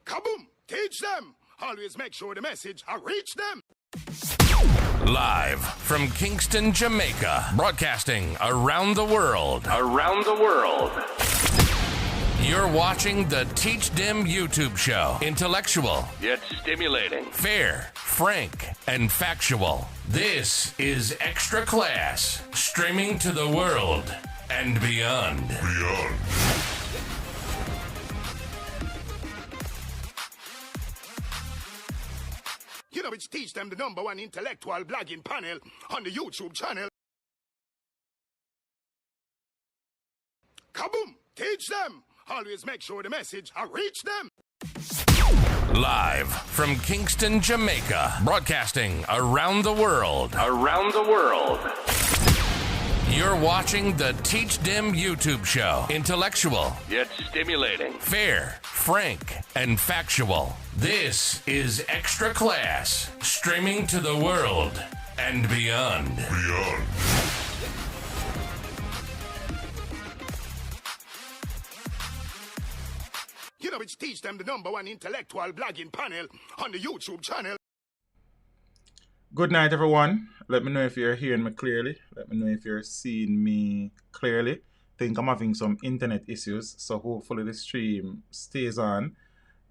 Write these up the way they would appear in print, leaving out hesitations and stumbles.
Kaboom! Teach them! Always make sure the message reach them. Live from Kingston, Jamaica, broadcasting around the world. You're watching the Teach Them YouTube show. Intellectual, yet stimulating. fair, frank, and factual. This is Extra Class, streaming to the world and beyond. You know, it's Teach Them, the #1 intellectual blogging panel on the YouTube channel. Kaboom! Teach them! Always make sure the message reach them. Live from Kingston, Jamaica, broadcasting around the world. You're watching the Teach Them YouTube show. Intellectual, Yet stimulating. fair, frank, and factual. This is Extra Class, streaming to the world and beyond. You know, it's Teach Them, the #1 intellectual blogging panel on the YouTube channel. Good night, everyone. Let me know if you're hearing me clearly. Let me know if you're seeing me clearly. Think I'm having some internet issues, so hopefully the stream stays on.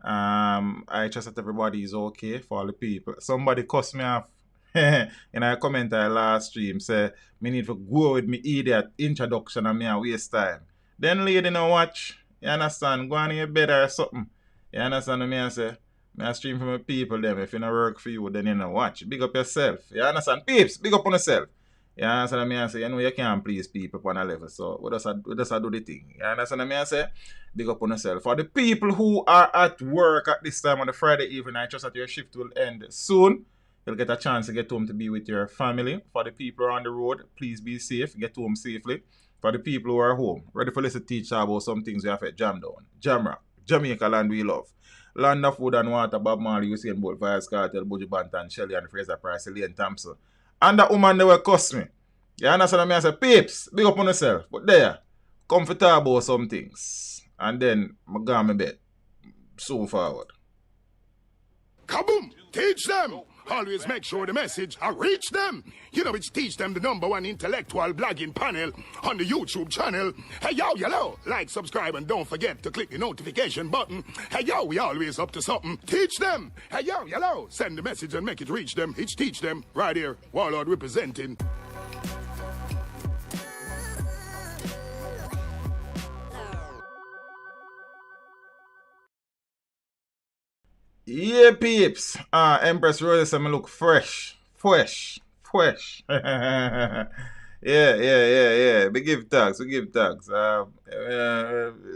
I trust that everybody is okay for all the people. Somebody cussed me off in a comment I last stream, say me need to go with me idiot introduction and me a waste time. Then lady no watch. You understand? Go on in your bed or something. You understand what I say? I stream for my people them. If it don't work for you, then you know watch. Big up yourself. You understand? Peeps, big up on yourself. You understand what I say? You know you can't please people on a level. So we just do the thing. You understand what I say? Big up on yourself. For the people who are at work at this time on the Friday evening, I trust that your shift will end soon. You'll get a chance to get home to be with your family. For the people on the road, please be safe. Get home safely. For the people who are home, ready for listen to teach about some things we have to jam down. Jam rock. Jamaica land we love. Land of Food and Water, Bob Marley, Usain Bolt, Vibes Cartel, Buju Banton, Shelly and Fraser Price, Elaine Thompson. And that woman they will cuss me. You understand what I say? Peeps, big up on yourself. But there, comfortable about some things. And then I go on my bed. So forward. Kaboom! Teach them! Always make sure the message reach them. You know, it's Teach Them, the #1 intellectual blogging panel on the YouTube channel. Hey, yo, hello. Like, subscribe, and don't forget to click the notification button. Hey, yo, we always up to something. Teach them. Hey, yo, hello. Send the message and make it reach them. It's Teach Them right here. Warlord representing. Yeah, peeps. Empress Rose said me look fresh. Yeah. We give thanks.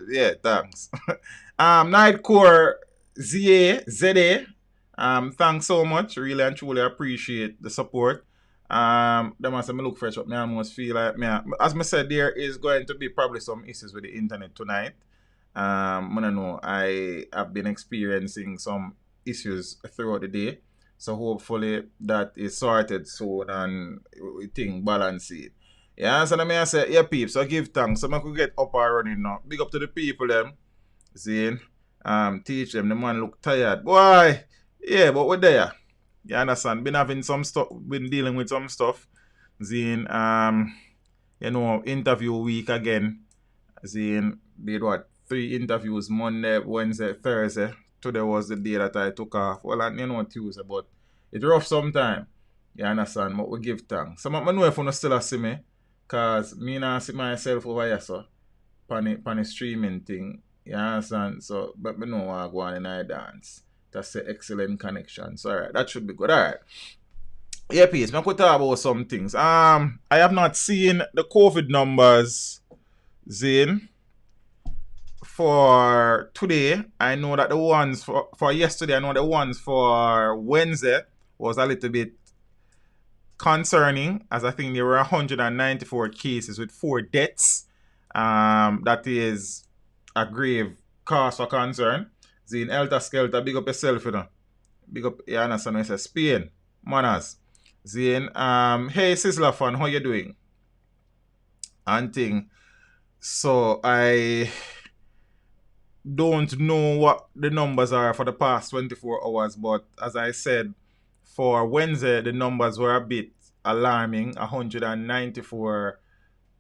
Yeah, thanks. Nightcore ZA. Thanks so much. Really and truly appreciate the support. Them I say me look fresh, but me almost feel like me. As I said, there is going to be probably some issues with the internet tonight. I don't know. I have been experiencing some issues throughout the day, so hopefully that is sorted soon and we think balance it. Yeah, so I say, yeah, peeps, so give thanks. So I could get up and running now. Big up to the people them. Zane, teach them. The man look tired. Boy, yeah, but we're there. You understand? Been having some stuff, been dealing with some stuff. Zane, interview week again. Zane did what? 3 interviews, Monday, Wednesday, Thursday. Today was the day that I took off. Well, Tuesday, but it's rough sometime. You understand? But we give thanks. So I know if you still see me, because me not see myself over here, so, pan the streaming thing. You understand? So, but me know I go on and I dance. That's an excellent connection. So, alright, that should be good. Alright. Yeah, peace. I could talk about some things. I have not seen the COVID numbers, Zane. For today, I know that the ones for yesterday, I know the ones for Wednesday was a little bit concerning, as I think there were 194 cases with 4 deaths. That is a grave cause for concern. Zine Elta Skelter, big up yourself, you know. Big up, you understand when I say Spain, manners. Zine, hey Sizzler fan, how you doing? And thing. So don't know what the numbers are for the past 24 hours, but as I said, for Wednesday, the numbers were a bit alarming. 194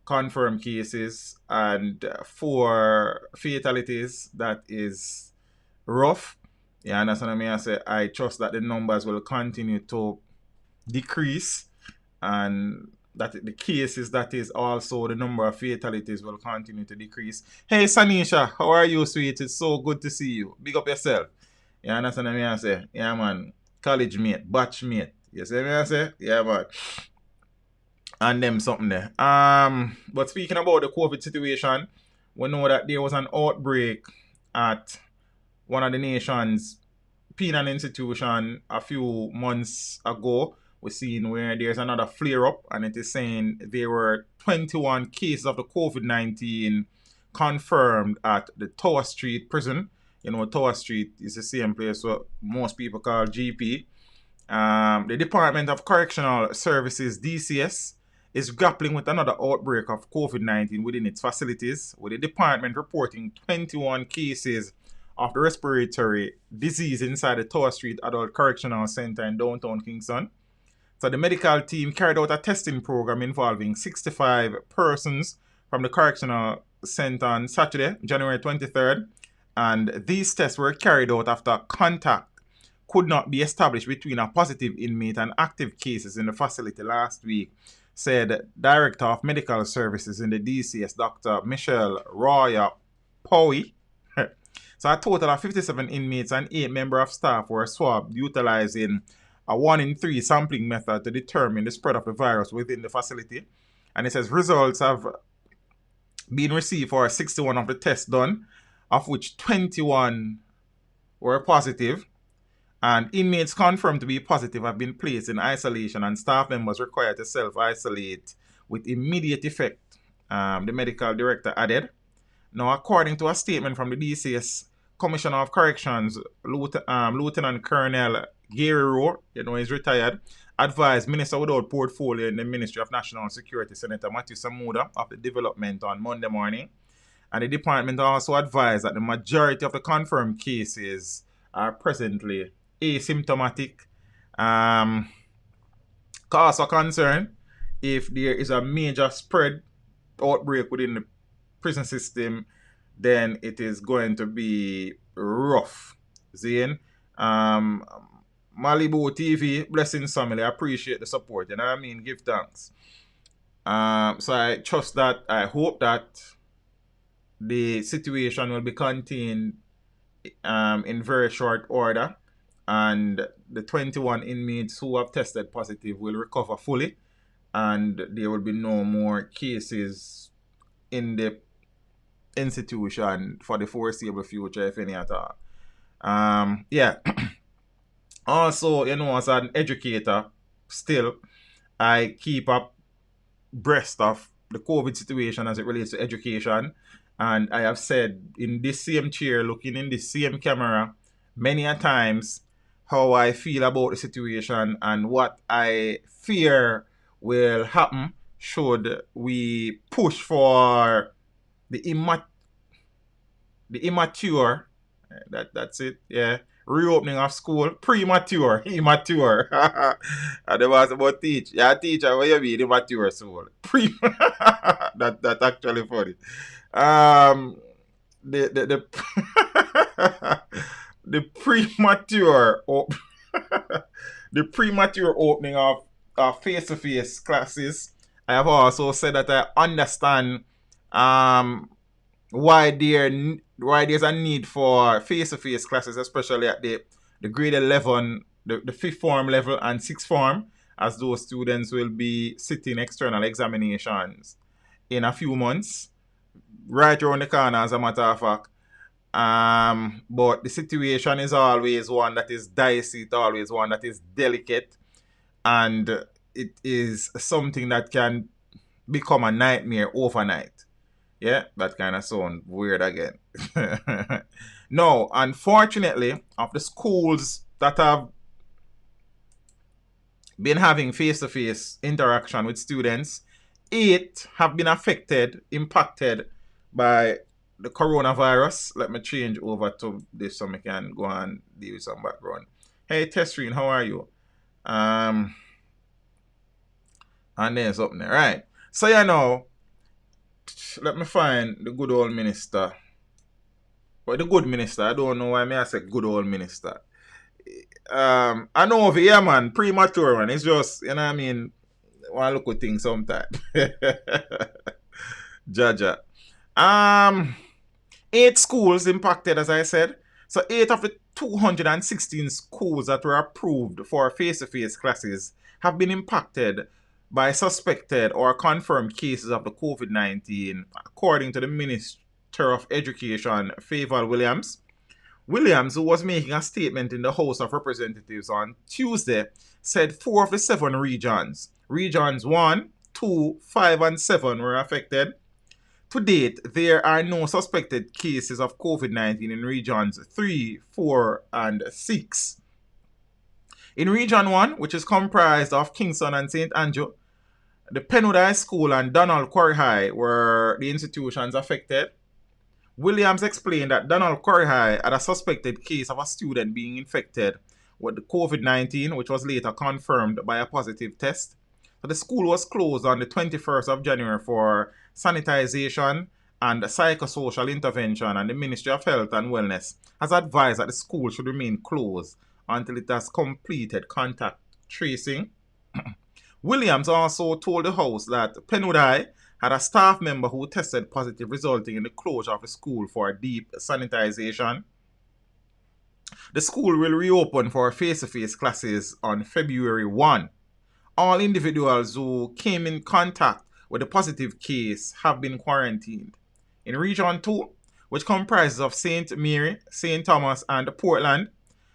confirmed cases and 4 fatalities. That is rough. You understand what I mean? I say I trust that the numbers will continue to decrease, and that the cases, that is also the number of fatalities, will continue to decrease. Hey Sanisha, how are you, sweet? It's so good to see you. Big up yourself. You understand what I say? Yeah, man. College mate, batch mate. You see what I say? Yeah, man. And them something there. But speaking about the COVID situation, we know that there was an outbreak at one of the nation's penal institution a few months ago. We're seeing where there's another flare up, and it is saying there were 21 cases of the COVID-19 confirmed at the Tower Street prison. You know, Tower Street is the same place what most people call GP. The Department of Correctional Services, DCS, is grappling with another outbreak of COVID-19 within its facilities, with the department reporting 21 cases of the respiratory disease inside the Tower Street Adult Correctional Center in downtown Kingston. So the medical team carried out a testing program involving 65 persons from the correctional center on Saturday, January 23rd, and these tests were carried out after contact could not be established between a positive inmate and active cases in the facility last week, said Director of Medical Services in the DCS, Dr. Michelle Roya Powie. So a total of 57 inmates and 8 members of staff were swabbed utilizing a 1-in-3 sampling method to determine the spread of the virus within the facility. And it says results have been received for 61 of the tests done, of which 21 were positive. And inmates confirmed to be positive have been placed in isolation, and staff members required to self-isolate with immediate effect, the medical director added. Now, according to a statement from the DCS Commissioner of Corrections, Lieutenant Colonel Gary Rowe, he's retired, advised Minister without portfolio in the Ministry of National Security, Senator Matthew Samuda, of the development on Monday morning. And the department also advised that the majority of the confirmed cases are presently asymptomatic. Cause for concern if there is a major spread outbreak within the prison system, then it is going to be rough. Zane, Malibu TV, blessings family, I appreciate the support, you know what I mean? Give thanks. So I trust that, I hope that the situation will be contained in very short order, and the 21 inmates who have tested positive will recover fully, and there will be no more cases in the institution for the foreseeable future, if any at all. Yeah. Also, as an educator, still, I keep up breast of the COVID situation as it relates to education. And I have said in this same chair, looking in this same camera, many a times how I feel about the situation and what I fear will happen should we push for the immature, that's it, yeah, reopening of school, premature, immature. And they was about teach. Yeah, teacher, what you mean, immature soul? That's actually funny. The the premature the premature opening of face-to-face classes. I have also said that I understand why there's a need for face-to-face classes, especially at the grade 11, the fifth form level and sixth form, as those students will be sitting external examinations in a few months, right around the corner, as a matter of fact. But the situation is always one that is dicey, it's always one that is delicate, and it is something that can become a nightmare overnight. Yeah, that kind of sounds weird again. No, unfortunately, of the schools that have been having face-to-face interaction with students, 8 have been impacted by the coronavirus. Let me change over to this so I can go and deal with some background. Hey, Tesrine, how are you? And there's up there. Right. So, let me find the good old minister. But the good minister, I don't know why I say good old minister. I know over here, man, premature, man. It's just, what I mean, one look at things sometimes. Jaja. 8 schools impacted, as I said. So 8 of the 216 schools that were approved for face-to-face classes have been impacted by suspected or confirmed cases of the COVID-19, according to the Minister of Education, Favour Williams. Williams, who was making a statement in the House of Representatives on Tuesday, said 4 of the 7 regions, regions 1, 2, 5, and 7 were affected. To date, there are no suspected cases of COVID-19 in regions 3, 4, and 6. In Region 1, which is comprised of Kingston and St. Andrew, the Penwood High School and Donald Quarry High were the institutions affected. Williams explained that Donald Quarry High had a suspected case of a student being infected with COVID-19, which was later confirmed by a positive test. So the school was closed on the 21st of January for sanitization and psychosocial intervention, and the Ministry of Health and Wellness has advised that the school should remain closed until it has completed contact tracing. Williams also told the House that Penwood High had a staff member who tested positive, resulting in the closure of the school for deep sanitization. The school will reopen for face-to-face classes on February 1. All individuals who came in contact with a positive case have been quarantined. In Region 2, which comprises of St. Mary, St. Thomas, and Portland,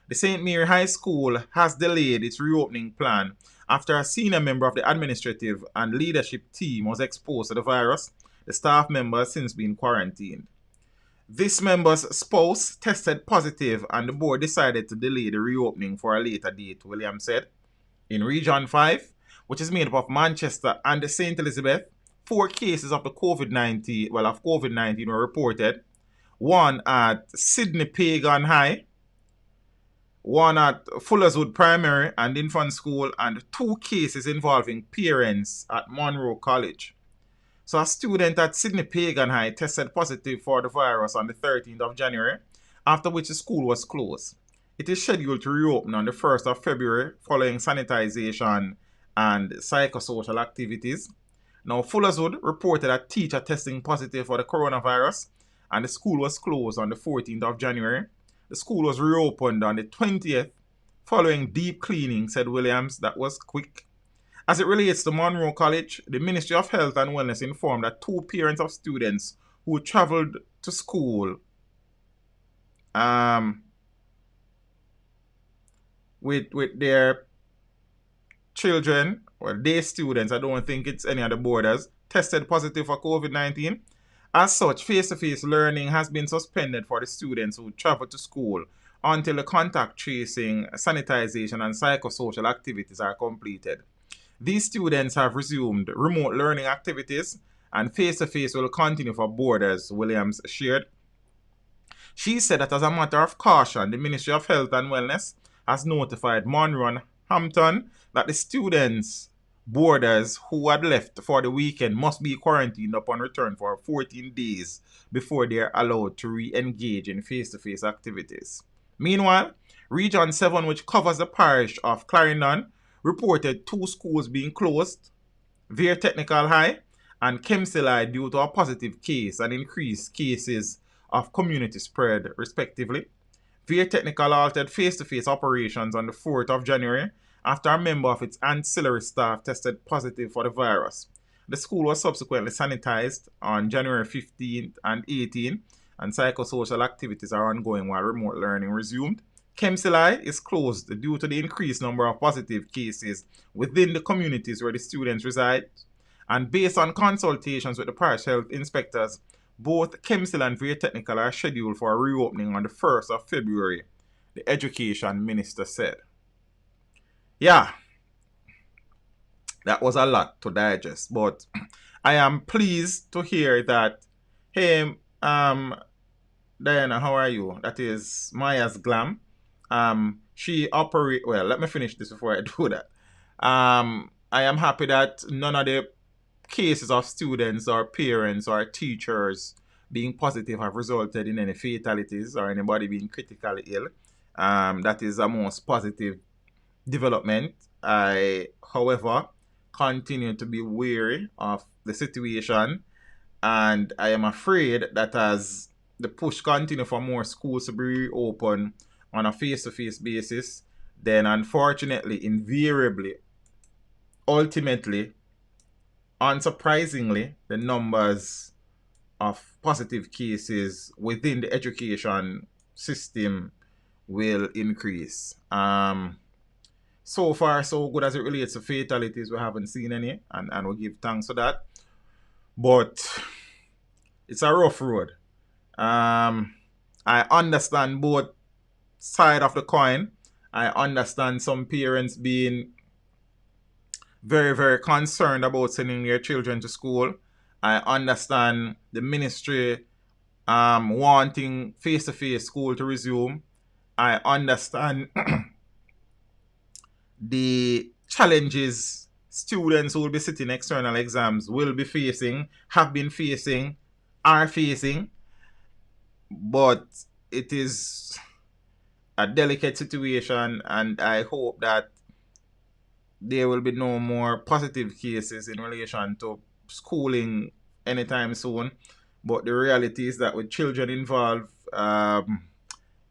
the St. Mary High School has delayed its reopening plan after a senior member of the administrative and leadership team was exposed to the virus. The staff member has since been quarantined. This member's spouse tested positive and the board decided to delay the reopening for a later date, Williams said. In Region 5, which is made up of Manchester and St. Elizabeth, 4 cases of the COVID-19 were reported. 1 at Sydney Pagan High, 1 at Fullerswood Primary and Infant School, and 2 cases involving parents at Monroe College. So a student at Sydney Pagan High tested positive for the virus on the 13th of January, after which the school was closed. It is scheduled to reopen on the 1st of February following sanitization and psychosocial activities. Now, Fullerswood reported a teacher testing positive for the coronavirus, and the school was closed on the 14th of January. The school was reopened on the 20th following deep cleaning, said Williams. That was quick. As it relates to Monroe College, the Ministry of Health and Wellness informed that 2 parents of students who traveled to school with their children, or their students, I don't think it's any other borders, tested positive for COVID-19. As such, face-to-face learning has been suspended for the students who travel to school until the contact tracing, sanitization, and psychosocial activities are completed. These students have resumed remote learning activities, and face-to-face will continue for boarders, Williams shared. She said that as a matter of caution, the Ministry of Health and Wellness has notified Monroe and Hampton that the students, boarders who had left for the weekend must be quarantined upon return for 14 days before they are allowed to re-engage in face-to-face activities. Meanwhile, Region 7, which covers the parish of Clarendon, reported 2 schools being closed, Vere Technical High and Kempsey High, due to a positive case and increased cases of community spread, respectively. Vere Technical altered face-to-face operations on the 4th of January after a member of its ancillary staff tested positive for the virus. The school was subsequently sanitized on January 15th and 18th, and psychosocial activities are ongoing while remote learning resumed. Kempsey High is closed due to the increased number of positive cases within the communities where the students reside. And based on consultations with the parish health inspectors, both Kempsey and Vere Technical are scheduled for a reopening on the 1st of February, the Education Minister said. Yeah, that was a lot to digest, but I am pleased to hear that Diana, how are you? That is Maya's Glam. She operate well. Let me finish this before I do that. I am happy that none of the cases of students or parents or teachers being positive have resulted in any fatalities or anybody being critically ill. That is a most positive development. I, however, continue to be wary of the situation, and I am afraid that as the push continue for more schools to be reopened on a face-to-face basis, then unfortunately, invariably, ultimately, unsurprisingly, the numbers of positive cases within the education system will increase. So far, so good as it relates to fatalities, we haven't seen any, and we give thanks for that. But it's a rough road. I understand both sides of the coin. I understand some parents being very, very concerned about sending their children to school. I understand the ministry wanting face-to-face school to resume. I understand the challenges students who will be sitting external exams will be facing, have been facing, are facing. But it is a delicate situation, and I hope that there will be no more positive cases in relation to schooling anytime soon. But the reality is that with children involved,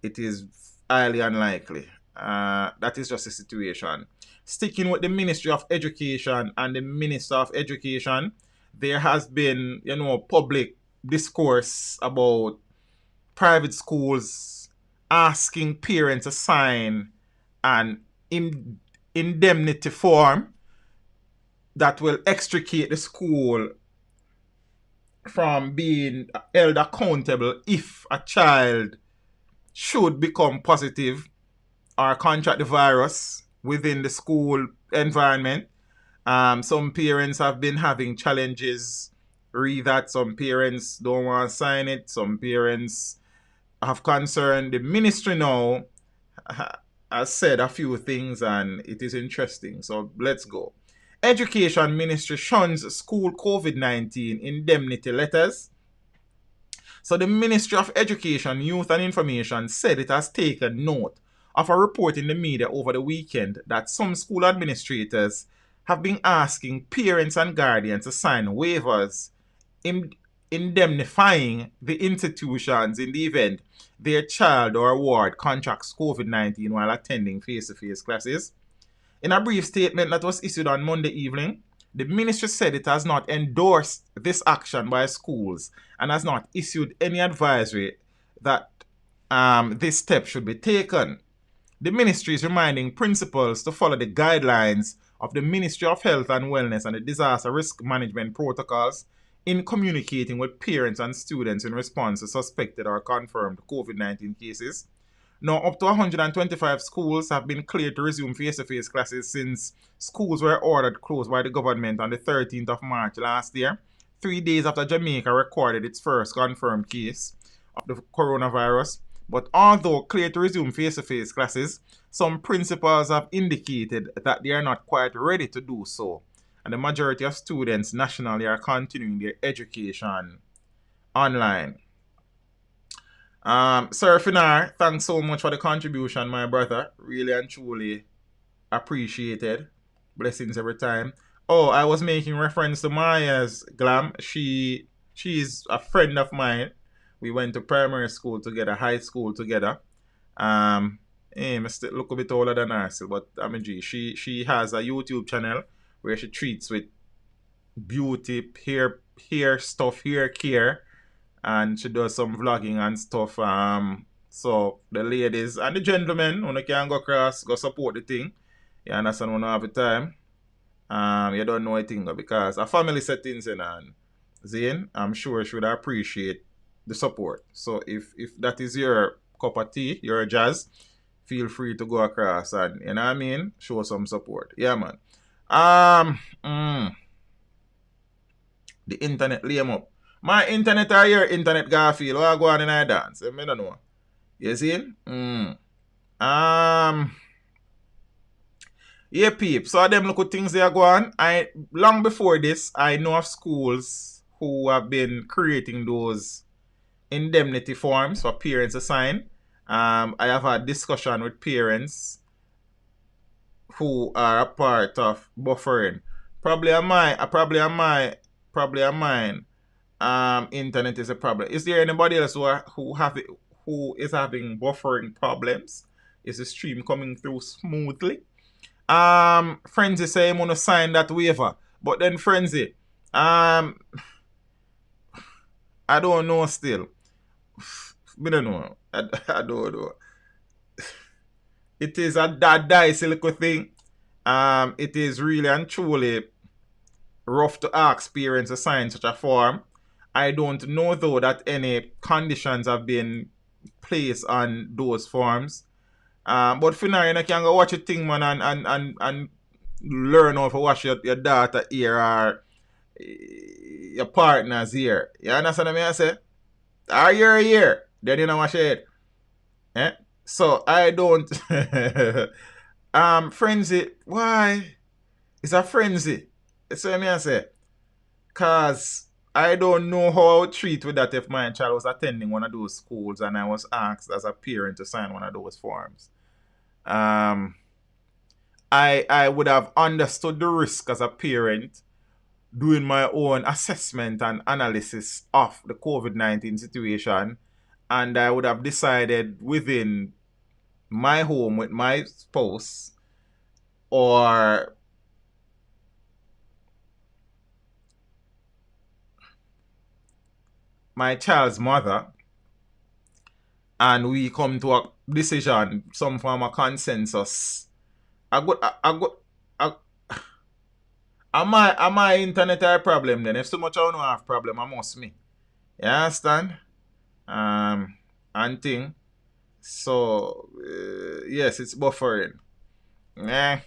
it is highly unlikely. That is just the situation. Sticking with the Ministry of Education and the Minister of Education, there has been, public discourse about private schools asking parents to sign an indemnity form that will extricate the school from being held accountable if a child should become positive or contract the virus within the school environment. Some parents have been having challenges read that. Some parents don't want to sign it. Some parents have concern. The ministry now has said a few things, and it is interesting. So let's go. Education Ministry shuns school COVID-19 indemnity letters. So the Ministry of Education, Youth and Information said it has taken note of a report in the media over the weekend that some school administrators have been asking parents and guardians to sign waivers indemnifying the institutions in the event their child or ward contracts COVID-19 while attending face-to-face classes. In a brief statement that was issued on Monday evening, the ministry said it has not endorsed this action by schools and has not issued any advisory that this step should be taken. The ministry is reminding principals to follow the guidelines of the Ministry of Health and Wellness and the disaster risk management protocols in communicating with parents and students in response to suspected or confirmed COVID-19 cases. Now, up to 125 schools have been cleared to resume face-to-face classes since schools were ordered closed by the government on the 13th of March last year, 3 days after Jamaica recorded its first confirmed case of the coronavirus. But although cleared to resume face-to-face classes, some principals have indicated that they are not quite ready to do so, and the majority of students nationally are continuing their education online. Sir Finar, thanks so much for the contribution, my brother. Really and truly appreciated. Blessings every time. Oh, I was making reference to Maya's Glam. She's a friend of mine. We went to primary school together, high school together. I still look a bit older than her still, but I'm a G. She has a YouTube channel where she treats with beauty, hair stuff, hair care, and she does some vlogging and stuff. So the ladies and the gentlemen, when you can go across, go support the thing. You understand when you have the time. You don't know a thing because a family settings in and Zane, I'm sure she would appreciate the support. So if that is your cup of tea, your jazz, feel free to go across and, you know what I mean, show some support. Yeah, man. The internet lame up. My internet or your internet Garfield? What go on in I dance? I don't know. You see? Yeah, peep. So them look at things they are going. Long before this, I know of schools who have been creating those indemnity forms for parents to sign. I have had discussion with parents who are a part of buffering. Probably on mine. Internet is a problem. Is there anybody else who is having buffering problems? Is the stream coming through smoothly? Frenzy say I'm gonna sign that waiver, but then Frenzy, I don't know still. I don't know. I don't know. It is a dicey little thing. It is really and truly rough to ask parents to sign such a form. I don't know though that any conditions have been placed on those forms. But for now, you can go watch a thing, man, and learn how to watch your daughter ear or your partner's ear. You understand what I say? Or your ear. Then you know what it. Eh? So I don't frenzy. Why? It's a frenzy. That's what I say. Cause I don't know how I would treat with that if my child was attending one of those schools and I was asked as a parent to sign one of those forms. I would have understood the risk as a parent doing my own assessment and analysis of the COVID-19 situation, and I would have decided within my home with my spouse or my child's mother, and we come to a decision, some form of consensus. Am my internet a problem then? If so much I don't have problem, I must me. You understand? And thing. So yes, it's buffering. I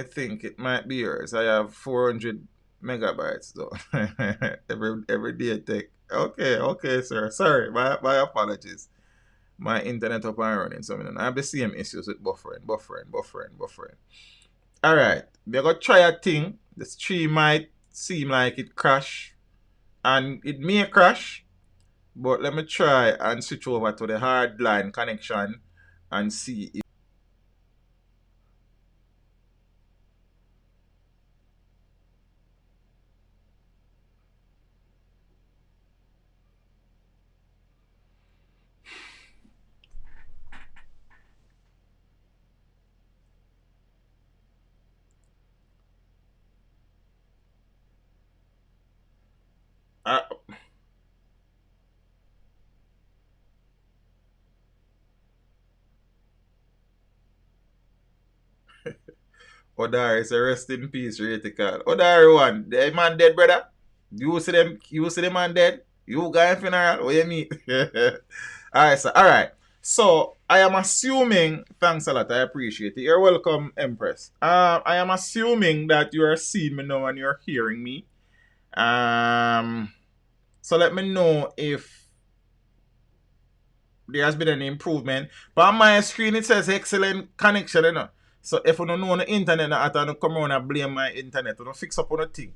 think it might be yours. I have 400 megabytes though. every day take. Okay, sir. Sorry, my apologies. My internet up and running, so I have the same issues with buffering. Alright, we're gonna try a thing. The stream might seem like it crash, and it may crash, but let me try and switch over to the hard line connection and see if Odari, so rest in peace, Rytikal. Odari one, the man dead, brother. You see the man dead? You going funeral? What you mean? Alright. So I am assuming, thanks a lot, I appreciate it. You're welcome, Empress. I am assuming that you are seeing me now and you're hearing me. So let me know if there has been any improvement. But on my screen it says excellent connection, you know. So if you don't know on the internet, I don't come around and blame my internet. You don't fix up on the thing.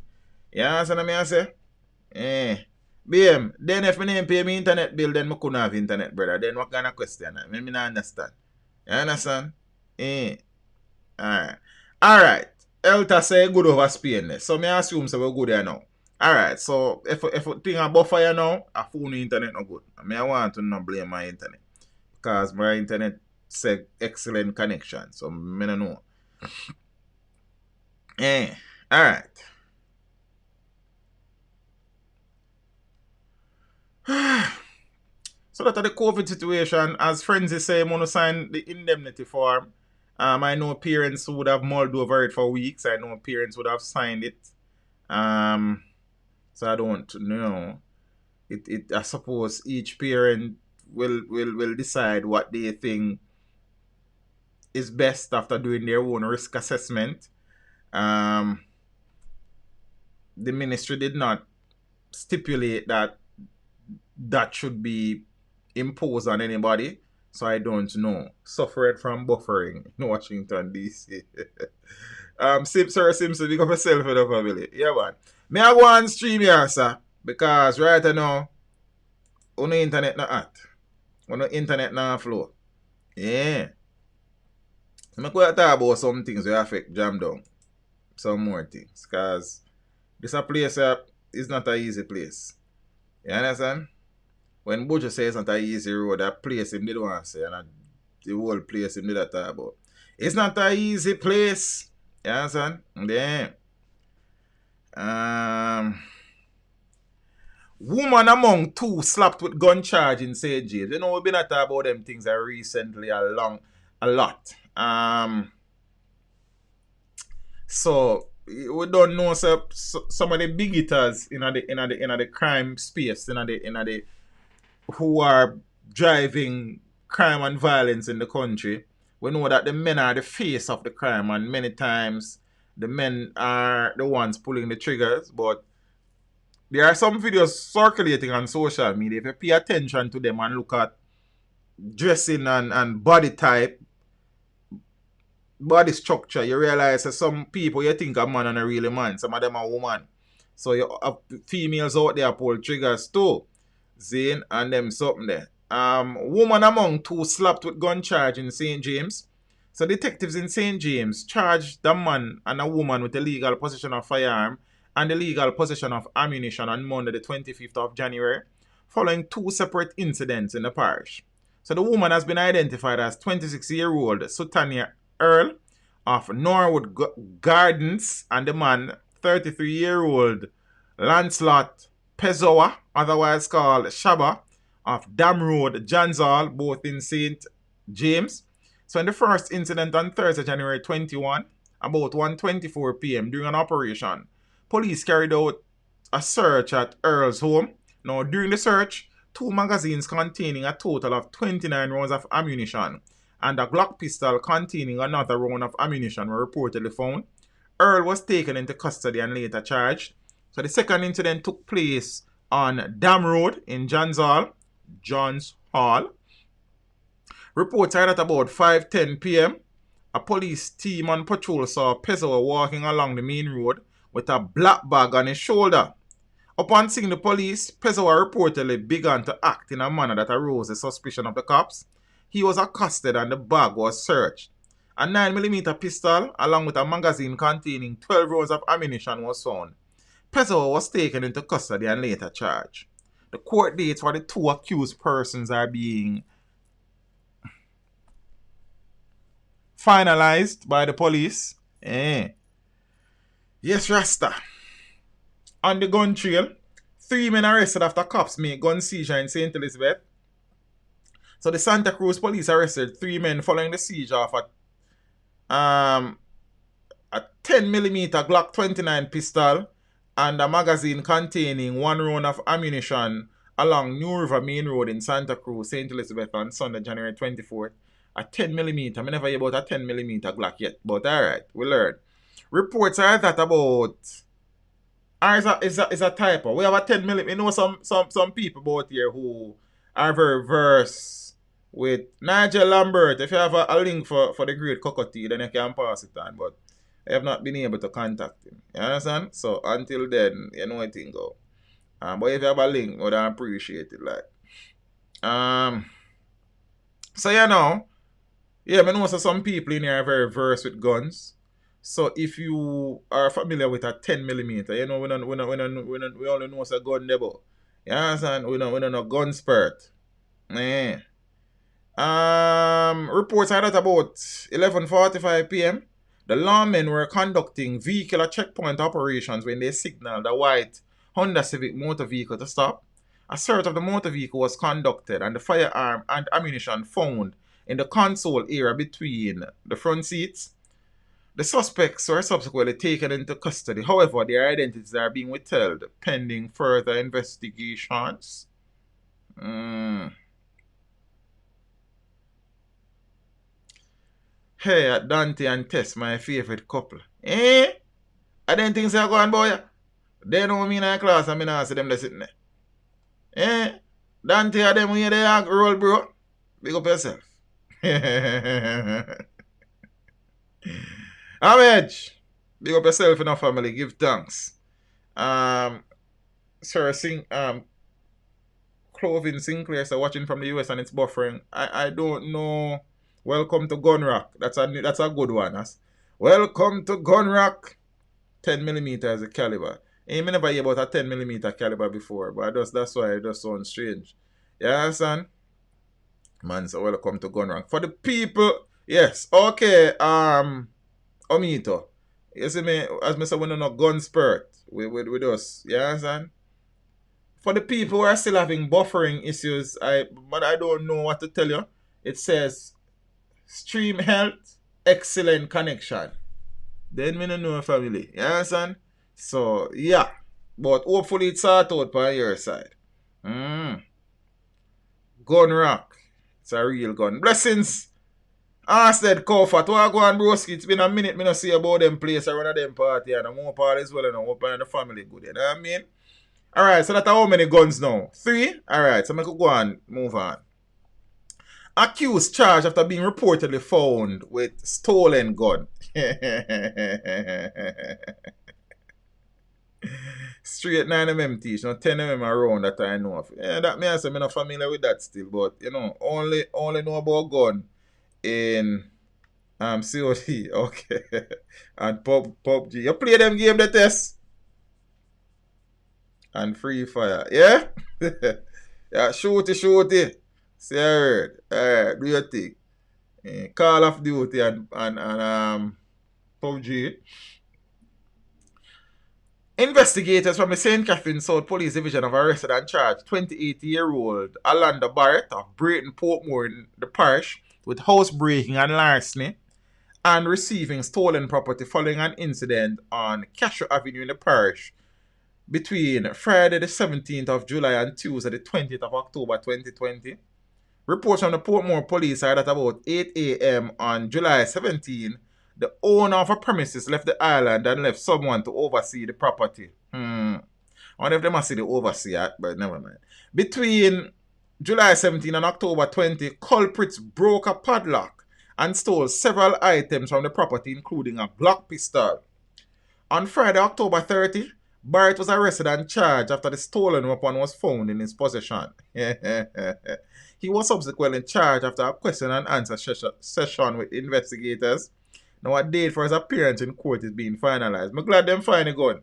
You understand what I say? BM, then if I didn't pay me internet bill, then I couldn't have internet, brother. Then what kind of question? I don't understand. You understand? Alright. Elta say good over Spain. So I assume so we're good there now. Alright, so if a thing a buffer you now, a phone internet no good. I want to not blame my internet. Because my internet said excellent connection. So I don't know. Alright. So that the COVID situation, as Frenzy say, I'm going to sign the indemnity form. I know parents who would have mulled over it for weeks. I know parents would have signed it. So I don't know. I suppose each parent will decide what they think is best after doing their own risk assessment. the ministry did not stipulate that that should be imposed on anybody. So I don't know. Suffered from buffering in Washington, D.C. Sir Simpson, pick up yourself in the family. Yeah, man. Me I go on stream here, sir. Because right now, on the internet not hot. On the internet not flow. Yeah. I'm going to talk about some things that affect jam down. Some more things. Because this a place is not an easy place. You understand? When Bojo says it's not an easy road, that place him did want to say, and the whole place him did that talk about. It's not an easy place. You understand? Then, woman among two slapped with gun charge in St. James. You know, we've been talking about them things recently a lot. So we don't know some of the big hitters in the crime space, in the who are driving crime and violence in the country. We know that the men are the face of the crime, and many times the men are the ones pulling the triggers. But there are some videos circulating on social media. If you pay attention to them and look at dressing and body type, body structure, you realize that some people you think a man and a really man, some of them are woman. So you have females out there pull triggers too. Zane and them something there. Woman among two slapped with gun charge in St. James. So detectives in St. James charged the man and a woman with illegal possession of firearm and illegal possession of ammunition on Monday the 25th of January, following two separate incidents in the parish. So the woman has been identified as 26-year-old Sutania Earl of Norwood Gardens, and the man 33-year-old Lancelot Pezoa, otherwise called Shaba, of Dam Road, Janzal, both in St. James. So in the first incident on Thursday, January 21, about 1:24 p.m. during an operation, police carried out a search at Earl's home. Now during the search, 2 magazines containing a total of 29 rounds of ammunition and a Glock pistol containing another round of ammunition were reportedly found. Earl was taken into custody and later charged. So the second incident took place on Dam Road in Johns Hall. Reports are at about 5:10 p.m. a police team on patrol saw Pezoa walking along the main road with a black bag on his shoulder. Upon seeing the police, Pezoa reportedly began to act in a manner that aroused the suspicion of the cops. He was accosted and the bag was searched. A 9mm pistol along with a magazine containing 12 rounds of ammunition was found. Pezoa was taken into custody and later charged. The court dates for the 2 accused persons are being finalized by the police. Yes, Rasta. On the gun trail, 3 men arrested after cops made gun seizure in St. Elizabeth. So the Santa Cruz police arrested 3 men following the seizure of a 10mm Glock 29 pistol and a magazine containing 1 round of ammunition along New River Main Road in Santa Cruz, St. Elizabeth on Sunday, January 24th. A 10mm. I never hear about a 10mm Glock yet, but alright, we learn. Reports are that about... Is a typo. We have a 10mm. You know some people out here who are very versed with Nigel Lambert. If you have a link for the great cockatoo, then you can pass it on. But I have not been able to contact him. You understand? So until then, you know it thing go. But if you have a link, I would appreciate it. So you know, I know some people in here are very versed with guns. So if you are familiar with a 10mm, you know we only know it's a gun debo. You understand? We don't know gun spurt. Reports are that about 11:45 p.m. the lawmen were conducting vehicular checkpoint operations when they signaled a white Honda Civic motor vehicle to stop. A search of the motor vehicle was conducted and the firearm and ammunition found in the console area between the front seats. The suspects were subsequently taken into custody. However, their identities are being withheld pending further investigations. Hey, Dante and Tess, my favorite couple. I didn't think so going, boy. They know me in a class and me not see them there sitting there. Eh? Dante are them when they act roll, bro. Big up yourself. Amage. Big up yourself in our family. Give thanks. Sir, Clothing Sinclair, so watching from the US and it's buffering. I don't know. Welcome to Gun Rock. That's a good one. Welcome to Gun Rock. 10mm is a caliber. I never hear about a 10mm caliber before, but that's why it just sounds strange. You understand? Man, so welcome to Gun Rock. For the people, yes, okay, Omito. You see me, as I said, we don't know gun spurt with us. You understand? For the people who are still having buffering issues, but I don't know what to tell you. It says stream health, excellent connection. Then me don't know family. You understand? So yeah. But hopefully it's sort out on your side. Gun rock. It's a real gun. Blessings. Said comfort. What go on, broski? It's been a minute me not see about them place around them party and I'm more part as well and I'm hoping the family good. You know what I mean? Alright, so that's how many guns now? 3? Alright, so I could go on, move on. Accused charged after being reportedly found with stolen gun. Straight 9mm teach, no 10mm around that I know of. Yeah, that means I'm not familiar with that still, but you know, only know about gun in COD, okay. And PUBG. You play them game the test? And Free Fire, yeah? Yeah, shoot it. See, I heard. Alright, do your thing. Call of Duty and PUBG. Investigators from the St. Catherine South Police Division have arrested and charged 28-year-old Alanda Barrett of Brayton Portmore in the parish with housebreaking and larceny and receiving stolen property following an incident on Castro Avenue in the parish between Friday the 17th of July and Tuesday the 20th of October 2020. Reports from the Portmore police are that about 8 a.m. on July 17, the owner of a premises left the island and left someone to oversee the property. I wonder if they must see the overseer, but never mind. Between July 17 and October 20, culprits broke a padlock and stole several items from the property, including a Glock pistol. On Friday, October 30, Barrett was arrested and charged after the stolen weapon was found in his possession. He was subsequently charged after a question and answer session with investigators. Now a date for his appearance in court is being finalized. I'm glad them find a gun.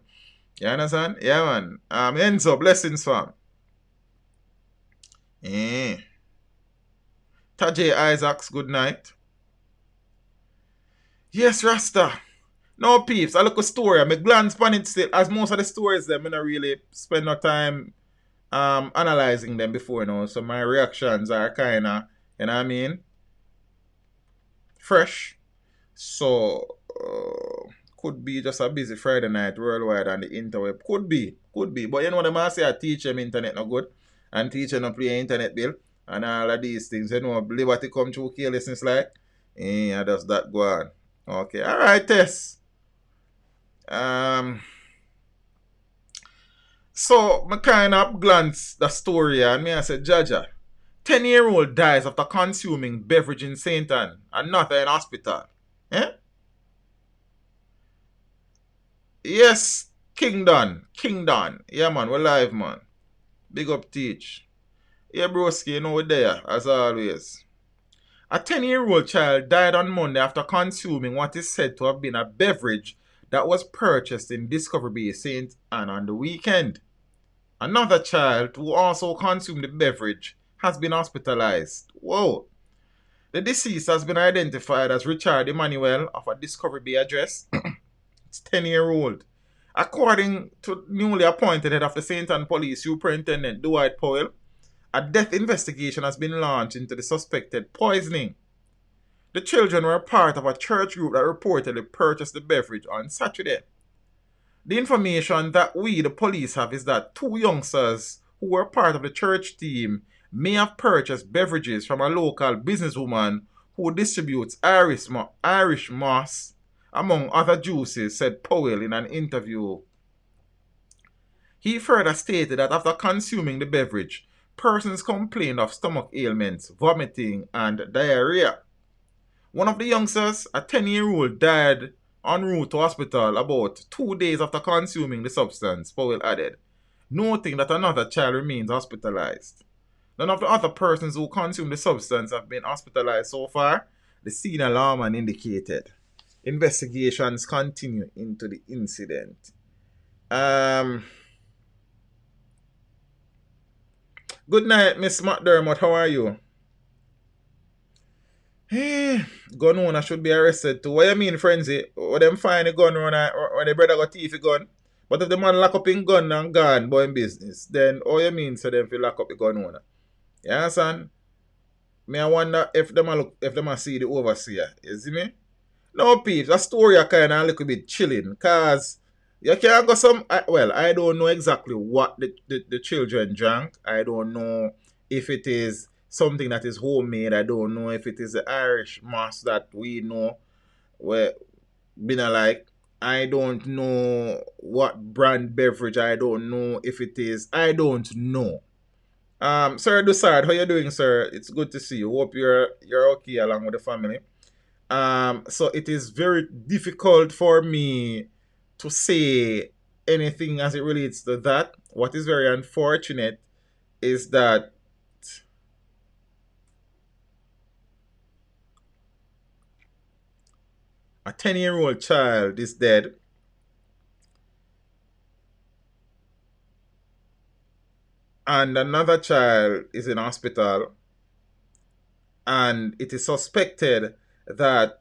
You understand? Yeah, man. Ends up. Blessings, fam. Tajay Isaacs, good night. Yes, Rasta. No peeps, I look a story. I glance on it still. As most of the stories them, I don't really spend no time analyzing them before, you know. So my reactions are kinda, you know what I mean? Fresh. So could be just a busy Friday night worldwide on the interweb. Could be. But you know what I say, I teach them internet no good. And teaching no play internet bill. And all of these things. You know, liberty come through carelessness like. Yeah, does that go on. Okay, alright, Tess. So I kind of glance the story and me I said, Jaja, 10-year-old dies after consuming beverage in St. Anne and not in hospital. Eh? Yes, King Don. Yeah, man, we're live, man. Big up, teach. Yeah, broski, you know we're there, as always. A 10-year-old child died on Monday after consuming what is said to have been a beverage that was purchased in Discovery Bay, St. Anne on the weekend. Another child who also consumed the beverage has been hospitalized. Whoa. The deceased has been identified as Richard Emmanuel of a Discovery Bay address. It's 10-year-old. According to newly appointed head of the St. Anne Police Superintendent Dwight Powell, a death investigation has been launched into the suspected poisoning. The children were part of a church group that reportedly purchased the beverage on Saturday. The information that we, the police, have is that 2 youngsters who were part of the church team may have purchased beverages from a local businesswoman who distributes Irish moss, among other juices, said Powell in an interview He further stated that after consuming the beverage, persons complained of stomach ailments, vomiting, and diarrhea. One of the youngsters, a 10-year-old, died en route to hospital about 2 days after consuming the substance, Powell added, noting that another child remains hospitalized. None of the other persons who consumed the substance have been hospitalized so far, the senior lawman indicated. Investigations continue into the incident. Good night, Miss McDermott. How are you? Gun owner should be arrested too. What you mean, frenzy? What them find a gun owner or the brother got thief a gun? But if the man lock up in gun and gone boy in business, then all you mean so them feel lock up the gun owner. You understand? Me I wonder if them a see the overseer. You see me? No peeps, that story are kinda a little bit chilling, cause you can't go I don't know exactly what the children drank. I don't know if it is something that is homemade. I don't know if it is the Irish moss that we know where been like. I don't know what brand beverage. I don't know if it is. I don't know. Sir Dussard, how you doing, sir? It's good to see you. Hope you're okay along with the family. So it is very difficult for me to say anything as it relates to that. What is very unfortunate is that a 10-year-old child is dead. And another child is in hospital. And it is suspected that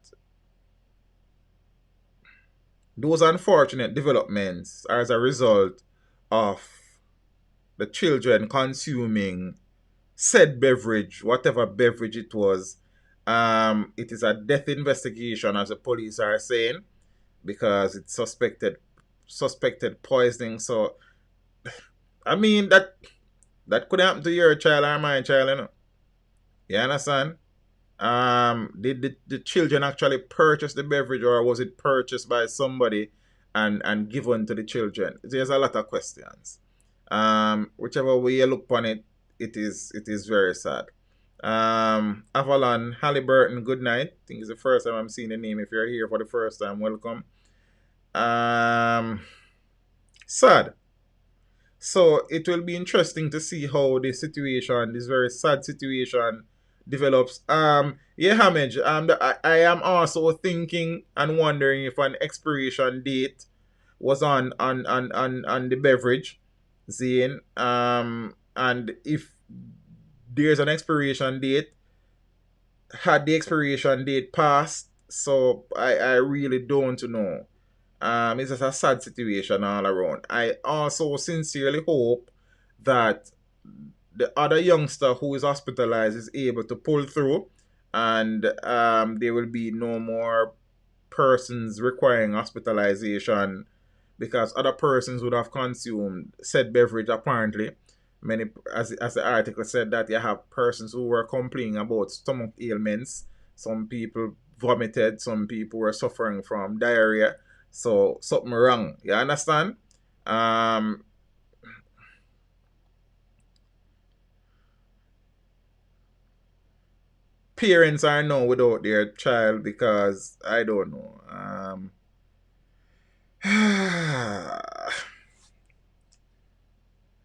those unfortunate developments are as a result of the children consuming said beverage, whatever beverage it was. It is a death investigation, as the police are saying, because it's suspected poisoning. So, I mean, that could happen to your child or my child, you know. You understand? Did the children actually purchase the beverage, or was it purchased by somebody and given to the children? There's a lot of questions. Whichever way you look upon it, it is very sad. Avalon Halliburton, good night. I think it's the first time I'm seeing the name. If you're here for the first time, welcome. Sad. So it will be interesting to see how this very sad situation, develops. Yeah, Hamage. I am also thinking and wondering if an expiration date was on the beverage, Zane. And if there's an expiration date, had the expiration date passed? So I really don't know. It's just a sad situation all around. I also sincerely hope that the other youngster who is hospitalized is able to pull through, and there will be no more persons requiring hospitalization, because other persons would have consumed said beverage. Apparently, many, as the article said, that you have persons who were complaining about stomach ailments. Some people vomited, some people were suffering from diarrhea. So something wrong. You understand? Parents are now without their child because I don't know.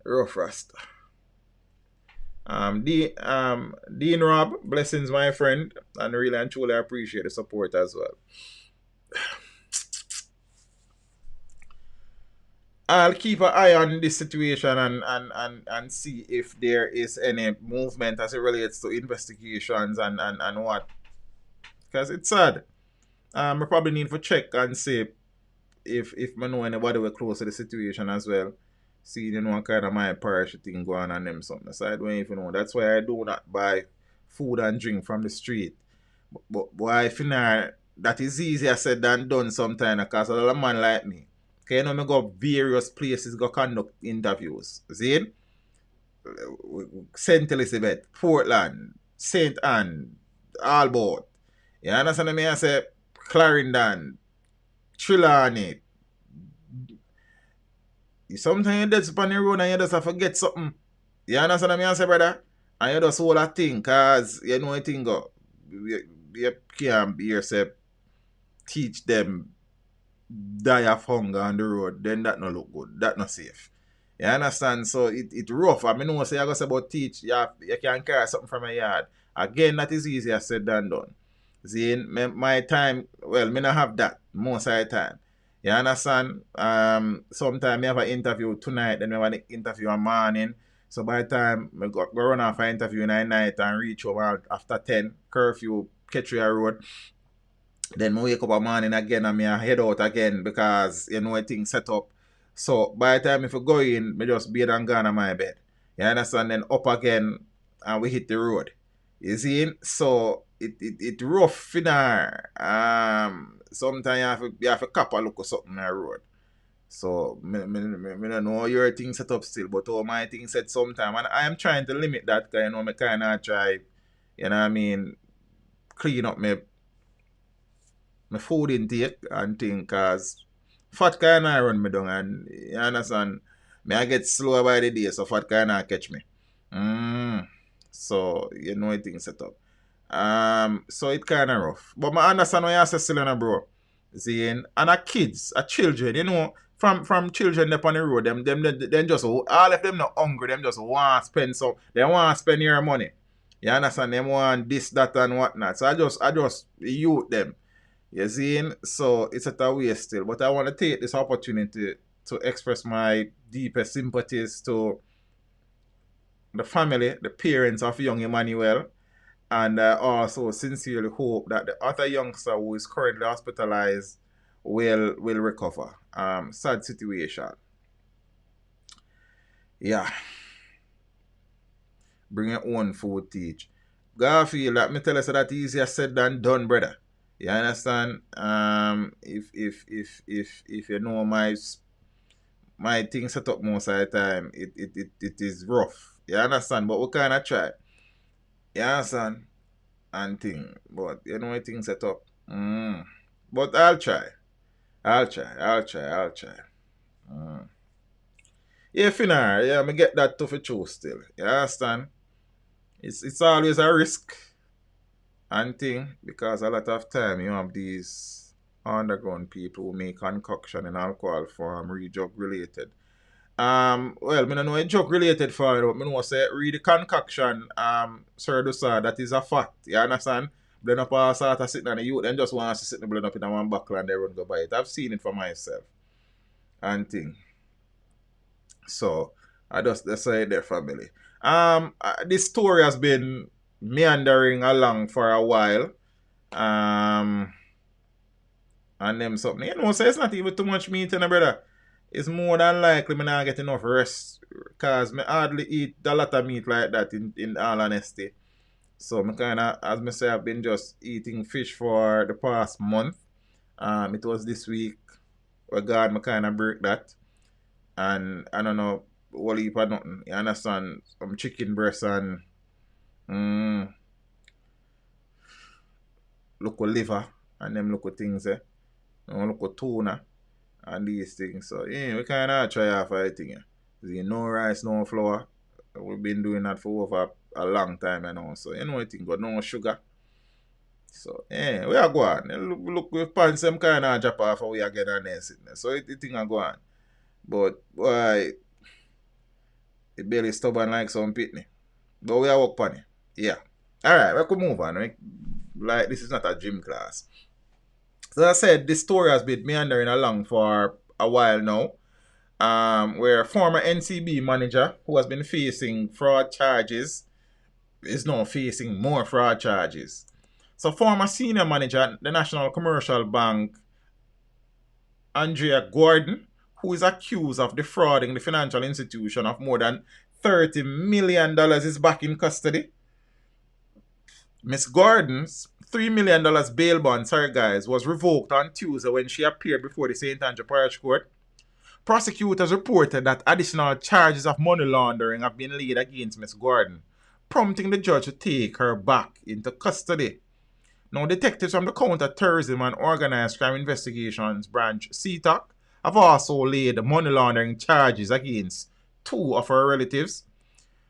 Rough rasta. Dean Rob, blessings, my friend, and really and truly appreciate the support as well. I'll keep an eye on this situation and see if there is any movement as it relates to investigations and what. Because it's sad. I probably need to check and see if I know anybody were close to the situation as well. See, you know, what kind of my parish thing going on and them something. So I don't even know. That's why I do not buy food and drink from the street. But boy, if you know, that is easier said than done sometimes, because a lot of man like me. Okay, you know, I go various places, go conduct interviews. See? St. Elizabeth, Portland, St. Anne, Albert. You understand what I mean? I say Clarendon, Trelawney, Sometimes you dead on the road and you just have to forget something. You understand what I say, brother? And you just hold a thing, cause you know a thing go. You can't be yourself teach them die of hunger on the road, then that no look good. That not safe. You understand? So it rough. I mean, no say I go say about teach. You can carry something from a yard. Again, that is easier said than done. See, my time, well, me not have that most of the time. You understand? Sometimes I have an interview tonight, then I have an interview on morning. So by the time I go run off an interview in the night and reach over after 10, curfew, catch your road. Then I wake up in the morning again and I head out again because you know things set up. So by the time if I go in, I just bed and gone on my bed. You understand? Then up again and we hit the road. You see? So it rough in there. Sometimes you have to cap a look at something on the road. So I don't know how your thing set up still, but all my things set sometime. And I am trying to limit that because you know I kind of try, you know what I mean, clean up my food intake and thing, cause fat kind of run me down, and you understand, me I get slower by the day, so fat kind of catch me. So you know things set up. So it kind of rough, but I understand what you say still, bro. See, and kids, children, you know, from children up on the road, them just all of them not hungry, them just want to spend some, they want to spend your money. You understand? Them want this, that, and whatnot. So I just youth them. You see? So it's at a waste still. But I want to take this opportunity to express my deepest sympathies to the family, the parents of young Emmanuel. And I also sincerely hope that the other youngster who is currently hospitalized will recover. Sad situation. Yeah. Bring your own food, teach. Garfield, let me tell you, so that easier said than done, brother. You understand? If you know my thing set up most of the time, it is rough. You understand? But we kind of try. You understand? And thing. But you know my thing set up. But I'll try. Yeah, Finar, yeah, me get that to for true still. You understand? It's always a risk and thing, because a lot of time you have these underground people who make concoction in alcohol form, drug related. Well, I don't know a drug related form, but I know say read the concoction, Sir Dusa, that is a fact. You understand? Blend up all sort of sitting on the youth and just want to sit and blend up in one buckle and they run go buy it. I've seen it for myself and thing. So I just say their family. This story has been meandering along for a while. And them something. You know, so it's not even too much meat in brother. It's more than likely me not get enough rest. Because me hardly eat a lot of meat like that in all honesty. So me kinda, as me say, I've been just eating fish for the past month. It was this week where God me kinda break that. And I don't know, what heap of nothing. You understand? Some chicken breast and look at liver and them look at things there. Look at tuna and these things. So yeah, we kinda try off everything. Yeah. No rice, no flour. We've been doing that for over a long time and all. So you know what thing, but no sugar. So yeah, we are going. Look we find some kind of drop off we are getting there sitting there. So it thing are going. But why it barely stubborn like some pitney. But we are work on it. Yeah. Alright, we could move on. Right? Like this is not a gym class. So as I said, this story has been meandering along for a while now. Where former NCB manager who has been facing fraud charges is now facing more fraud charges. So former senior manager at the National Commercial Bank, Andrea Gordon, who is accused of defrauding the financial institution of more than $30 million, is back in custody. Miss Gordon's $3 million bail bond, was revoked on Tuesday when she appeared before the St. Andrew Parish Court. Prosecutors reported that additional charges of money laundering have been laid against Miss Gordon, prompting the judge to take her back into custody. Now, detectives from the Counter-Terrorism and Organized Crime Investigations Branch, CTOC, have also laid money laundering charges against 2 of her relatives.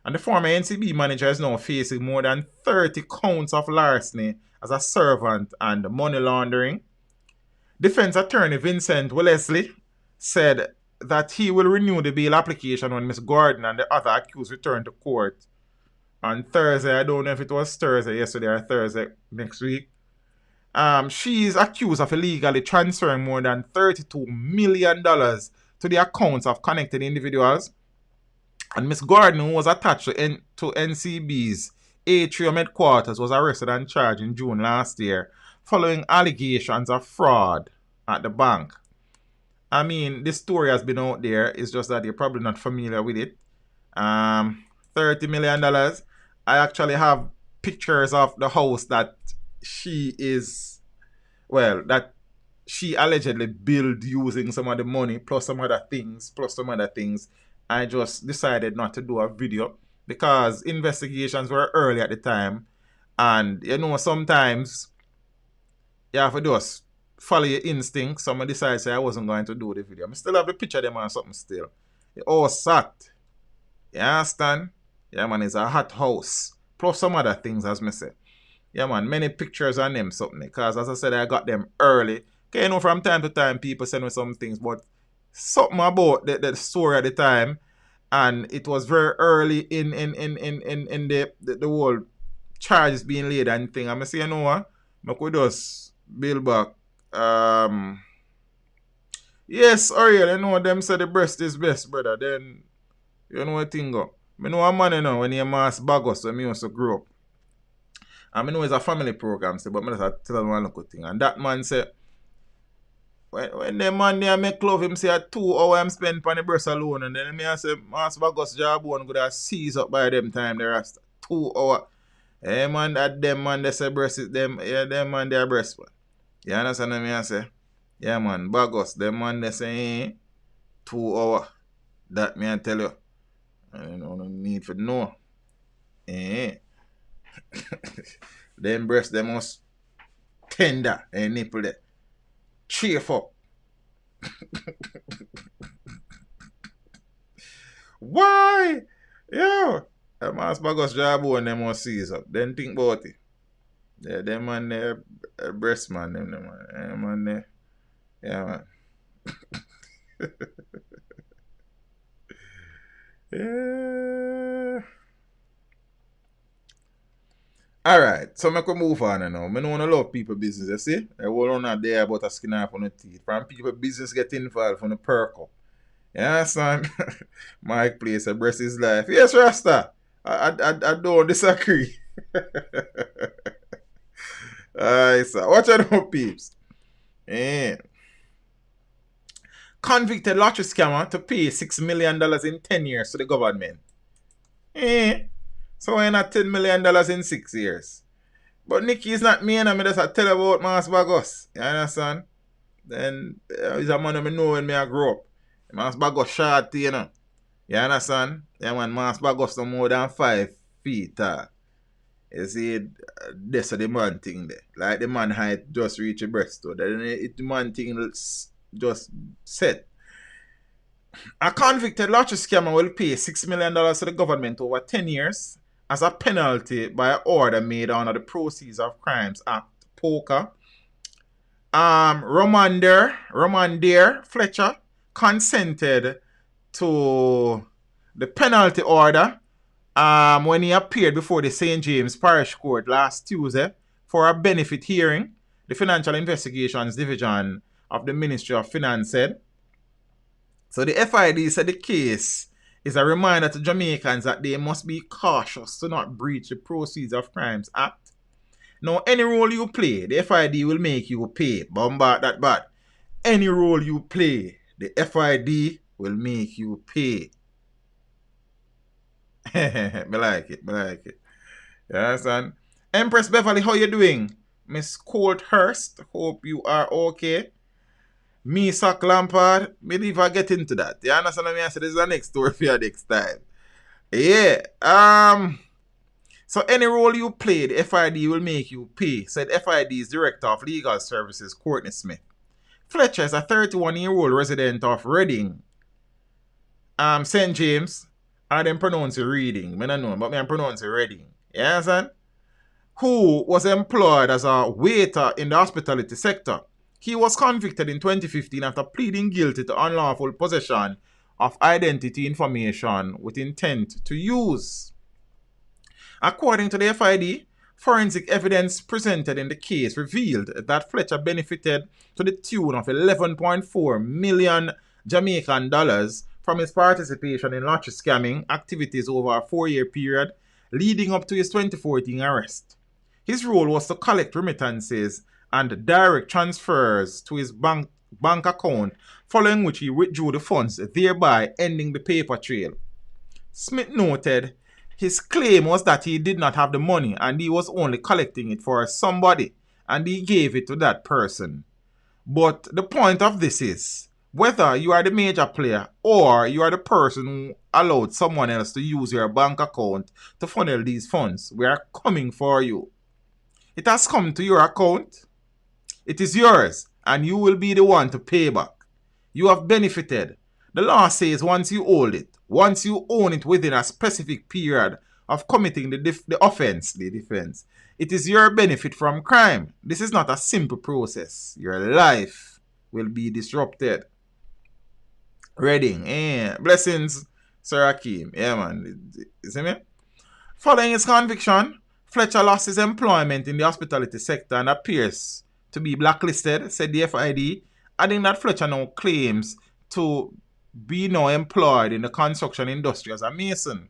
And the former NCB manager is now facing more than 30 counts of larceny as a servant and money laundering. Defense attorney Vincent Wellesley said that he will renew the bail application when Ms. Gordon and the other accused return to court on Thursday. I don't know if it was Thursday yesterday or Thursday next week. She is accused of illegally transferring more than $32 million to the accounts of connected individuals. And Ms. Gordon, who was attached to NCB's Atrium headquarters, was arrested and charged in June last year following allegations of fraud at the bank. I mean, this story has been out there. It's just that you're probably not familiar with it. $30 million. I actually have pictures of the house that she allegedly built using some of the money plus some other things. I just decided not to do a video because investigations were early at the time, and sometimes you have to just follow your instinct. So I decided I wasn't going to do the video. I still have the picture of them or something still. It all sat. You understand? Yeah, man, it's a hot house. Plus some other things, as I say. Yeah, man, many pictures on them, something. Because, as I said, I got them early. Okay, from time to time, people send me some things. But something about the story at the time. And it was very early in the whole charges being laid and thing. I'm say, what? I could just build back. Yes, Ariel, them say the breast is best, brother. Then, you know what thing go. I know a man, when he mass bagos, when he also grew up. I know it's a family program, but I just tell him one little thing. And that man said, when the man there make love, him say 2 hours I'm spent on the breast alone. And then I say, mass bagos job one go to seize up by them time, the rest 2 hours. Hey man, that them man they say breast is them, yeah, them man their breast. You understand what I say? Yeah man, bagos, them man they say 2 hours. That me I tell you. I don't need for know. Them breasts, they must tender and nipple there. Chafe up. Why? Yo, a mass bagos job and them must seize up. Then think about it. Yeah, them man there, breast man, them man there. Yeah, man. Yeah. Alright, so I can move on now. I don't want to love people business, you see? I will not there about a skin off on the teeth. From people business get involved from the perk up. You understand? Mike plays a breast is life. Yes, Rasta. I don't disagree. Alright, so watch out now, peeps. Convicted lottery scammer to pay $6 million in 10 years to the government. So why not $10 million in 6 years? But Nicky is not me, and I just tell about Mas Bagos. You understand? Then he's a man I know when I grew up. Mas Bagos short, you know. You understand? Yeah, man, Mas Bagos no more than 5 feet tall. You see, that's the man thing there. Like the man height just reach the breast. Then the man thing just set. A convicted lottery scammer will pay $6 million to the government over 10 years as a penalty by an order made under the Proceeds of Crimes Act, POCA. Roman Dare Fletcher consented to the penalty order when he appeared before the St. James Parish Court last Tuesday for a benefit hearing, the Financial Investigations Division of the Ministry of Finance said. So the FID said the case is a reminder to Jamaicans that they must be cautious to not breach the Proceeds of Crimes Act. Now, any role you play, the FID will make you pay. Bombard that bad. Any role you play, the FID will make you pay. Me like it. You understand? Empress Beverly, how you doing? Miss Colthurst, hope you are okay. Me Sock Lampard, maybe if I get into that. You understand what I mean? So this is the next story for you next time. Yeah. So any role you play, the FID will make you pay, said FID's Director of Legal Services, Courtney Smith. Fletcher is a 31-year-old resident of Reading, St. James. I didn't pronounce it Reading. I don't know, but I pronounce it Reading. You understand? Who was employed as a waiter in the hospitality sector. He was convicted in 2015 after pleading guilty to unlawful possession of identity information with intent to use. According to the FID, forensic evidence presented in the case revealed that Fletcher benefited to the tune of 11.4 million Jamaican dollars from his participation in lottery scamming activities over a 4-year period leading up to his 2014 arrest. His role was to collect remittances and direct transfers to his bank account, following which he withdrew the funds, thereby ending the paper trail. Smith noted his claim was that he did not have the money and he was only collecting it for somebody and he gave it to that person. But the point of this is, whether you are the major player or you are the person who allowed someone else to use your bank account to funnel these funds, we are coming for you. It has come to your account. It is yours and you will be the one to pay back. You have benefited. The law says once you hold it, once you own it within a specific period of committing the offense, the defense, it is your benefit from crime. This is not a simple process. Your life will be disrupted. Reading, blessings, Sir Hakeem. Yeah, man. You see me? Following his conviction, Fletcher lost his employment in the hospitality sector and appears to be blacklisted, said the FID, adding that Fletcher now claims to be now employed in the construction industry as a mason.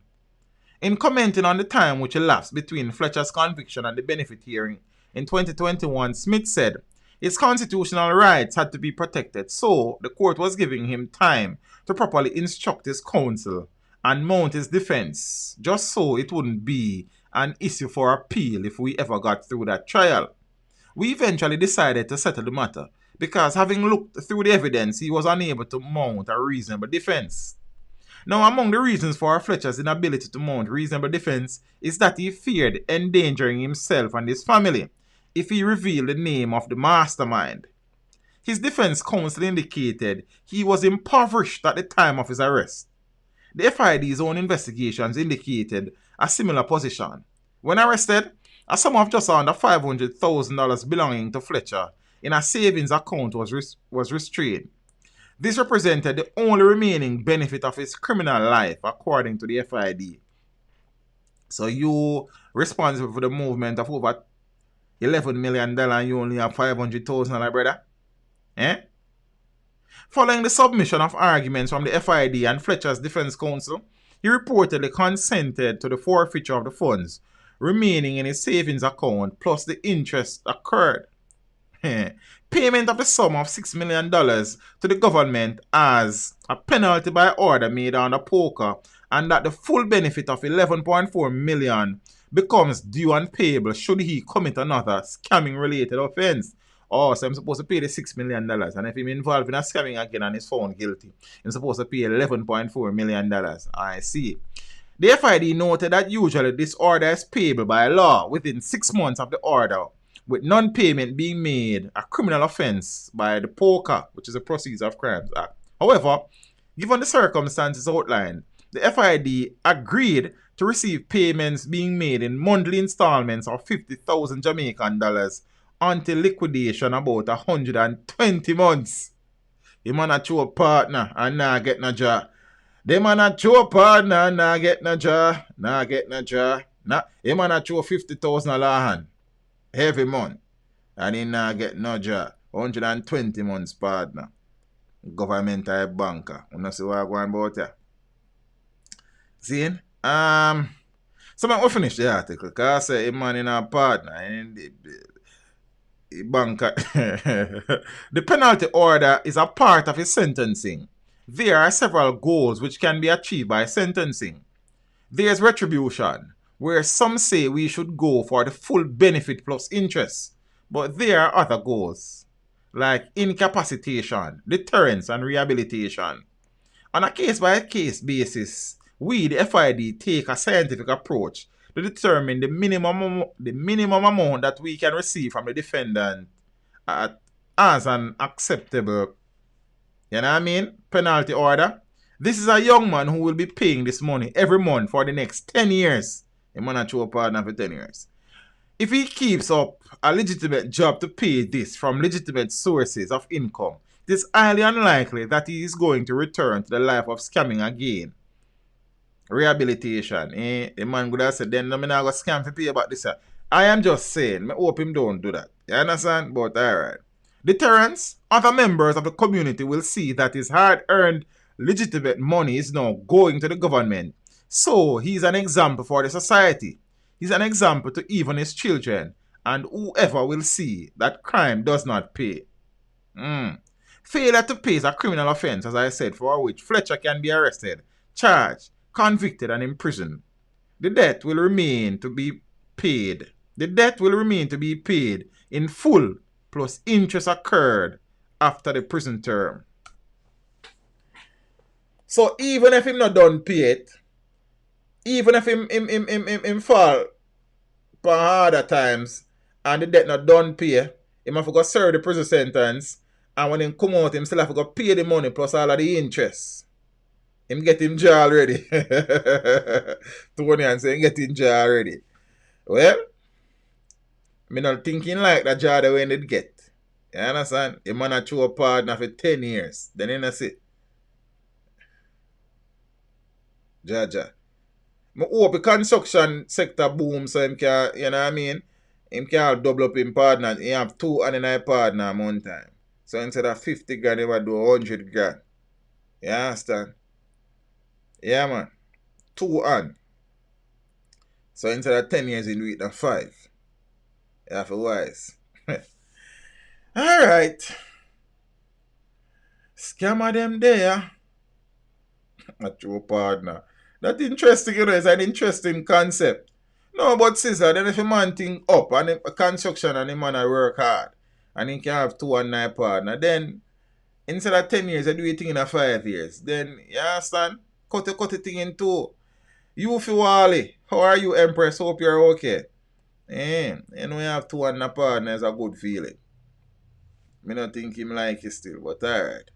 In commenting on the time which elapsed between Fletcher's conviction and the benefit hearing in 2021, Smith said his constitutional rights had to be protected, so the court was giving him time to properly instruct his counsel and mount his defense, just so it wouldn't be an issue for appeal if we ever got through that trial. We eventually decided to settle the matter because, having looked through the evidence, he was unable to mount a reasonable defense. Now, among the reasons for Fletcher's inability to mount reasonable defense is that he feared endangering himself and his family if he revealed the name of the mastermind. His defense counsel indicated he was impoverished at the time of his arrest. The FID's own investigations indicated a similar position. When arrested, a sum of just under $500,000 belonging to Fletcher in a savings account was restrained. This represented the only remaining benefit of his criminal life, according to the FID. So you responsible for the movement of over $11 million and you only have $500,000, brother? Following the submission of arguments from the FID and Fletcher's defense counsel, he reportedly consented to the forfeiture of the funds remaining in his savings account plus the interest occurred. Payment of the sum of $6 million to the government as a penalty by order made under poker, and that the full benefit of $11.4 million becomes due and payable should he commit another scamming related offense. Oh, so I'm supposed to pay the $6 million, and if he's involved in a scamming again and is found guilty, I'm supposed to pay $11.4 million. I see. The FID noted that usually this order is payable by law within 6 months of the order, with non-payment being made a criminal offense by the POCA, which is the Proceeds of Crimes Act. However, given the circumstances outlined, the FID agreed to receive payments being made in monthly installments of 50,000 Jamaican dollars until liquidation about 120 months. The man a true partner and not get no job. The man a true partner and not get no job. Not get no job. The man a true $50,000 hand every month and he not get no job. 120 months partner. Governmental banker. You know see what I'm going about here? See? So I will finish the article because I say a man in a partner and the banker. The penalty order is a part of his sentencing. There are several goals which can be achieved by sentencing. There's retribution, where some say we should go for the full benefit plus interest. But there are other goals, like incapacitation, deterrence, and rehabilitation. On a case-by-case basis, we, the FID, take a scientific approach to determine the minimum amount that we can receive from the defendant at as an acceptable, you know what I mean, penalty order. This is a young man who will be paying this money every month for the next 10 years. He might not show a partner for 10 years. If he keeps up a legitimate job to pay this from legitimate sources of income, it is highly unlikely that he is going to return to the life of scamming again. Rehabilitation. The man would have said, then I'm not going to scam to pay about this. I am just saying, I hope him don't do that. You understand? But alright. Deterrence. Other members of the community will see that his hard-earned legitimate money is now going to the government. So he's an example for the society. He's an example to even his children and whoever will see that crime does not pay. Failure to pay is a criminal offense, as I said, for which Fletcher can be arrested, charged, convicted, and imprisoned. The debt will remain to be paid. The debt will remain to be paid in full, plus interest occurred after the prison term. So even if him not done pay it, even if him fall for harder times and the debt not done pay, him have to go serve the prison sentence, and when him come out, him still have to go pay the money plus all of the interest. Him get him jail already. Tony and say him get him jail already. Well, me not thinking like that jail the way they get. You understand? The man a throw a partner for 10 years. Then he say, Jaja. I hope the construction sector boom so him can, you know what I mean? Him can double up him partner. He have 2 and a partner one time. So instead of 50 grand, he will do 100 grand. You understand? Yeah, man. 2 and. So instead of 10 years, he do it in 5. You have to wise. Alright. Scammer them there. A true partner. That's interesting, you know, it's an interesting concept. No, but sister, then if a man think up and a construction and a man a work hard and he can have 2 and 9 partner, then instead of 10 years, I do a thing in 5 years. Then, you understand? Cut the thing in 2. You feel Wally. How are you, Empress? Hope you're okay. You know, you have 2 and a partner is a good feeling. Me not think him like it still, but alright.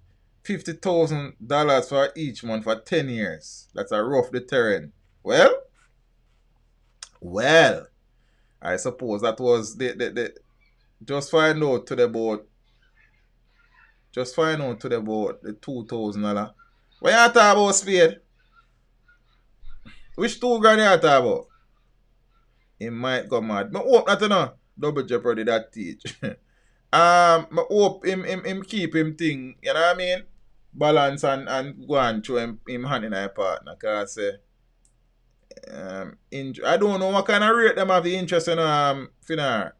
$50,000 for each month for 10 years. That's a rough deterrent. Well, I suppose that was the just find out to the boat. Just find out to the boat the $2,000. What you talking about, Spade? Which 2 grand you talking about? He might go mad. I hope not to know. Double Jeopardy that teach. I hope him keep him thing, you know what I mean? Balance and go and show him hand in a partner. Because I don't know what kind of rate them have the interest in Finar.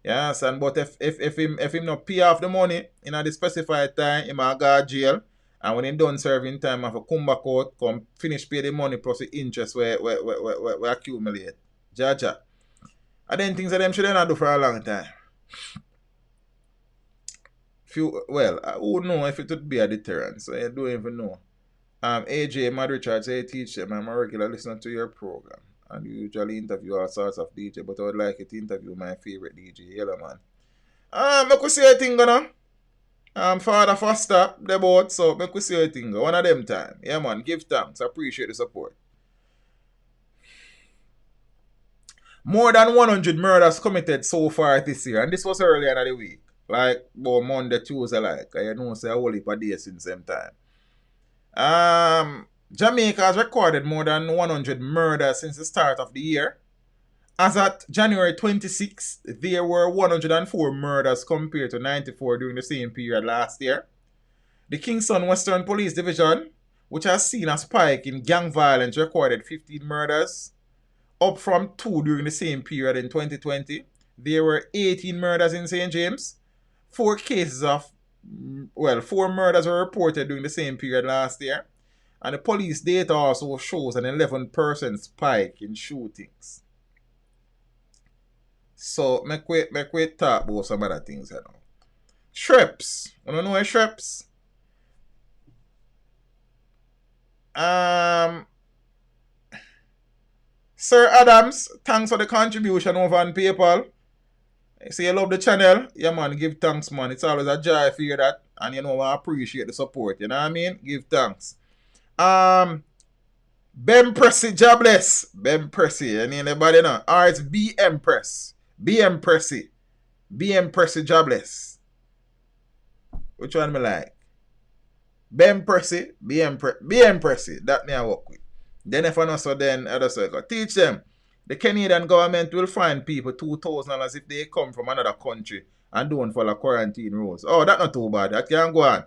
Yeah, son, but if him not pay off the money in the specified time, he might go to jail. And when he done serving time, have to come back out, come finish pay the money plus the interest we accumulate. Jaja. I then things that them should not do for a long time. Well, I would know if it would be a deterrent, so I don't even know. AJ, Mad Richards, I teach them. I'm a regular listener to your program. And you usually interview all sorts of DJ, but I would like you to interview my favorite DJ, Yellow Man. I could say a thing, gonna. Father Foster, the boat, so I could say a thing. One of them time. Yeah, man, give thanks. Appreciate the support. More than 100 murders committed so far this year, and this was earlier in the week. Like, about Monday, Tuesday, like, I know say a whole heap of days since same time. Jamaica has recorded more than 100 murders since the start of the year. As at January 26th, there were 104 murders compared to 94 during the same period last year. The Kingston Western Police Division, which has seen a spike in gang violence, recorded 15 murders, up from 2 during the same period in 2020. There were 18 murders in St. James. 4 murders were reported during the same period last year. And the police data also shows an 11% spike in shootings. So, make we talk about some other things, you know. Shreps. You don't know what Shreps? Sir Adams, thanks for the contribution over on PayPal. Say you love the channel, yeah man, give thanks man. It's always a joy for you that, and you know I appreciate the support. You know what I mean? Give thanks. Ben Pressy, jobless. Ben Pressy, anybody know? Or it's BM Press. BM Pressy. BM Pressy, jobless. Which one me like? Ben Pressy, BM Pressy. That me I work with. Then if I know so, then I just go teach them. The Canadian government will fine people $2,000 if they come from another country and don't follow quarantine rules. Oh, that's not too bad. That can go on.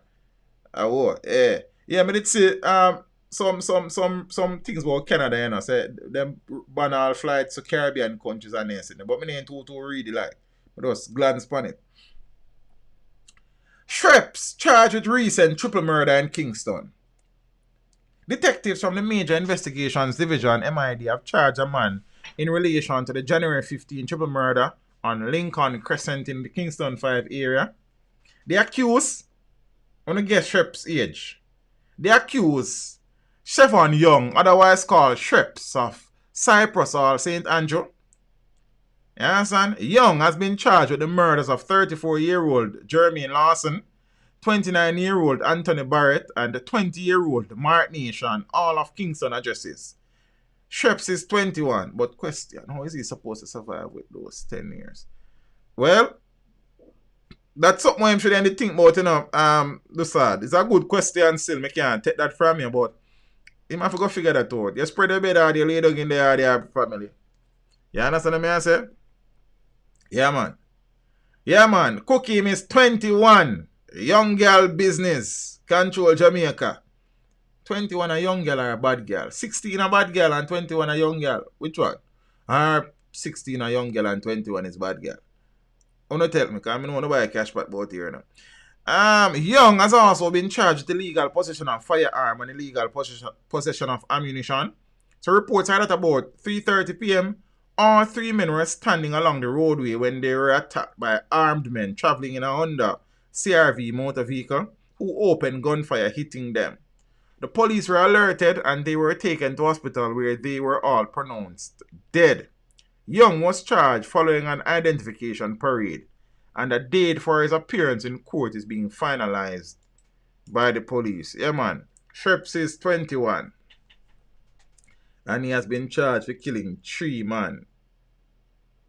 Oh, yeah. Yeah, but it's some things about Canada, you know, say them ban all flights to Caribbean countries and anything. But me ain't too really like. But just glance upon it. Shreps charged with recent triple murder in Kingston. Detectives from the Major Investigations Division, MID, have charged a man in relation to the January 15 triple murder on Lincoln Crescent in the Kingston 5 area. The accused, I want to guess Shreps' age. The accused, Chevon Young, otherwise called Shreps of Cyprus or St. Andrew. You understand? Young has been charged with the murders of 34-year-old Jermaine Lawson, 29-year-old Anthony Barrett, and the 20-year-old Mark Nation, all of Kingston addresses. Shreps is 21, but question, how is he supposed to survive with those 10 years? Well, that's something I should end think about, you know. The sad. It's a good question still. I can't take that from you, but you have to go figure that out. You spread the bed out, you lay down in there, your family. You understand what I say? Yeah, man. Yeah, man. Cookie is 21. Young girl business. Control Jamaica. 21 a young girl or a bad girl? 16 a bad girl and 21 a young girl. Which one? Or 16 a young girl and 21 is bad girl? Don't tell me, because I don't want to buy a cash pot boat here now. Young has also been charged with illegal possession of firearm and illegal possession of ammunition. So reports are that about 3:30 p.m. all three men were standing along the roadway when they were attacked by armed men traveling in a Honda CRV motor vehicle who opened gunfire, hitting them. The police were alerted and they were taken to hospital where they were all pronounced dead. Young was charged following an identification parade, and a date for his appearance in court is being finalized by the police. Yeah, man. Shreps is 21. And he has been charged for killing 3 men.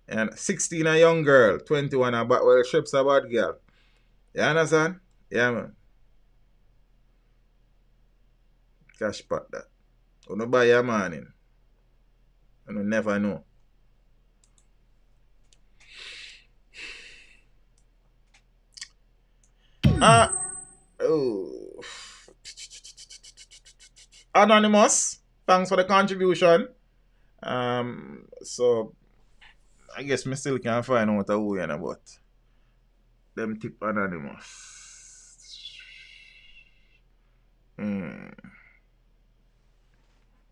And 16 a young girl, 21 a bad, well, Shreps a bad girl. You understand? Yeah, man. Cash pot that. You don't buy your morning. You never know. Anonymous, thanks for the contribution. So I guess me still can't find out who you know, but them tip Anonymous.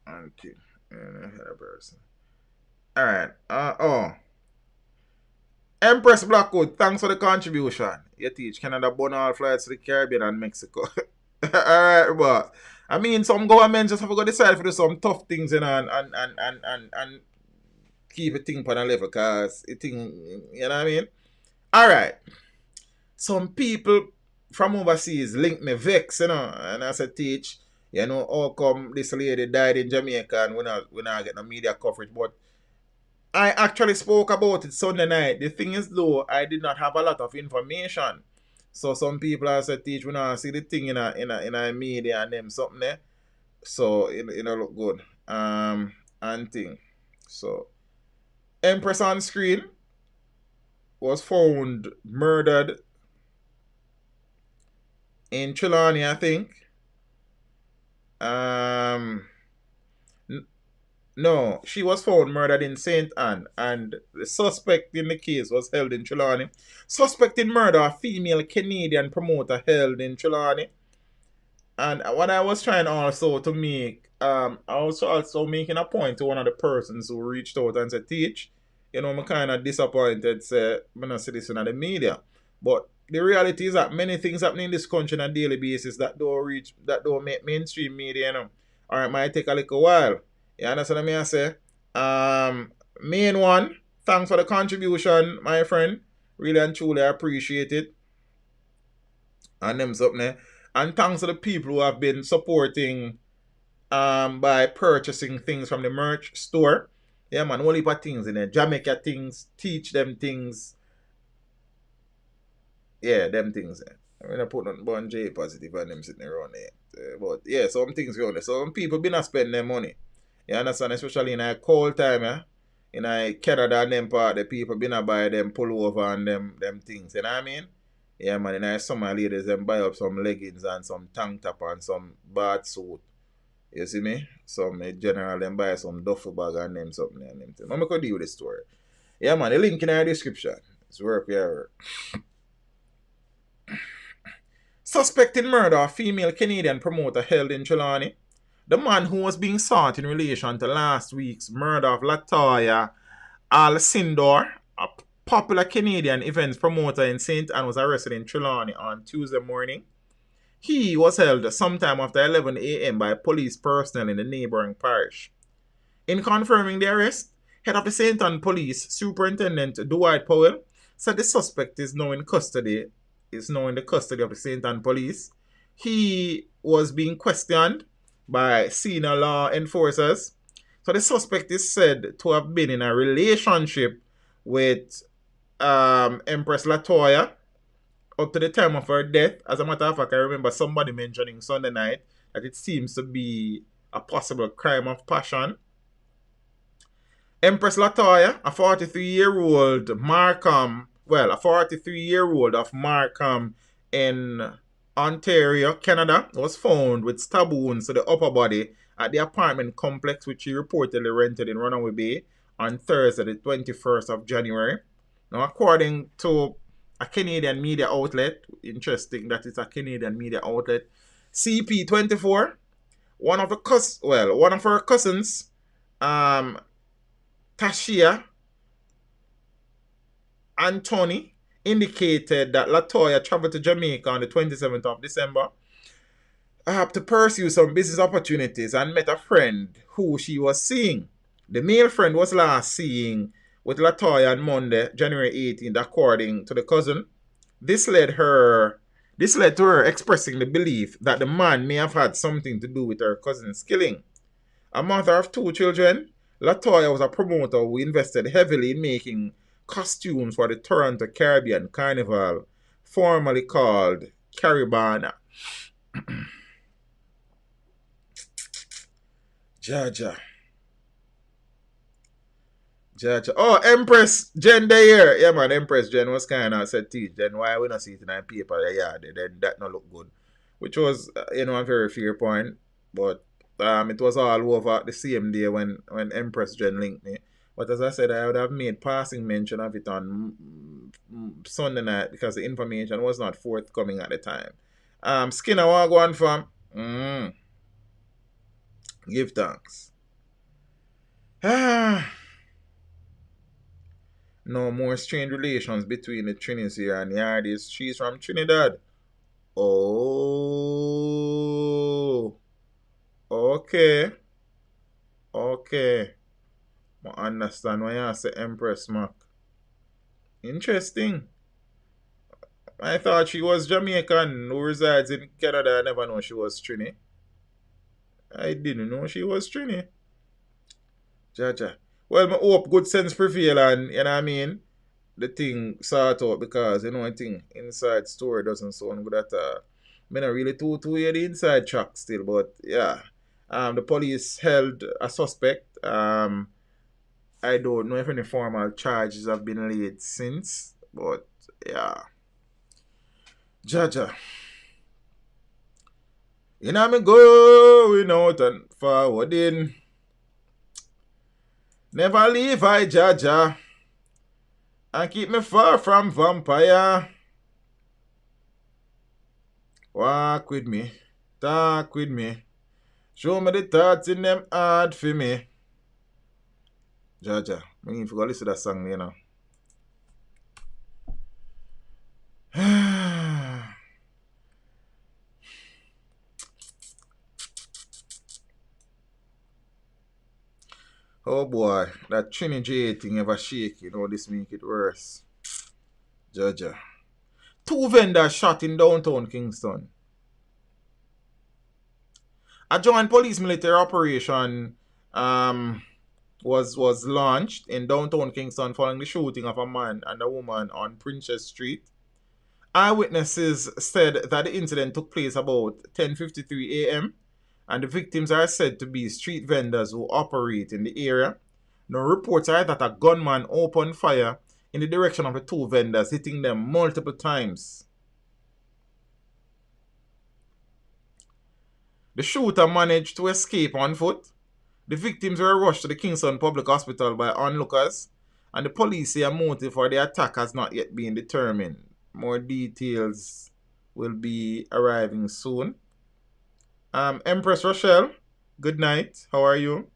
Okay. Person. Alright. Empress Blackwood, thanks for the contribution. You teach Canada burn all flights to the Caribbean and Mexico. Alright, but I mean, some governments just have to go decide to do some tough things, you know, and keep a thing on a level, because it thing, you know what I mean? Alright. Some people from overseas link me vex, you know, and I said, teach, you know, how come this lady died in Jamaica and we not get no media coverage, but I actually spoke about it Sunday night. The thing is, though, I did not have a lot of information. So some people have said, teach, we not see the thing in a media and them something there. So it look good. And thing. So Empress on screen was found murdered in Trelawney, I think. No, she was found murdered in St. Anne, and the suspect in the case was held in Trelawney. Suspect in murder, a female Canadian promoter held in Trelawney. And what I was trying also to make, I was also making a point to one of the persons who reached out and said, teach, you know, I'm kind of disappointed, say, I'm not see this in the media. But the reality is that many things happening in this country on a daily basis that don't make mainstream media, you know. Or it might take a little while. You understand what I say? Main one, thanks for the contribution, my friend. Really and truly appreciate it. And them something there. And thanks to the people who have been supporting by purchasing things from the merch store. Yeah, man, whole heap of things in there. Jamaica things, teach them things. Yeah, them things there. I'm gonna put on one J positive and them sitting around there. But yeah, some things around there. Some people been a spend their money. You understand? Especially in a cold time, yeah. In a Canada and them part, the people been a buy them pullover and them things. You know what I mean? Yeah, man. In a summer, ladies them buy up some leggings and some tank top and some bath suit. You see me? Some general them buy some duffel bag and them something and them things. I'm gonna deal with the story. Yeah, man. The link in the description. It's work here. Suspected murder of female Canadian promoter held in Trelawney. The man who was being sought in relation to last week's murder of Latoya Alcindor, a popular Canadian events promoter in St. Anne, was arrested in Trelawney on Tuesday morning. He was held sometime after 11 a.m. by police personnel in the neighboring parish. In confirming the arrest, head of the St. Anne Police, Superintendent Dwight Powell, said the suspect is now in the custody of the St. Anne Police. He was being questioned by senior law enforcers. So the suspect is said to have been in a relationship with Empress Latoya up to the time of her death. As a matter of fact, I remember somebody mentioning Sunday night that it seems to be a possible crime of passion. Empress Latoya, a 43-year-old of Markham in Ontario, Canada, was found with stab wounds to the upper body at the apartment complex which she reportedly rented in Runaway Bay on Thursday, the 21st of January. Now, according to a Canadian media outlet, interesting that it's a Canadian media outlet, CP24, one of her cousins, Tashia Anthony, indicated that Latoya traveled to Jamaica on the 27th of December to pursue some business opportunities and met a friend who she was seeing. The male friend was last seen with Latoya on Monday, January 18th, according to the cousin. This led to her expressing the belief that the man may have had something to do with her cousin's killing. A mother of 2 children, Latoya was a promoter who invested heavily in making costumes for the Toronto Caribbean Carnival, formerly called Caribana. Jaja. Oh, Empress Jen there. Yeah, man, Empress Jen was kind of said, teach Jen, why we not see it in our paper? Yeah, then that not look good. Which was, a very fair point. But it was all over the same day when Empress Jen linked me. But as I said, I would have made passing mention of it on Sunday night because the information was not forthcoming at the time. Skinner, what go on from? Give thanks. No more strained relations between the Trinis here and the Hardys. She's from Trinidad. Oh. Okay. I understand why you say Empress Mac. Interesting. I thought she was Jamaican who resides in Canada. I never know she was Trini. I didn't know she was Trini. Jaja. Well, I hope good sense prevail and, you know what I mean, the thing sort out because, I think inside story doesn't sound good at all. I not really too hear the inside track still, but yeah. The police held a suspect. I don't know if any formal charges have been laid since, but yeah. Jaja. Me going out and forwarding. Never leave I, Jaja, and keep me far from vampire. Walk with me, talk with me, show me the thoughts in them hard for me. Jaja, I need to go listen to that song, Oh boy, that Trinity J thing ever shake, this make it worse. Georgia. 2 vendors shot in downtown Kingston. A joint police military operation was launched in downtown Kingston following the shooting of a man and a woman on Princess Street. Eyewitnesses said that the incident took place about 10:53 a.m. and the victims are said to be street vendors who operate in the area. No reports are that a gunman opened fire in the direction of the 2 vendors, hitting them multiple times. The shooter managed to escape on foot. The victims were rushed to the Kingston Public Hospital by onlookers, and the police say a motive for the attack has not yet been determined. More details will be arriving soon. Empress Rochelle, good night. How are you?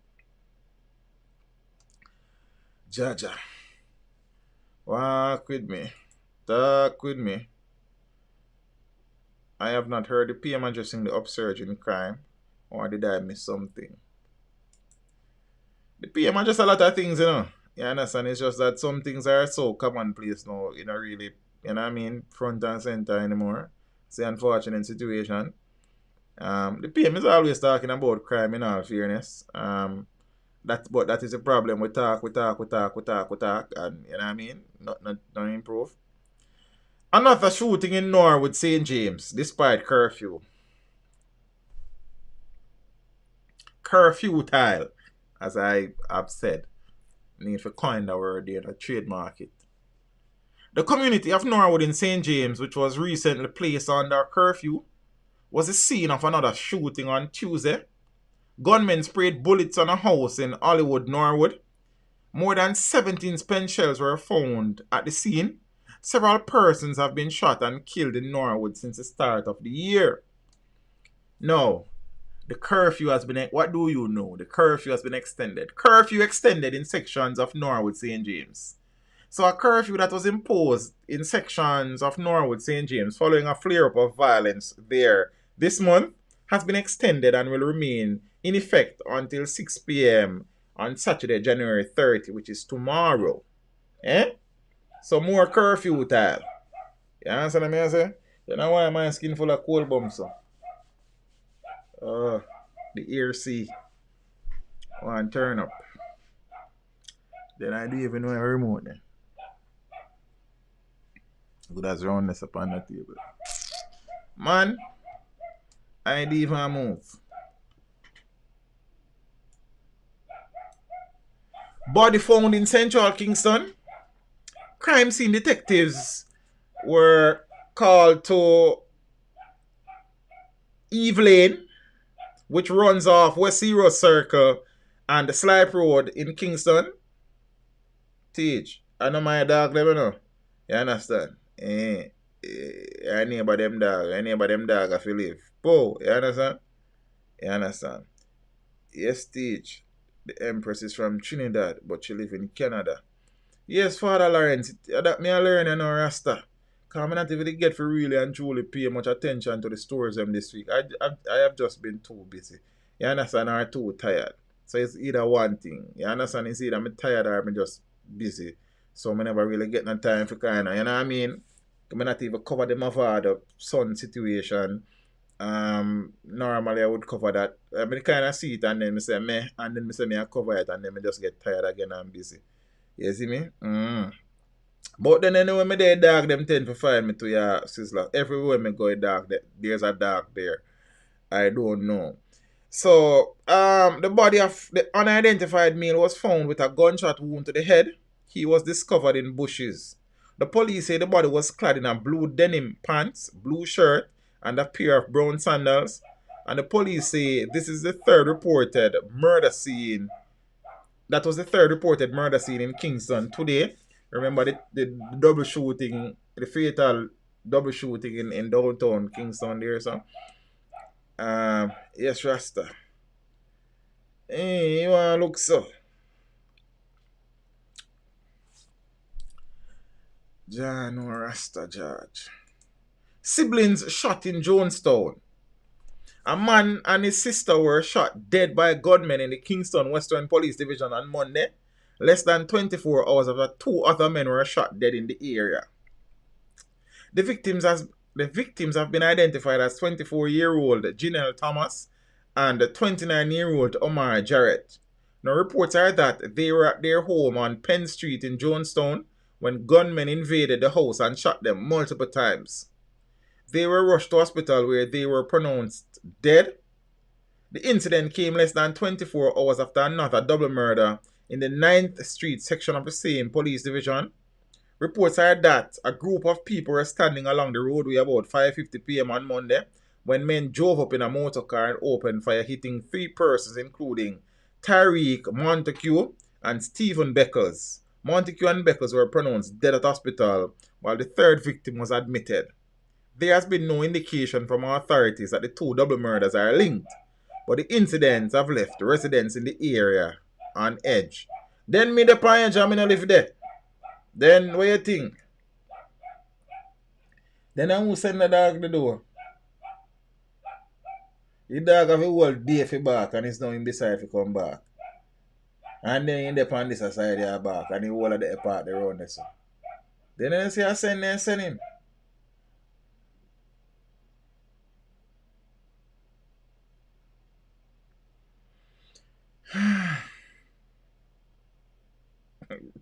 Jaja. Walk with me. Talk with me. I have not heard the PM addressing the upsurge in crime. Or did I miss something? The PM address a lot of things, you know. You understand? It's just that some things are so commonplace now, you know, really, you know what I mean, front and center anymore. It's an unfortunate situation. The PM is always talking about crime, in all fairness. But that is a problem. We talk, and you know what I mean? Not improve. Another shooting in Norwood, St. James, despite curfew. Curfew tile, as I have said. Need to coin that word there, trademark it. The community of Norwood in St. James, which was recently placed under curfew, was the scene of another shooting on Tuesday. Gunmen sprayed bullets on a house in Hollywood, Norwood. More than 17 spent shells were found at the scene. Several persons have been shot and killed in Norwood since the start of the year. Now, the curfew has been... What do you know? The curfew has been extended. Curfew extended in sections of Norwood, St. James. So a curfew that was imposed in sections of Norwood, St. James following a flare-up of violence there this month has been extended and will remain in effect until 6 p.m. on Saturday, January 30, which is tomorrow. So more curfew time. You understand what I say? You know why my skin full of cold bumps? The ear see. One turn up. Then I do even know a remote then. Good as roundness upon the table. Man, I do even move. Body found in Central Kingston. Crime scene detectives were called to Eve Lane, which runs off West Zero Circle and the Slipe Road in Kingston. Teach. I know my dog, let me know. You understand? I neighbor them dog. I neighbor them dog if you live. Po, you understand? You understand? Yes, Teach. The Empress is from Trinidad, but she live in Canada. Yes, Father Lawrence, that me I learn, you know, Rasta. Because I not even get for really and truly pay much attention to the stories them this week. I have just been too busy. You understand? Or too tired. So it's either one thing. You understand? It's either I'm tired or I'm just busy. So I never really get no time for kind of, you know what I mean? I not even cover the father son situation. Normally I would cover that. I kind of see it and then I say meh, and then I say me I cover it and then I just get tired again and I'm busy. You see me? But then anyway, me there dog them tend to find me to your sizzler. Everywhere me go dog, there's a dog there. I don't know. So the body of the unidentified male was found with a gunshot wound to the head. He was discovered in bushes. The police say the body was clad in a blue denim pants, blue shirt, and a pair of brown sandals. And the police say this is the third reported murder scene. That was the third reported murder scene in Kingston today. Remember the double shooting, the fatal double shooting in downtown Kingston there, so. Yes, Rasta. Hey, you wanna look so? John or Rasta George. Siblings shot in Jonestown. A man and his sister were shot dead by gunmen in the Kingston Western Police Division on Monday. Less than 24 hours after 2 other men were shot dead in the area. The victims have been identified as 24-year-old Janelle Thomas and 29-year-old Omar Jarrett. Now, reports are that they were at their home on Penn Street in Jonestown when gunmen invaded the house and shot them multiple times. They were rushed to hospital where they were pronounced dead. The incident came less than 24 hours after another double murder in the 9th Street section of the same police division. Reports are that a group of people were standing along the roadway about 5:50 p.m. on Monday when men drove up in a motor car and opened fire, hitting 3 persons, including Tariq Montague and Stephen Beckles. Montague and Beckles were pronounced dead at hospital, while the third victim was admitted. There has been no indication from authorities that the 2 double murders are linked, but the incidents have left residents in the area on edge. Then me the pine jam in live there. Then what you think? Then I will send the dog the door. The dog have a whole day for back and it's now in beside to come back. And then in the on this side of back and the whole of the part around this. Then I say I send him.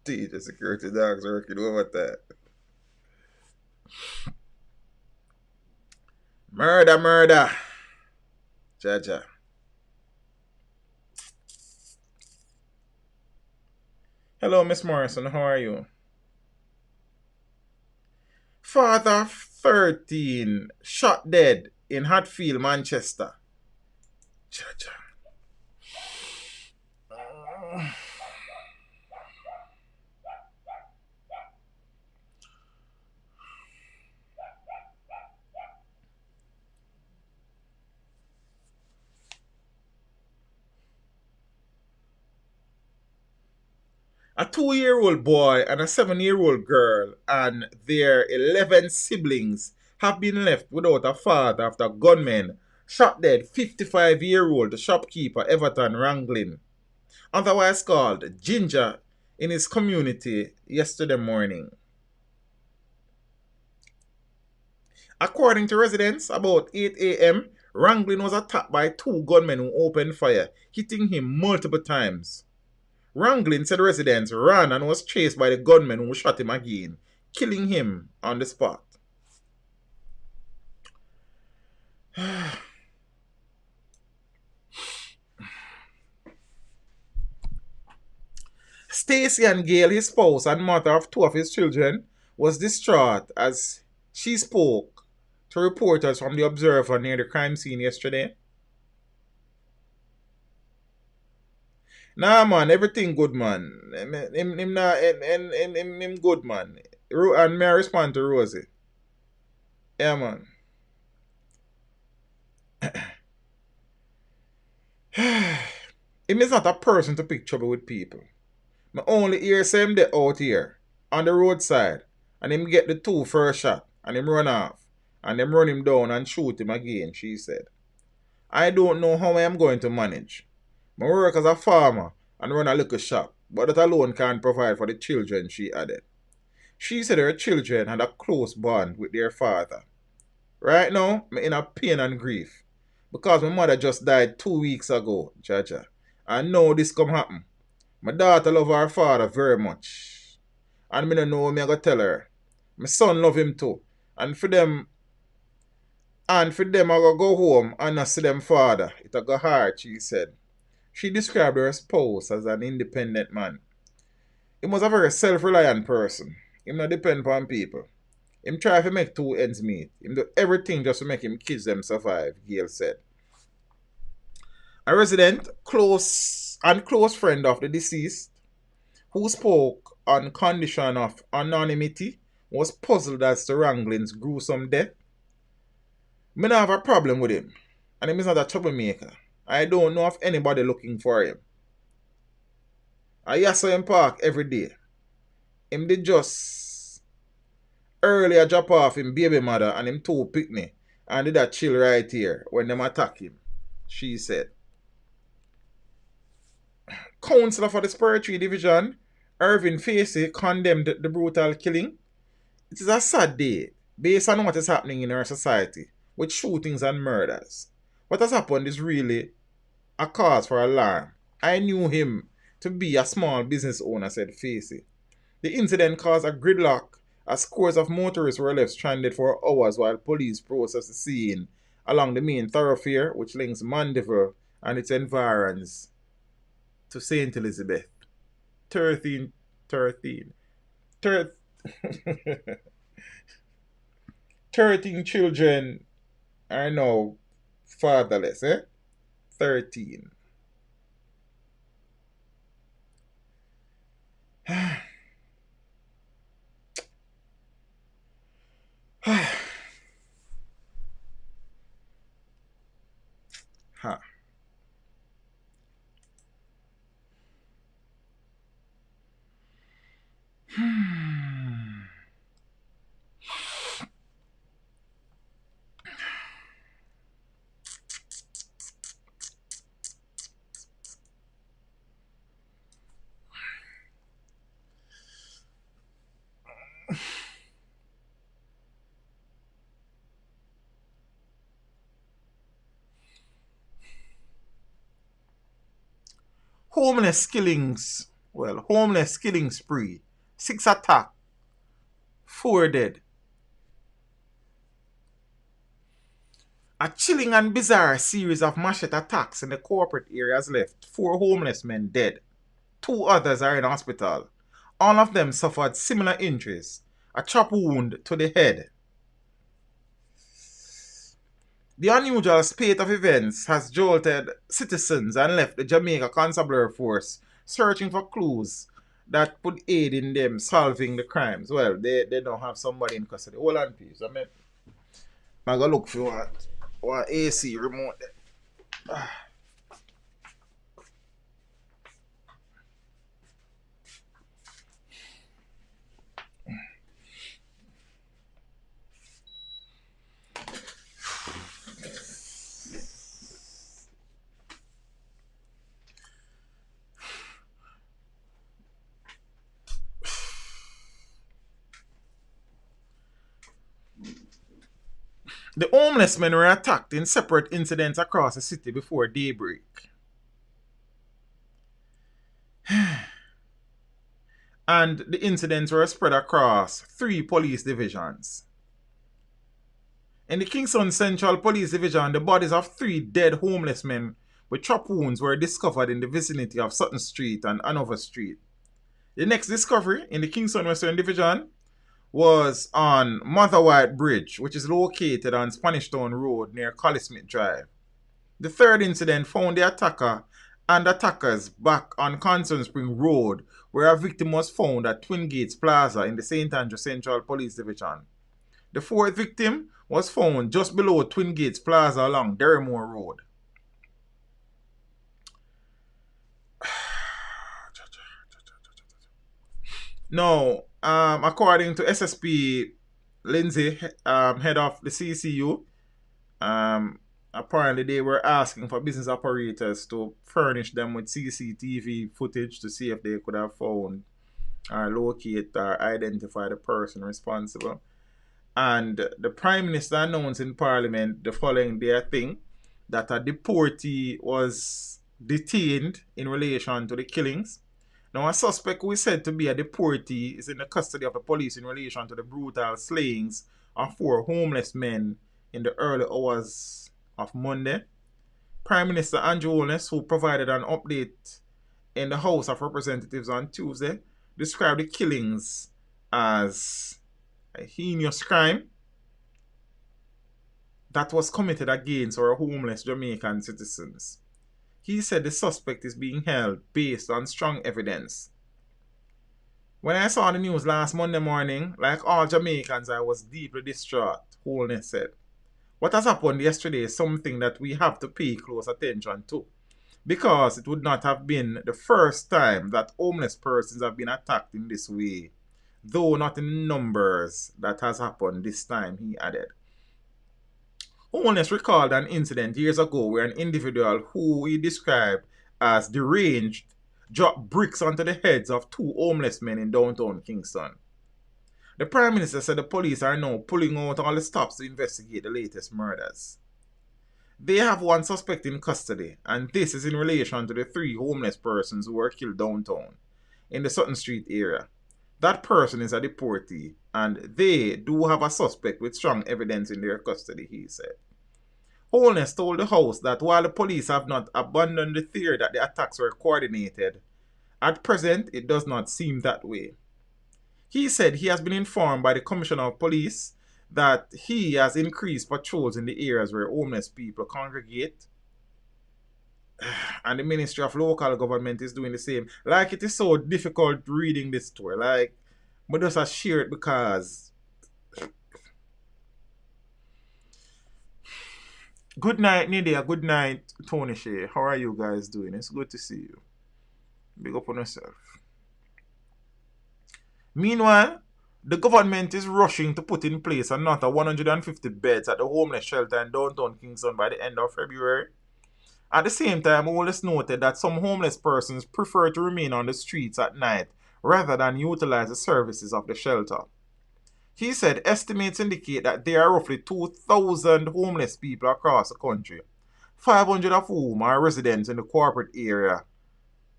The security dogs are working over that. Murder. Jaja. Hello, Miss Morrison. How are you? Father of 13 shot dead in Hatfield, Manchester. Jaja. A 2-year-old boy and a 7-year-old girl and their 11 siblings have been left without a father after gunmen shot dead 55-year-old shopkeeper Everton Wrangling, otherwise called Ginger, in his community yesterday morning. According to residents, about 8 a.m., Wrangling was attacked by 2 gunmen who opened fire, hitting him multiple times. Wrangling said residents ran and was chased by the gunmen who shot him again, killing him on the spot. Stacy and Gail, his spouse and mother of 2 of his children, was distraught as she spoke to reporters from the Observer near the crime scene yesterday. Nah, man, everything good, man. Him good, man. And may I respond to Rosie? Yeah, man. Him is not a person to pick trouble with people. I only hear him there out here, on the roadside, and him get the 2 first shot, and him run off, and them run him down and shoot him again, she said. I don't know how I am going to manage. I work as a farmer and run a little shop, but that alone can't provide for the children, she added. She said her children had a close bond with their father. Right now, I'm in a pain and grief, because my mother just died 2 weeks ago, Jaja, and now this come happen. My daughter love her father very much, and me don't know what me I go tell her. My son love him too, and for them I go home and not see them father. It a go hard, she said. She described her spouse as an independent man. He was a very self-reliant person. He not depend upon people. Him try to make 2 ends meet. Him do everything just to make him kids them survive, Gail said. A resident, close friend of the deceased, who spoke on condition of anonymity, was puzzled as to Wrangling's gruesome death. Me not have a problem with him, and him is not a troublemaker. I don't know of anybody looking for him. I saw him park every day. Him did just earlier drop off him baby mother and him 2 picnic and did that chill right here when them attack him, she said. Councillor for the Spiritual Division, Irving Facey, condemned the brutal killing. It is a sad day based on what is happening in our society with shootings and murders, what has happened is really a cause for alarm. I knew him to be a small business owner, said Facey. The incident caused a gridlock as scores of motorists were left stranded for hours while police processed the scene along the main thoroughfare which links Mandeville and its environs to St. Elizabeth. 13, 13 children are now fatherless, 13. Huh. Homeless killing spree. 6 attack, 4 dead. A chilling and bizarre series of machete attacks in the corporate area has left 4 homeless men dead. 2 others are in hospital. All of them suffered similar injuries. A chop wound to the head. The unusual spate of events has jolted citizens and left the Jamaica Constabulary Force searching for clues that could aid in them solving the crimes. Well, they don't have somebody in custody. Hold on, please. I'm going to look for what AC remote. The homeless men were attacked in separate incidents across the city before daybreak. And the incidents were spread across 3 police divisions. In the Kingston Central Police Division, the bodies of 3 dead homeless men with chop wounds were discovered in the vicinity of Sutton Street and Hanover Street. The next discovery in the Kingston Western Division was on Motherwhite Bridge, which is located on Spanish Town Road near Collie-Smith Drive. The third incident found the attacker and attackers back on Constant Spring Road, where a victim was found at Twin Gates Plaza in the St. Andrew Central Police Division. The fourth victim was found just below Twin Gates Plaza along Derrimore Road. Now, according to SSP Lindsay, head of the CCU, apparently they were asking for business operators to furnish them with CCTV footage to see if they could have found or locate or identify the person responsible. And the Prime Minister announced in Parliament the following day, I think, that a deportee was detained in relation to the killings. Now, a suspect who is said to be a deportee is in the custody of the police in relation to the brutal slayings of 4 homeless men in the early hours of Monday. Prime Minister Andrew Holness, who provided an update in the House of Representatives on Tuesday, described the killings as a heinous crime that was committed against our homeless Jamaican citizens. He said the suspect is being held based on strong evidence. When I saw the news last Monday morning, like all Jamaicans, I was deeply distraught, Holness said. What has happened yesterday is something that we have to pay close attention to, because it would not have been the first time that homeless persons have been attacked in this way, though not in numbers that has happened this time, he added. Holness recalled an incident years ago where an individual who he described as deranged dropped bricks onto the heads of 2 homeless men in downtown Kingston. The Prime Minister said the police are now pulling out all the stops to investigate the latest murders. They have one suspect in custody, and this is in relation to the 3 homeless persons who were killed downtown in the Sutton Street area. That person is a deportee, and they do have a suspect with strong evidence in their custody, he said. Holness told the House that while the police have not abandoned the theory that the attacks were coordinated, at present it does not seem that way. He said he has been informed by the Commissioner of Police that he has increased patrols in the areas where homeless people congregate, and the Ministry of Local Government is doing the same. Like, it is so difficult reading this story. Like, but just share it because... Good night, Nidia. Good night, Tony Shea. How are you guys doing? It's good to see you. Big up on yourself. Meanwhile, the government is rushing to put in place another 150 beds at the homeless shelter in downtown Kingston by the end of February. At the same time, Wallace noted that some homeless persons prefer to remain on the streets at night rather than utilize the services of the shelter. He said estimates indicate that there are roughly 2,000 homeless people across the country, 500 of whom are residents in the corporate area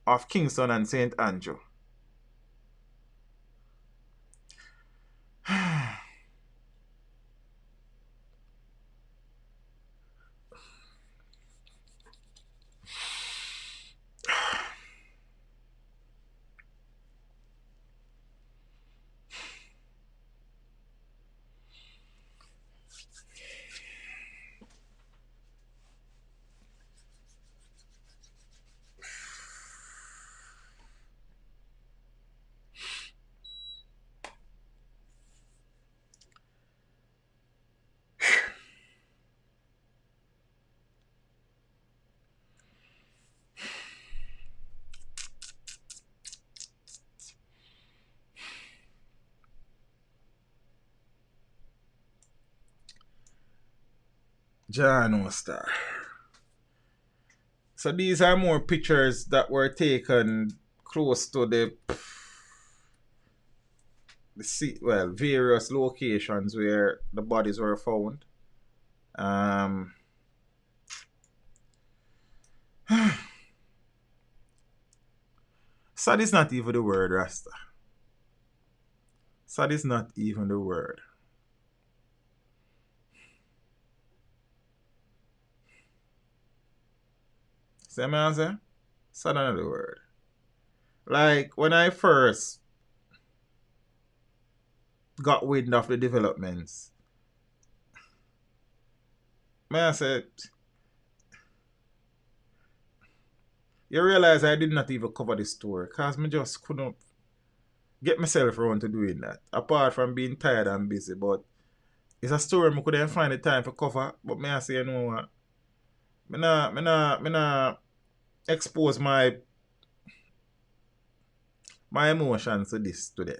of Kingston and St. Andrew. Jano Star. So these are more pictures that were taken close to the various locations where the bodies were found. Sad is not even the word, Rasta. Sad is not even the word. See what I'm saying? Sad another word. Like, when I first got wind of the developments, I said, you realize I did not even cover this story because I just couldn't get myself around to doing that. Apart from being tired and busy, but it's a story I couldn't find the time for cover. But I say, you know what? I not expose my emotions to this today.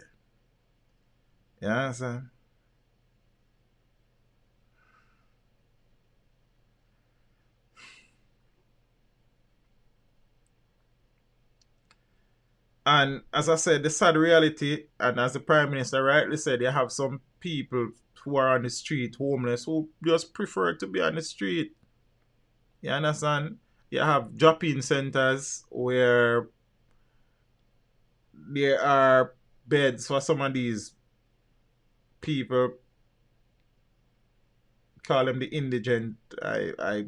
You understand? And as I said, the sad reality, and as the Prime Minister rightly said, you have some people who are on the street, homeless, who just prefer to be on the street. You understand? You have drop-in centers where there are beds for some of these people. Call them the indigent, I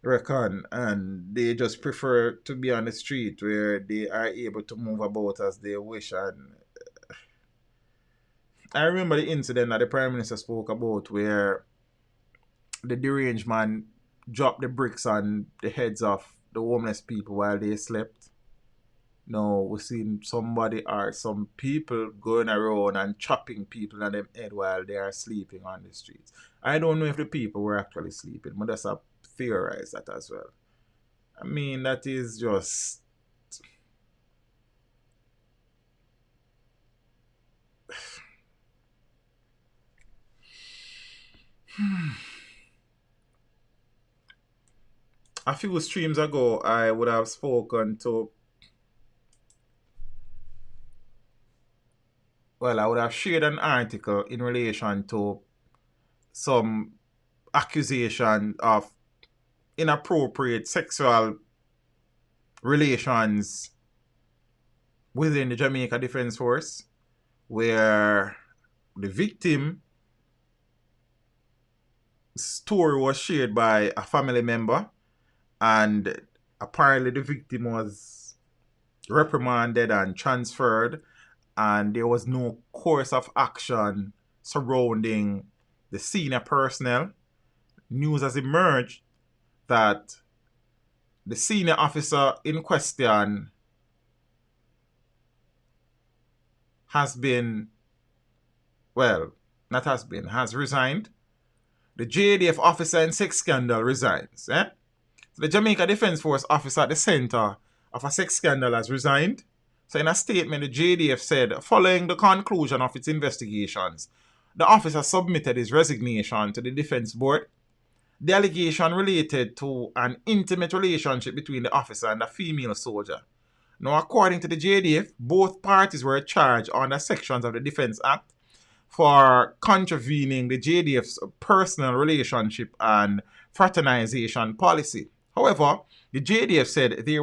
reckon, and they just prefer to be on the street where they are able to move about as they wish. And I remember the incident that the Prime Minister spoke about where the deranged man dropped the bricks on the heads of the homeless people while they slept. Now we're seeing somebody or some people going around and chopping people on them head while they are sleeping on the streets. I don't know if the people were actually sleeping, but that's a theorize that as well. I mean, that is just... A few streams ago, I would have spoken to well, I would have shared an article in relation to some accusation of inappropriate sexual relations within the Jamaica Defence Force, where the victim's story was shared by a family member, and apparently the victim was reprimanded and transferred, and there was no course of action surrounding the senior personnel. News has emerged that the senior officer in question has resigned. The JDF officer in sex scandal resigns. So the Jamaica Defence Force officer at the center of a sex scandal has resigned. So in a statement, the JDF said, following the conclusion of its investigations, the officer submitted his resignation to the Defence Board. The allegation related to an intimate relationship between the officer and a female soldier. Now, according to the JDF, both parties were charged under sections of the Defence Act for contravening the JDF's personal relationship and fraternization policy. However, the JDF said there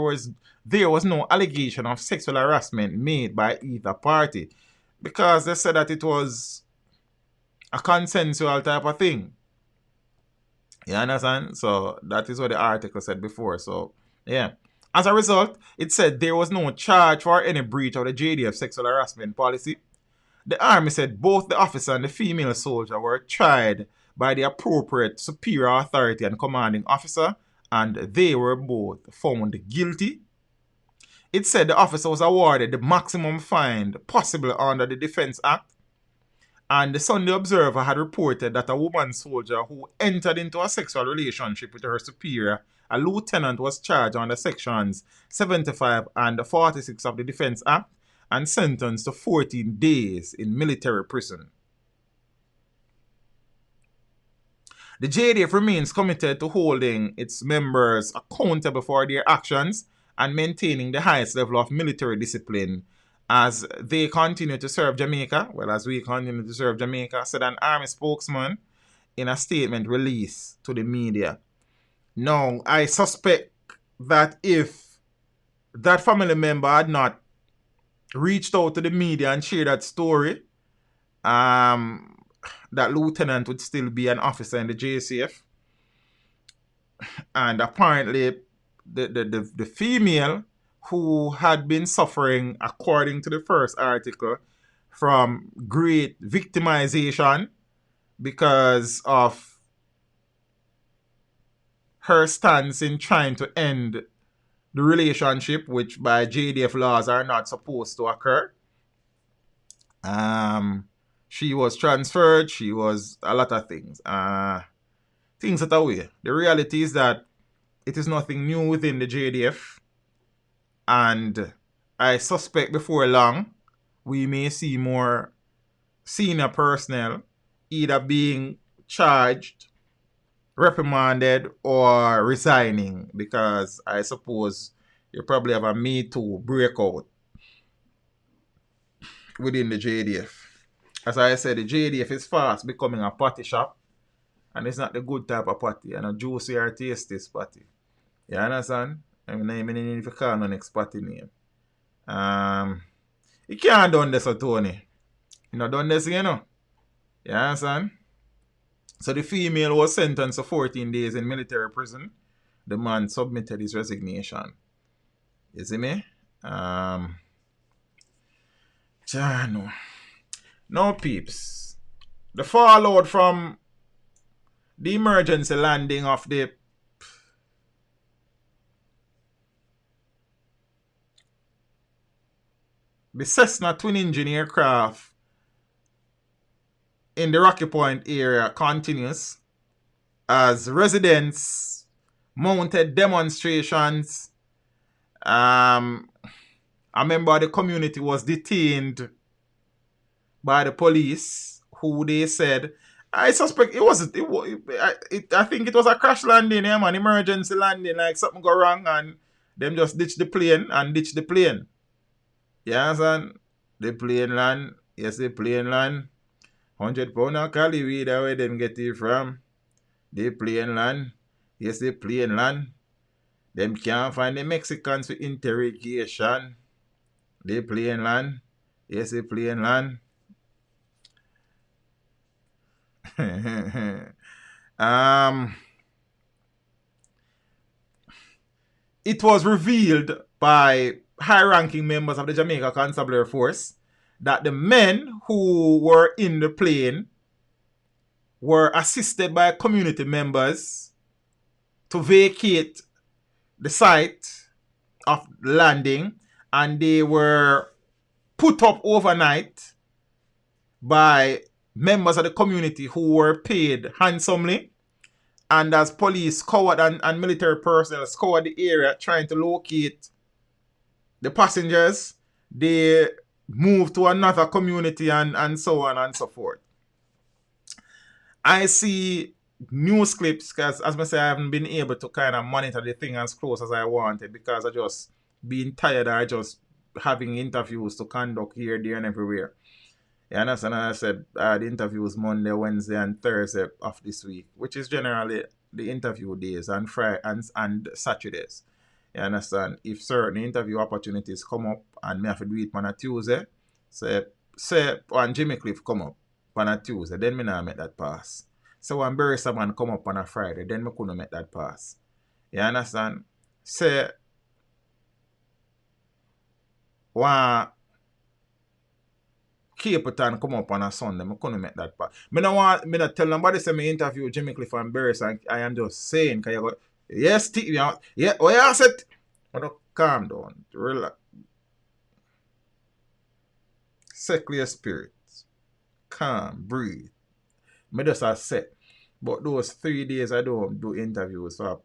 was no allegation of sexual harassment made by either party, because they said that it was a consensual type of thing. You understand? So that is what the article said before. So, yeah. As a result, it said there was no charge for any breach of the JDF sexual harassment policy. The Army said both the officer and the female soldier were tried by the appropriate superior authority and commanding officer, and they were both found guilty. It said the officer was awarded the maximum fine possible under the Defence Act, and the Sunday Observer had reported that a woman soldier who entered into a sexual relationship with her superior, a lieutenant, was charged under sections 75 and 46 of the Defence Act and sentenced to 14 days in military prison. The JDF remains committed to holding its members accountable for their actions and maintaining the highest level of military discipline as they continue to serve Jamaica, as we continue to serve Jamaica, said an Army spokesman in a statement released to the media. Now, I suspect that if that family member had not reached out to the media and shared that story, that lieutenant would still be an officer in the JCF. And apparently, the female who had been suffering, according to the first article, from great victimization because of her stance in trying to end the relationship, which by JDF laws are not supposed to occur. She was transferred, she was a lot of things. Things that are way. The reality is that it is nothing new within the JDF. And I suspect before long, we may see more senior personnel either being charged, reprimanded, or resigning, because I suppose you probably have a Me Too breakout within the JDF. As I said, the JDF is fast becoming a party shop, and it's not the good type of party, and a juicy or tasty party. You understand? I mean, if you call no next party name. You can't done this, Tony. You know, done this, you know. You understand? So the female was sentenced to 14 days in military prison. The man submitted his resignation. You see me? No, peeps. The fallout from the emergency landing of the Cessna twin-engine aircraft in the Rocky Point area continues as residents mounted demonstrations. A member of the community was detained by the police, who they said, I suspect I think it was a crash landing, yeah, man, emergency landing, like something go wrong and them just ditch the plane. You understand? The plane land Yes, the plane land. £100 of Cali weed, where them get it from. The plane land. Yes, the plane land. Them can't find the Mexicans for interrogation. The plane land. Yes, the plane land. It was revealed by high-ranking members of the Jamaica Constabulary Force that the men who were in the plane were assisted by community members to vacate the site of landing, and they were put up overnight by members of the community who were paid handsomely. And as police scoured and military personnel scoured the area trying to locate the passengers, they moved to another community and so on and so forth. I see news clips because, as I say, I haven't been able to kind of monitor the thing as close as I wanted because I just been tired of just having interviews to conduct here, there, and everywhere. You understand? I said the interviews Monday, Wednesday, and Thursday of this week, which is generally the interview days, and Friday and Saturdays. You understand? If certain interview opportunities come up and me have to do it on a Tuesday, say when Jimmy Cliff come up on a Tuesday, then me not make that pass. So when Barry Saman come up on a Friday, then me couldn't make that pass. You understand? Say when Caperton come up on a Sunday, I couldn't make that part. Me not tell nobody say me interview Jimmy Cliff and Burris, and I am just saying, cause you go, yes, yeah, what you said? Calm down, relax. Settle your spirits. Calm, breathe. Me just a set. But those 3 days I don't do interviews. So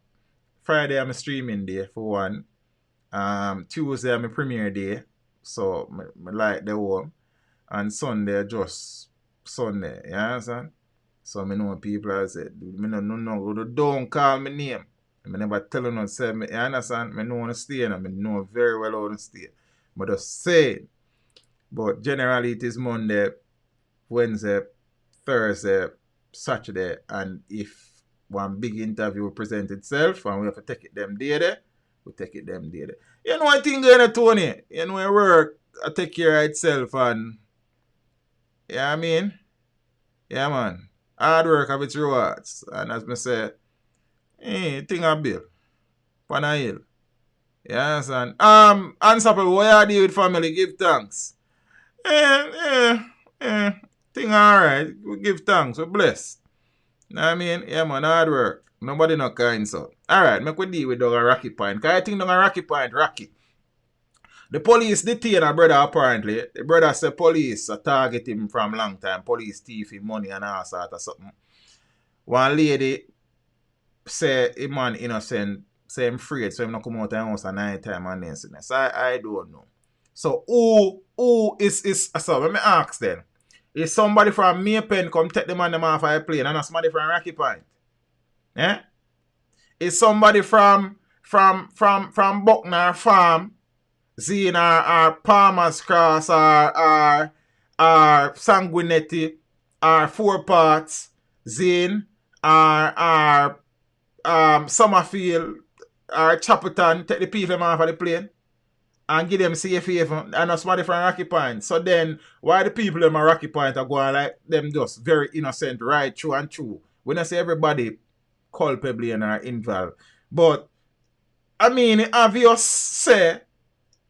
Friday I'm a streaming day for one. Tuesday I'm a premiere day. So me like the home. And Sunday just Sunday, you understand? So me know people I said, me no, don't call me name. I never tell no say me, you understand? Me know how to stay and I know very well how to stay. But just say, but generally it is Monday, Wednesday, Thursday, Saturday, and if one big interview present itself and we have to take it them day there, we take it them day there. You know one thing going on, Tony? You know work I take care of itself and yeah, I mean, yeah, man. Hard work have its rewards. And as me say, thing a bill. Pan a hill. Yeah, son. Unstoppable, what you do with family? Give thanks. Thing alright. We give thanks. We're blessed. Know what I mean? Yeah, man, hard work. Nobody no kind, so. Alright, make we deal with Doug and Rocky Point. Because I think Doug and Rocky Point, Rocky. The police detain a brother apparently. The brother said police target him from long time. Police thief him money and all sort of something. One lady say a man innocent, say him afraid, so him not come out of the house at night time and then so I don't know. So who is so let me ask then. Is somebody from Maypen come take the man them off of a plane and somebody from Rocky Point? Eh? Is somebody from Buckner Farm, Zine or Palmer's Cross or Sanguinetti or Four Parts, Zine or Summerfield or Chapelton, take the people off of the plane and give them safe haven and somebody from Rocky Point. So then why the people them at Rocky Point are going like them just very innocent right true and true? When I say everybody culpably and are involved. But I mean it's obvious say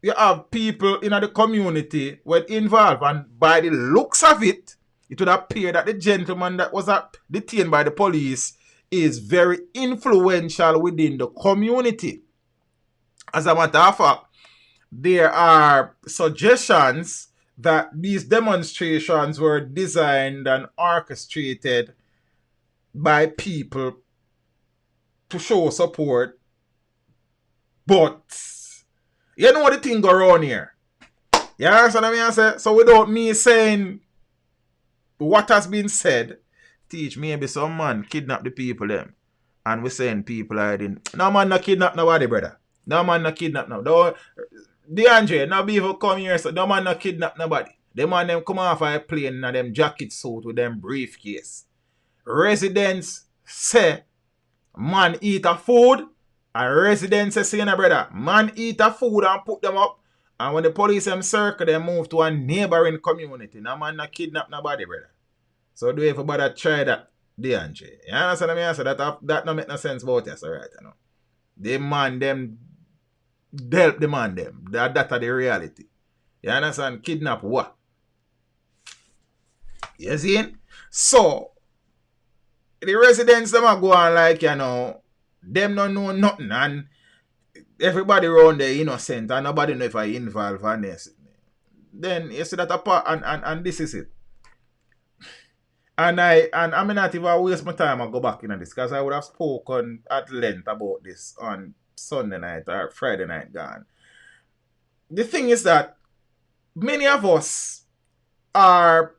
you have people in the community were involved, and by the looks of it, it would appear that the gentleman that was detained by the police is very influential within the community. As a matter of fact, there are suggestions that these demonstrations were designed and orchestrated by people to show support, but you know what the thing go around here. You understand what I say? So without me saying what has been said, teach maybe some man kidnap the people them. And we saying people hiding. No man no kidnap nobody, brother. No man no kidnap no. DeAndre, no people come here, so no man no kidnap nobody. Them man them come off a plane in them jacket suit with them briefcase. Residents say man eat a food. And residents say, brother, man eat a food and put them up. And when the police them circle, they move to a neighboring community. No man not kidnap nobody, brother. So do everybody try that, DeAndre. You understand what I mean? So that don't make no sense about this, right? You know? The man them help the man them. That's the reality. You understand? Kidnap what? You see? So the residents them are going like, you know, them don't know nothing and everybody around there innocent and nobody know if I involved in this. Then you see that apart and this is it. And I'm not even waste my time and go back into this because I would have spoken at length about this on Sunday night or Friday night gone. The thing is that many of us are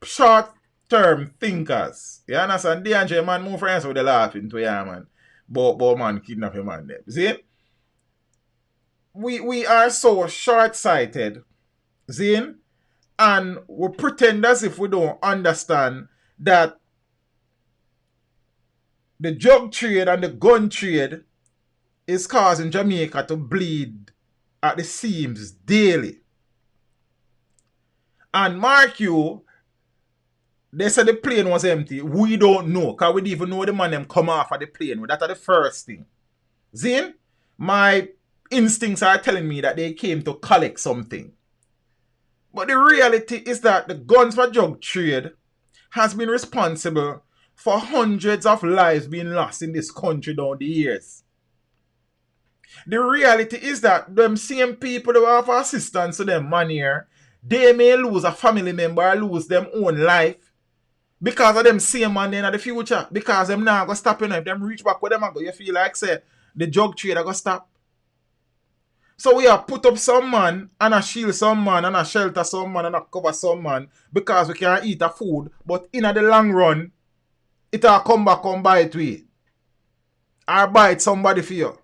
short-term thinkers. You understand? DeAndre, man, more friends with the laughing to ya, man. But man, kidnap your man there. See? We are so short-sighted. See? And we pretend as if we don't understand that the drug trade and the gun trade is causing Jamaica to bleed at the seams daily. And mark you, they said the plane was empty. We don't know. Because we didn't even know the man them come off of the plane. That's the first thing. Zin, my instincts are telling me that they came to collect something. But the reality is that the guns for drug trade has been responsible for hundreds of lives being lost in this country down the years. The reality is that them same people who have assistance to them man here, they may lose a family member or lose them own life because of them same man in the future. Because them now going to stop. If them reach back where them go, you feel like say the drug trade are going to stop. So we have put up some man and a shield some man and a shelter some man and a cover some man because we can't eat a food. But in the long run, it'll come back and bite we. Or bite somebody for you.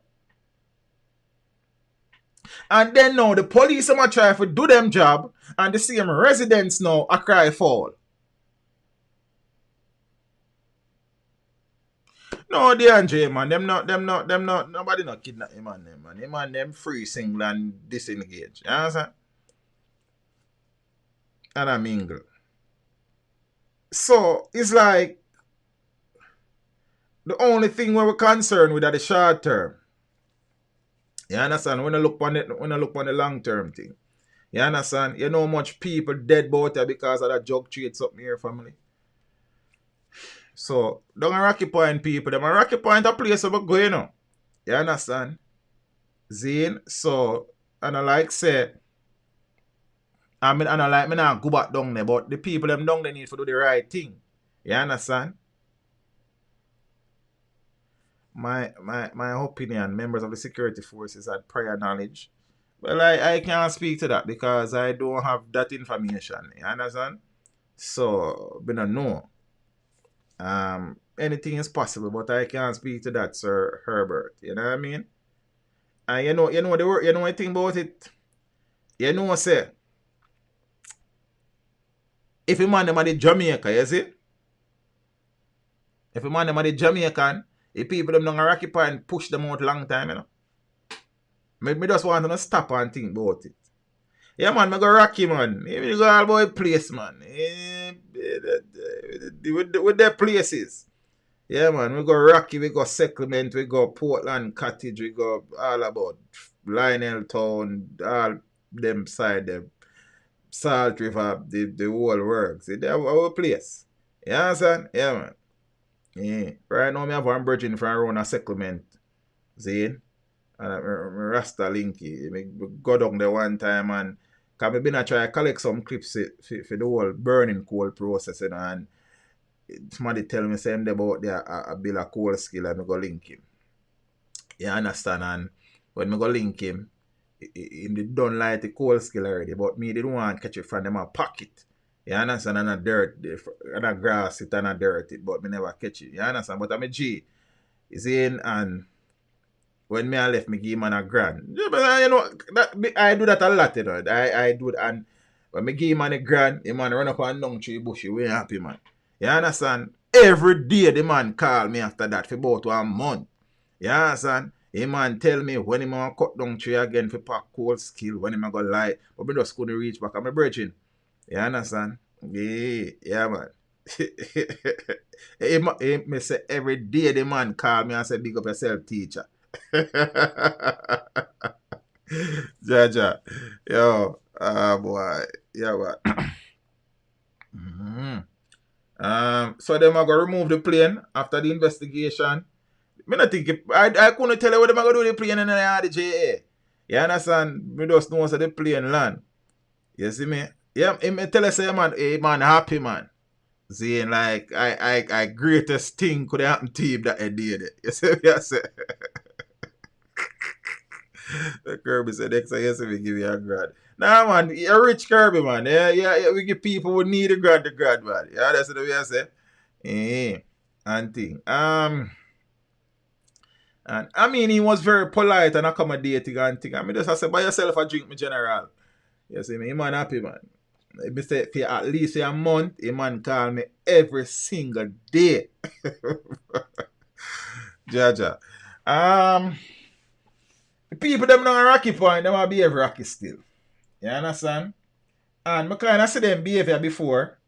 And then now the police are try to do them job and the same residents now a cry foul. No, DeAndre, man, them not, nobody not kidnap him man, them, man. Him and them free, single and disengage. You understand? And I mingle. So, it's like, the only thing we're concerned with are the short term. You understand? When I look on the long term thing. You understand? You know how much people dead about it because of that drug trade something here, family. So, don't Rocky Point people, them a Rocky Point a place where we go, you know. You understand? Zane, so, and I like say, I like me not go back down there, but the people them down there need to do the right thing. You understand? My opinion, members of the security forces had prior knowledge. Well, I can't speak to that because I don't have that information. You understand? So, I don't know. Anything is possible, but I can't speak to that, Sir Herbert. You know what I mean? And you know the thing about it. You know, say, if a man them are the Jamaica, you see? If a man them are the Jamaican, if people them don't occupy and push them out long time, you know. Me just want to stop and think about it. Yeah, man, me go Rocky, man. Me go all about place, man. With their places. Yeah, man, we go Rocky, we go Settlement, we go Portland Cottage, we go all about Lionel Town, all them side, the Salt River, the whole works. They have our place. You understand? Yeah, man. Yeah. Right now, I have one virgin from around a Settlement. See? And I Rasta Linky. I go down there one time and because I've been try to collect some clips for the whole burning coal process, you know, and somebody tell me something about a bill of coal skill and I go link him. You understand? And when I go link him, he done like the coal skill already, but me didn't want to catch it from them a pocket. You understand? And a dirt, and a grass it and a dirt it, but me never catch it. You understand? But I'm a G. Is in and When me I left, me give man a grand. Yeah, but you know, I do that a lot, you know. I do it, and when me give man a grand, the man run up and down tree bushy, we happy, man. You understand? Every day the man call me after that for about 1 month. You understand? The man tell me when he want cut down tree again for pack cold skill, when he go lie, but me just couldn't reach back. I'm a bridging. You understand? Yeah, man. Me say every day the man call me and say big up yourself, teacher. Jaja. Yo, boy. Yeah, boy. So them are gonna remove the plane after the investigation. Me not think I couldn't tell you what them are gonna do the plane in the JA. You understand? Me just know so the plane land. You see me? Yeah, me tell us say man happy man. Saying like I greatest thing could happen to him that I did it. You see me? I say the Kirby said next time you see me give you a grad. Nah man, you're rich Kirby man. Yeah, we give people who need a grad man. Yeah, that's what I say. And thing. And I mean he was very polite and accommodating and thing. I mean just I say buy yourself a drink, me general. You see me, man happy man. Me say for at least a month, a man call me every single day. Jaja. The people them not Rocky Point, them will behave Rocky still. You understand? And I kind of see them behavior before.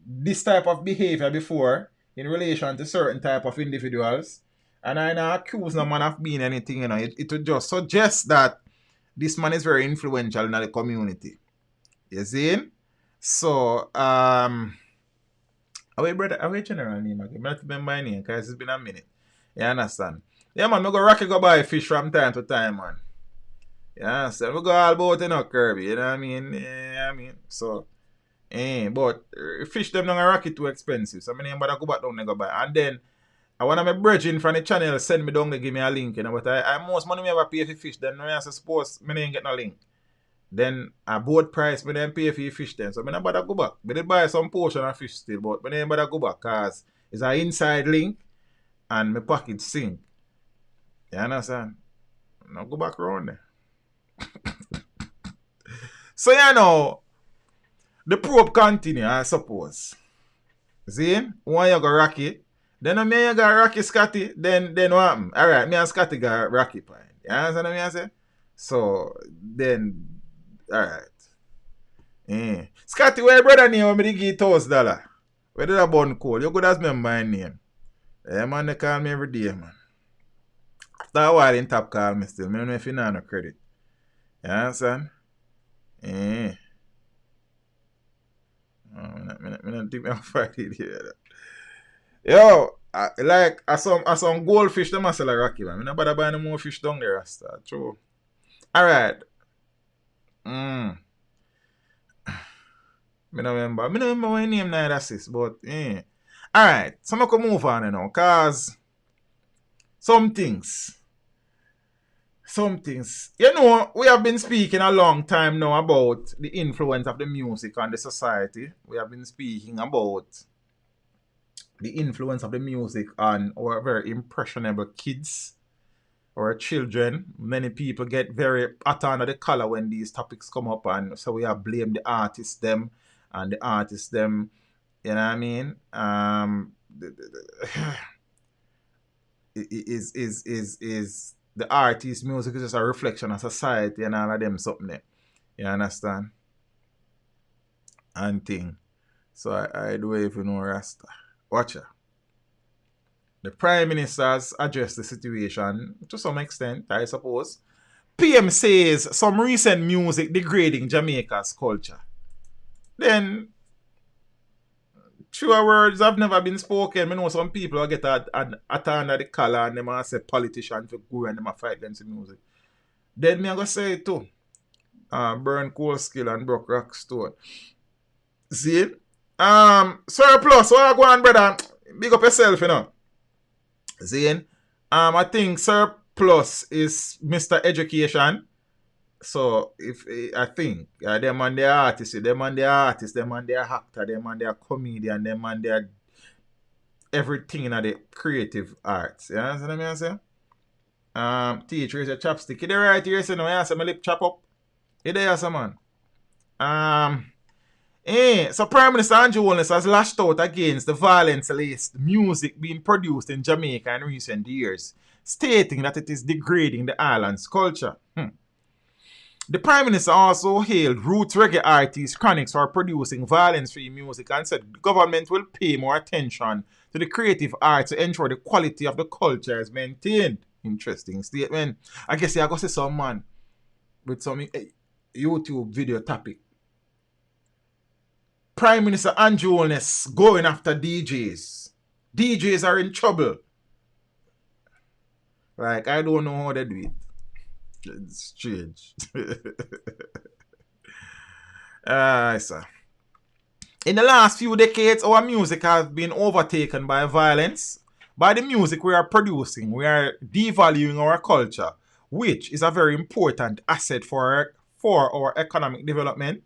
This type of behavior before in relation to certain type of individuals. And I not accuse no man of being anything, you know. It would just suggest that this man is very influential in the community. You see? So, our general name again. I don't remember my name because it's been a minute. You understand? Yeah, man, I go Rocky go buy fish from time to time, man. You understand? We go all about, you know, Kirby, you know what I mean? Yeah, I mean, so, but fish them down a Rocky too expensive. So, I mean, but I go back down and go buy. And then, I want my brethren from the channel send me down to give me a link, you know, but I most money me ever pay for fish, then I suppose me didn't get no link. Then a boat price, me then pay for your fish then. So I don't bother go back. I did buy some portion of fish still, but I don't bother go back because it's an inside link and my pocket sink. You understand? Now go back around there. So you know, the probe continue, I suppose. See? One you go Rocky, then me you go Rocky Scotty, then what happen? Alright, me and Scotty got Rocky Point. You understand what I say? So then alright. Scotty, where brother name when me give $1,000? Where did I bun call? You could ask me my name. Yeah, man, they call me every day, man. After a while, in top call me still. I don't know if you know no credit. You understand? I don't think I'm fighting here. Yo, I some goldfish, them must sell a Rocky, man. I don't bother buy no more fish down there, Rasta. True. Alright. I don't remember my name neither, sis, but Alright, so I can move on you know, cause some things. You know, we have been speaking a long time now about the influence of the music on the society. We have been speaking about the influence of the music on our very impressionable kids or children. Many people get very hot under the collar when these topics come up, and so we have blamed the artists them, and the artists them, you know what I mean? Is the artist music is just a reflection of society and all of them something there. You understand? And thing. So I do if you know Rasta. Watch her. The Prime Minister has addressed the situation to some extent, I suppose. PM says some recent music degrading Jamaica's culture. Then, true words have never been spoken. I know some people will get under the collar and them say politicians for go and them fight against the music. Then me I go say it too. Burn Cold Skill and Broke Rock Stone. See? Surplus, what go on, brother? Big up yourself, you know. See? I think Surplus is Mr. Education. So if I think them and their artists, them and their actor, them and their comedian, them and their everything in the creative arts. You understand what I say? Teacher is a chopstick. You there right here, so now I say my lip chop up. You there, so man. So Prime Minister Andrew Holness has lashed out against the violence-laced music being produced in Jamaica in recent years, stating that it is degrading the island's culture. The Prime Minister also hailed roots reggae artist Chronixx for producing violence-free music and said the government will pay more attention to the creative arts to ensure the quality of the culture is maintained. Interesting statement. I guess I got to see some man with some YouTube video topic. Prime Minister Andrew Holness going after DJs. DJs are in trouble. Like, I don't know how they do it. It's strange. Sir. In the last few decades, our music has been overtaken by violence. By the music we are producing, we are devaluing our culture, which is a very important asset for our economic development.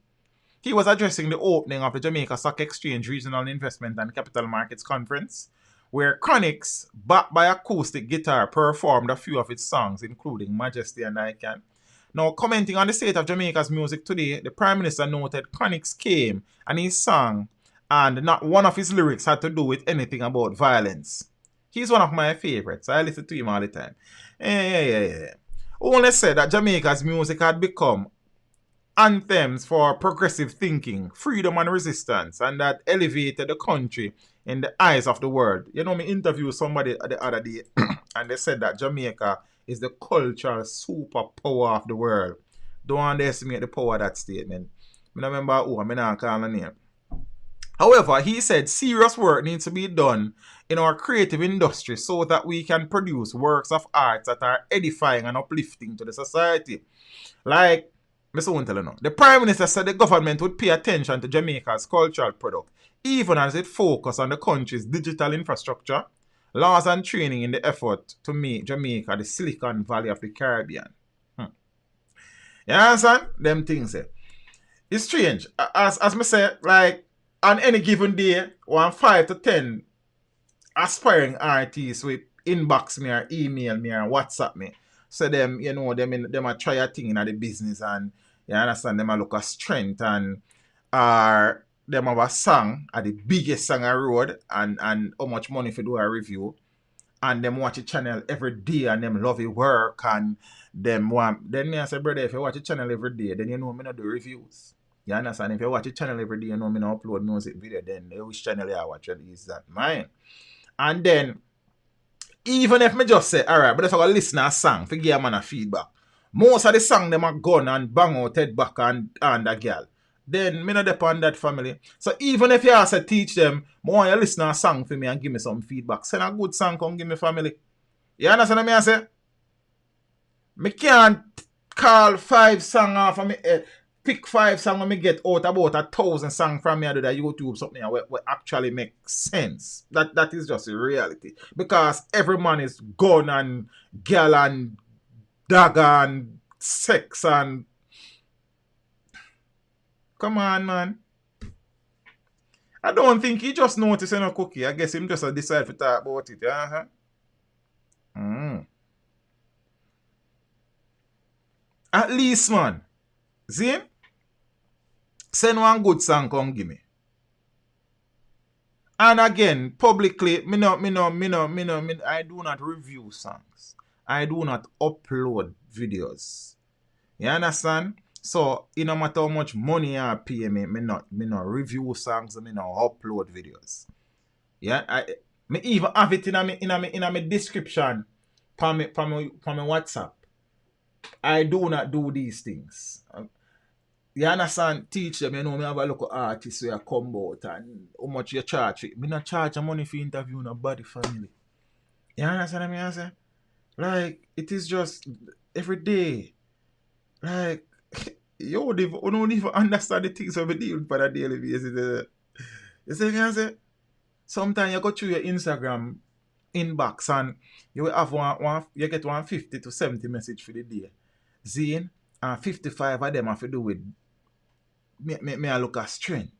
He was addressing the opening of the Jamaica Stock Exchange Regional Investment and Capital Markets Conference, where Chronixx, backed by acoustic guitar, performed a few of its songs, including Majesty and I Can. Now, commenting on the state of Jamaica's music today, the Prime Minister noted Chronixx came and he sang, and not one of his lyrics had to do with anything about violence. He's one of my favorites. I listen to him all the time. Only said that Jamaica's music had become anthems for progressive thinking, freedom and resistance, and that elevated the country in the eyes of the world. You know, me interviewed somebody the other day and they said that Jamaica is the cultural superpower of the world. Don't underestimate the power of that statement. I don't remember who, I'm not calling the name. However, he said serious work needs to be done in our creative industry so that we can produce works of art that are edifying and uplifting to the society. Like, Mr. won't tell you now. The Prime Minister said the government would pay attention to Jamaica's cultural product, even as it focused on the country's digital infrastructure, laws and training in the effort to make Jamaica the Silicon Valley of the Caribbean. You understand? Them things there. It's strange. As I say, like, on any given day, 5 to 10 aspiring artists will inbox me or email me or WhatsApp me. So them, you know, them a try a thing in the business and you understand, them a look at strength and them have a song at the biggest song I road and how much money for do a review. And them watch the channel every day and them love it work and them want. Then me I say, brother, if you watch the channel every day, then you know me not do reviews. You understand? If you watch the channel every day, you know me not upload music video, then which channel you watch is that mine. And then, even if me just say, alright, but if I go listen to a song, for give a man a feedback. Most of the song them are gone and bang out head back and a girl. Then me not depend on that family. So even if you ask to teach them, I want you listen to a song for me and give me some feedback. Send a good song, come give me family. You understand what I say? Me can't call 5 songs off of me pick 5 songs when me get out about 1,000 songs from me. I do that YouTube something where actually makes sense. That is just a reality. Because every man is gun and girl and dagger and sex and... Come on, man. I don't think he just noticed in a cookie. I guess him just decide to talk about it. At least, man. See? Send one good song, come give me. And again, publicly, I do not review songs. I do not upload videos. You understand? So, it no matter how much money I pay me, me not review songs, me not upload videos. Yeah, me even have it in my description for my WhatsApp. I do not do these things. You understand? Teach them, you know, me have a local artist where I come out and how much you charge. Me not charge money for interview nobody family. You understand what I say? Like, it is just every day. Like, you don't even understand the things we deal with on a daily basis. You see what I say? Sometimes you go through your Instagram inbox and you will have you get 150 to 70 message for the day. Zine, and 55 of them have to do with me I look at strength.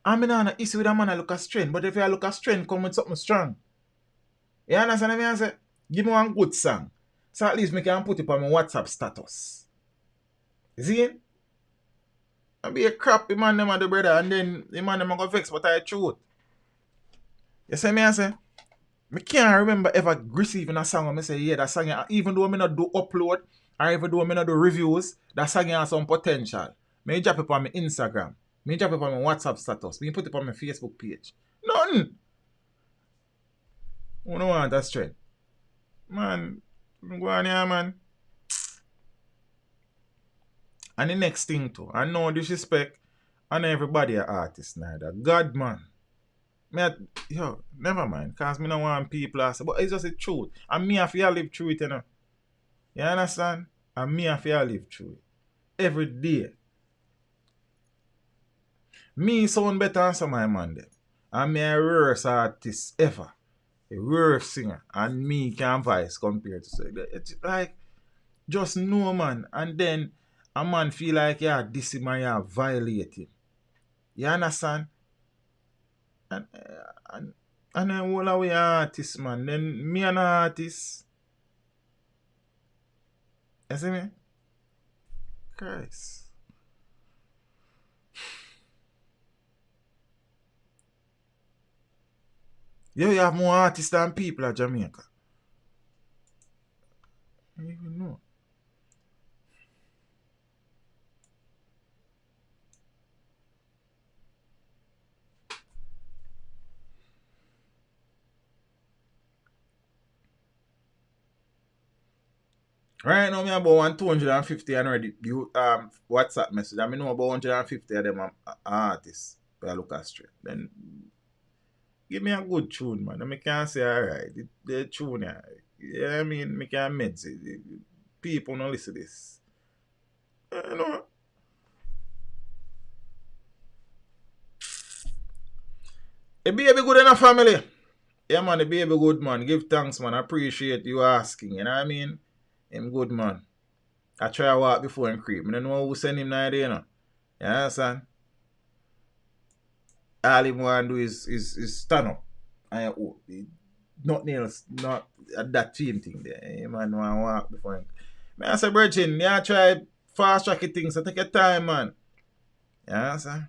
I mean, I issue with a man I look at strength, but if I look at strength, come with something strong. You understand what I say? Give me one good song. So at least me can put it on my WhatsApp status. See? I be a crappy man them and the brother, and then the man them go vex, but I truth. You see me I say? Me can't remember ever receiving a song and me say, yeah, that song, even though me not do upload, or even though me not do reviews, that song has some potential. Me drop it on my Instagram. Me drop it on my WhatsApp status. Me put it on my Facebook page. Nothing. I don't want that straight. Man, go on here, man. And the next thing too, I no disrespect, and everybody an artist neither. God, man. Yo, never mind, cause me no want people to say, but it's just the truth. And me have to live through it, you know. You understand? And me have to live through it. Every day. Me sound better than some of my man them. And me a worst artist ever. A worst singer. And me can voice compared to say. It's like, just no man. And then a man feel like, yeah, this is my violate him. You understand? And then all of we artists, man. Then me an artist. You see me? Christ. You have more artists than people at Jamaica. I don't even know. Right now, me about 250 and already WhatsApp message. I mean, know about 150 of them are artists. But I look at straight. Then give me a good tune, man. I can't say alright. The tune, yeah, I mean, I can't meds it. People don't listen to this. You know. A baby good enough, family. Yeah, man, the baby good, man. Give thanks, man. I appreciate you asking. You know what I mean? Him good, man. I try to walk before him creep. I don't know who send him now, you know. You understand? All he want to do is stand up. And nothing else, not that team thing there. He man want to walk before him. I say, Bridget, you try fast track things, so take your time, man. You understand?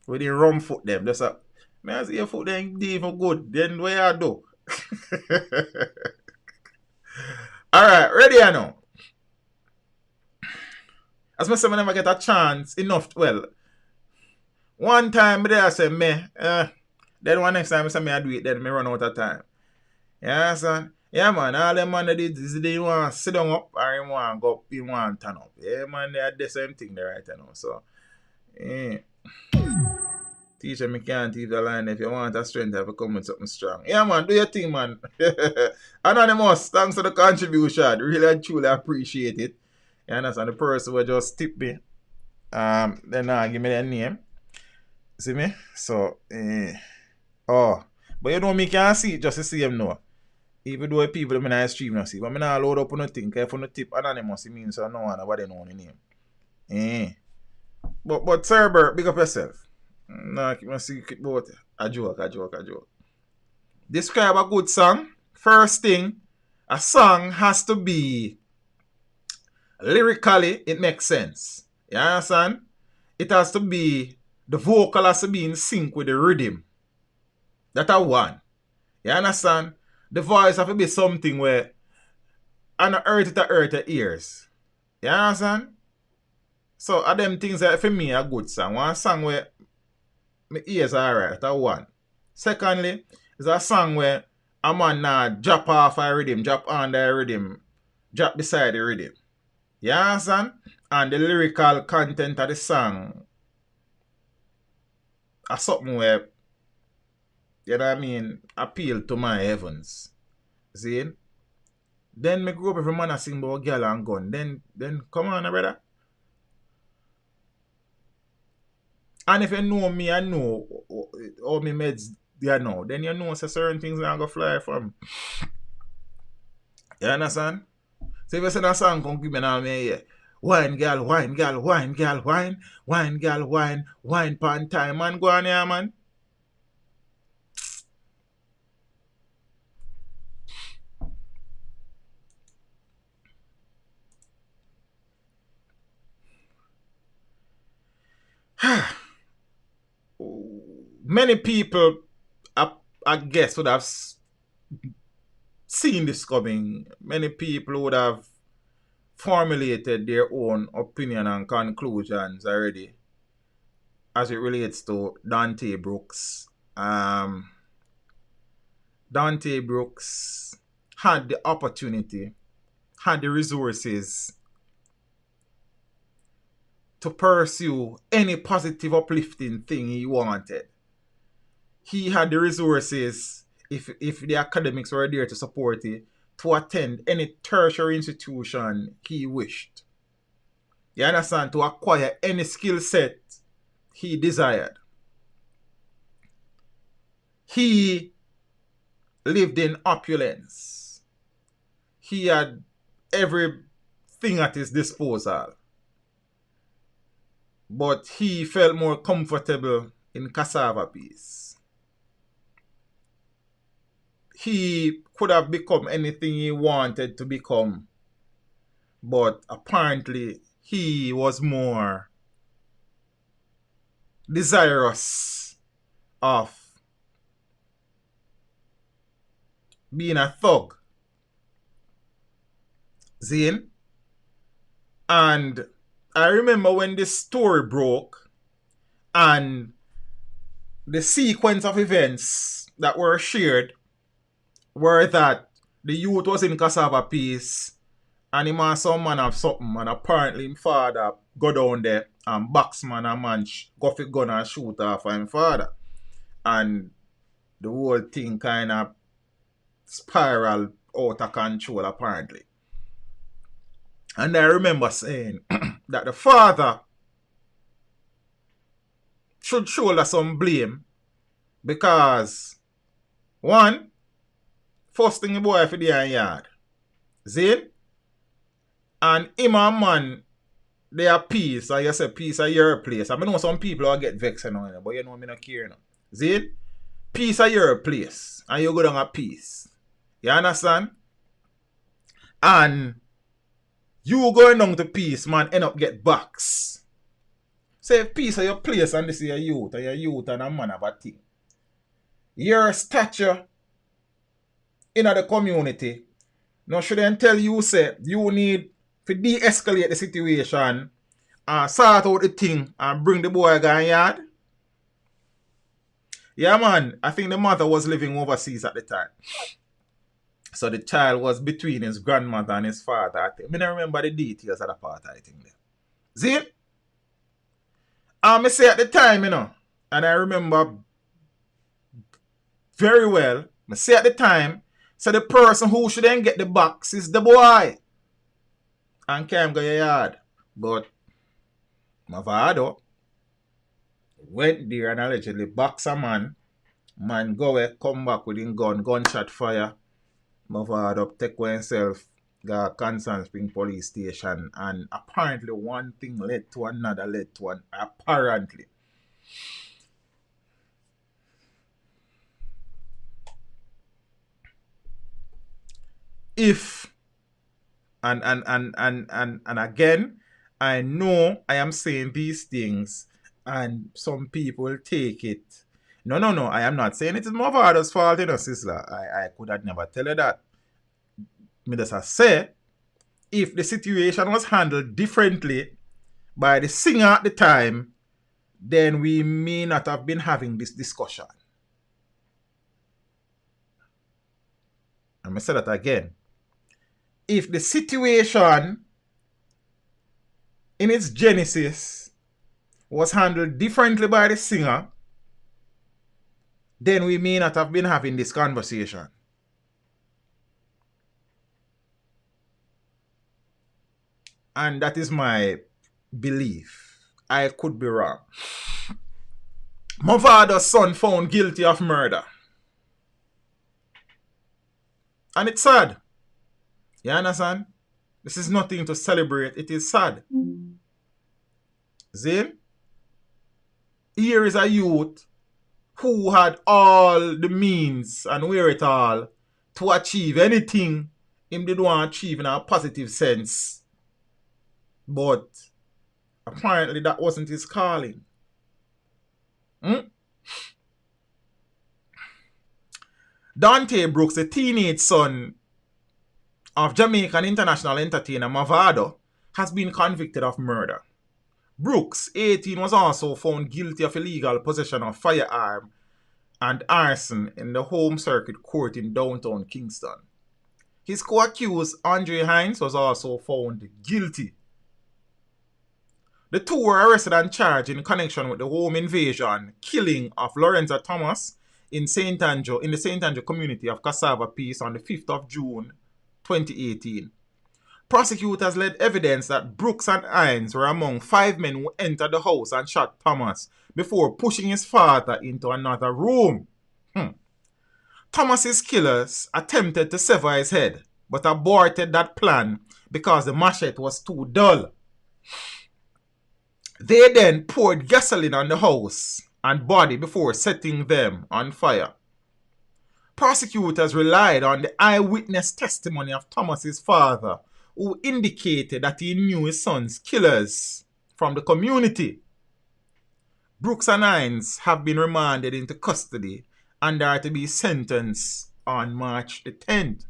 With the rum foot them. That's a I say your foot then even good. Then what you do? Alright, ready or no? As I say, I never get a chance enough. Well, one time I say me, then one next time I say me I do it, then I run out of time. Yeah, son. Yeah, man, all them man that did is they want to sit down up or they want to go up, they want to turn up. Yeah, man, they are the same thing there right now. So, teacher, me can't leave the line. If you want a strength, you have to come with something strong. Yeah, man, do your thing, man. Anonymous, thanks for the contribution. Really and truly appreciate it. You understand? The person will just tip me. Then give me their name. See me? So, but you know me can't see it just to see them know. Even though people in the stream not see. But I not load up on nothing. Because if you tip anonymous, it means so no one nobody know the name. But Sir Bert, big up yourself. Nah, keep my secret about it. A joke. Describe a good song. First thing, a song has to be lyrically, it makes sense. You understand? It has to be, the vocal has to be in sync with the rhythm. That's a one. You understand? The voice has to be something where and hurt the ears. You understand? So are them things that for me a good song. One song where my ears are alright, that's one. Secondly, is a song where a man now drop off a rhythm, drop on the rhythm, drop beside the rhythm. You understand? And the lyrical content of the song are something where, you know what I mean, appeal to my heavens. See? Then me grow up every man a sing about girl and gun. Then come on, brother. And if you know me, I know all my meds they know. Then you know so certain things are gonna fly from. You understand? So if you send a song, come give me now me here. Wine girl, wine girl, wine girl, wine, wine girl, wine pan time, man. Go on here, man. Many people, I guess, would have seen this coming. Many people would have formulated their own opinion and conclusions already as it relates to Dante Brooks. Dante Brooks had the opportunity, had the resources to pursue any positive, uplifting thing he wanted. He had the resources, if the academics were there to support it, to attend any tertiary institution he wished. You understand? To acquire any skill set he desired. He lived in opulence. He had everything at his disposal. But he felt more comfortable in cassava peas. He could have become anything he wanted to become. But apparently he was more desirous of being a thug. Zane? And I remember when this story broke and the sequence of events that were shared were that the youth was in cassava peas and him and some man have something, and apparently his father go down there and box man and man go for gun and shoot off his father. And the whole thing kind of spiral out of control apparently. And I remember saying that the father should shoulder some blame because, one, first thing the boy for the yard. See? And him and man, they are peace. And you say peace at your place. I know some people will get vexed now, but you know me not care now. See? Peace at your place. And you go down at peace. You understand? And you going down to peace, man, end up get box. Say if peace at your place and this is your youth and a man have a thing. Your stature in the community now shouldn't tell you say you need to de-escalate the situation and sort out the thing and bring the boy going yard. Yeah, man, I think the mother was living overseas at the time. So the child was between his grandmother and his father. I think. I don't remember the details of the part, I think. There. See? I say at the time, you know, and I remember very well, I say at the time, so the person who should then get the box is the boy. And can't go your yard. But my father went there and allegedly box a man. Man go away, come back with his gunshot fire. My father up take himself, got Constant Spring Police Station, and apparently one thing led to another, apparently. If and again, I know I am saying these things and some people take it. No, I am not saying it is my father's fault, you know, sister. I could have never tell her that. Me just say, if the situation was handled differently by the singer at the time, then we may not have been having this discussion. I'm going to say that again. If the situation in its genesis was handled differently by the singer, then we may not have been having this conversation. And that is my belief. I could be wrong. My father's son found guilty of murder. And it's sad. You understand? This is nothing to celebrate. It is sad. See? Here is a youth who had all the means and wherewithal to achieve anything him did want to achieve in a positive sense. But apparently that wasn't his calling. Dante Brooks, the teenage son of Jamaican international entertainer Mavado, has been convicted of murder. Brooks, 18, was also found guilty of illegal possession of firearm and arson in the Home Circuit Court in downtown Kingston. His co-accused, Andre Hines, was also found guilty. The two were arrested and charged in connection with the home invasion, killing of Lorenzo Thomas in the St. Andrew community of Cassava Peace on the 5th of June 2018. Prosecutors led evidence that Brooks and Hines were among 5 men who entered the house and shot Thomas before pushing his father into another room. Thomas's killers attempted to sever his head, but aborted that plan because the machete was too dull. They then poured gasoline on the house and body before setting them on fire. Prosecutors relied on the eyewitness testimony of Thomas's father, who indicated that he knew his son's killers from the community. Brooks and Hines have been remanded into custody and are to be sentenced on March the 10th.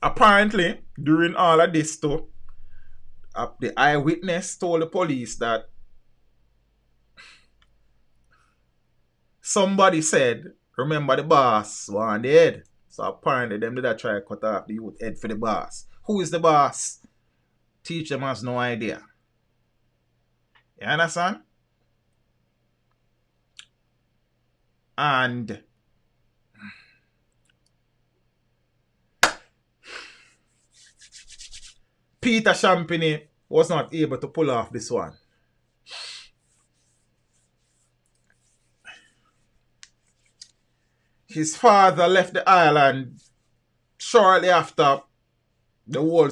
Apparently, during all of this too, the eyewitness told the police that somebody said, remember the boss was on the head. So apparently them did try to cut off the youth head for the boss. Who is the boss? Teach them has no idea. You understand? And Peter Champagny was not able to pull off this one. His father left the island shortly after the whole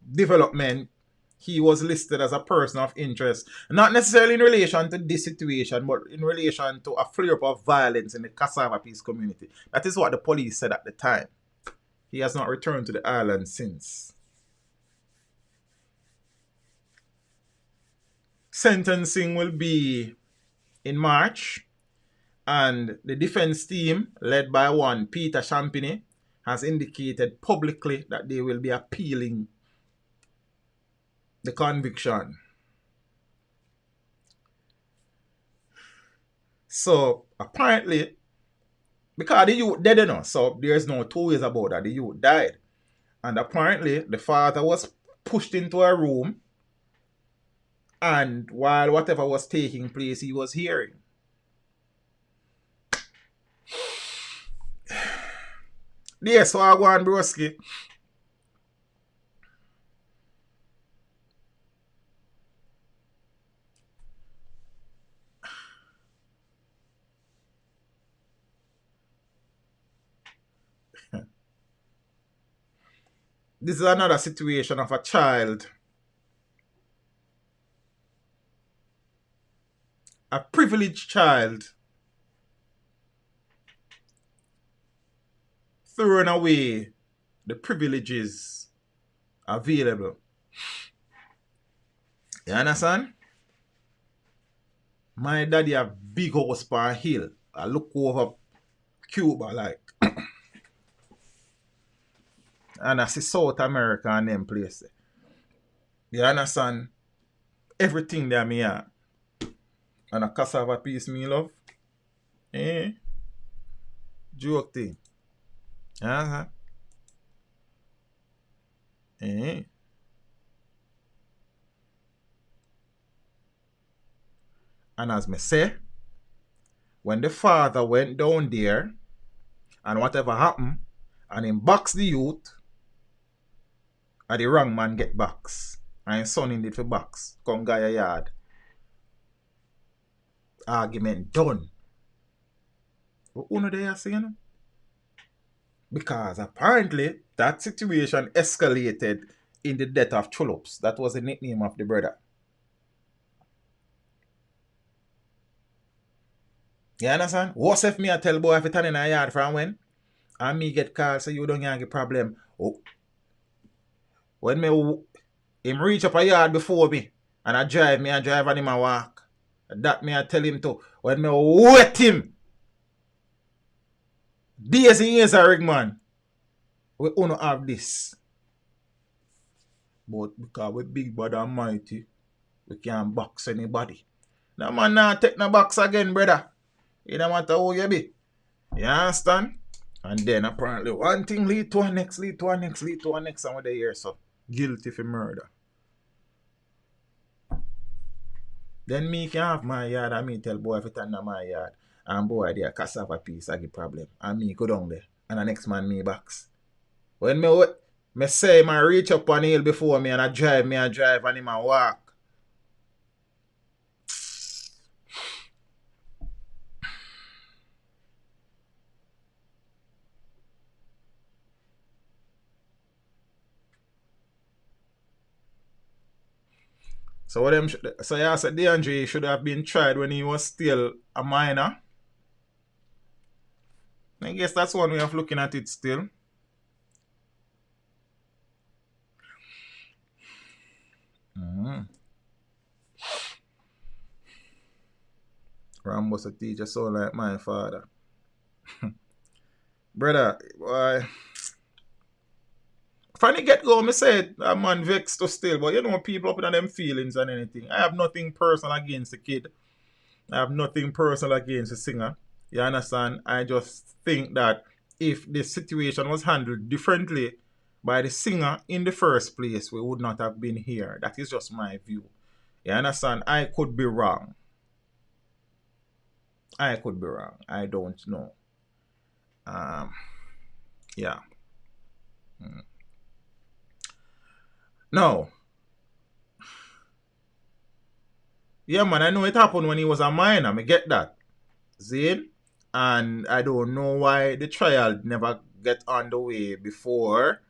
development. He was listed as a person of interest, not necessarily in relation to this situation, but in relation to a flare-up of violence in the Cassava Peace community. That is what the police said at the time. He has not returned to the island since. Sentencing will be in March, and the defense team, led by one Peter Champagny, has indicated publicly that they will be appealing the conviction. So apparently, because the youth dead enough, so there's no two ways about that. The youth died. And apparently the father was pushed into a room, and while whatever was taking place, he was hearing. Yes, so I go on, broski. This is another situation of a child, a privileged child, throwing away the privileges available. You understand? My daddy have big house per hill. I look over Cuba like. And I see South America and them places. You understand? Everything there me have. And a cassava piece me love. Joke thing. And as me say, when the father went down there and whatever happened, and him box the youth, and the wrong man get box. And his son in it for box. Come guy a yard. Argument done. But who know they are saying? Because apparently that situation escalated in the death of Cholops. That was the nickname of the brother. You understand? What if me I tell boy if you turn in a yard from when? And me get called so you don't have a problem. Oh. When me Him reach up a yard before me. And I drive and him a walk. That me I tell him to. When me wet him. Days and years a rig man. We only have this. But because we big bad and mighty, we can't box anybody. Now man now take no box again, brother. It don't matter who you be. You understand? And then apparently one thing lead to a next, and what they hear so. Guilty for murder. Then me can have my yard and me tell boy if it under my yard. And boy there cassava piece I get problem. And me go down there. And the next man me box. When me say him reach up on the hill before me and I drive and him a walk. So what them so yeah, said DeAndre should have been tried when he was still a minor. I guess that's one way of looking at it still. Rambos a teacher so like my father. Brother, why? Funny get go, me say a man vexed to still, but you know people up in them feelings and anything. I have nothing personal against the kid. I have nothing personal against the singer. You understand? I just think that if the situation was handled differently by the singer in the first place, we would not have been here. That is just my view. You understand? I could be wrong. I don't know. Yeah. No. Yeah, man, I know it happened when he was a minor. I get that. See? And I don't know why the trial never get underway before.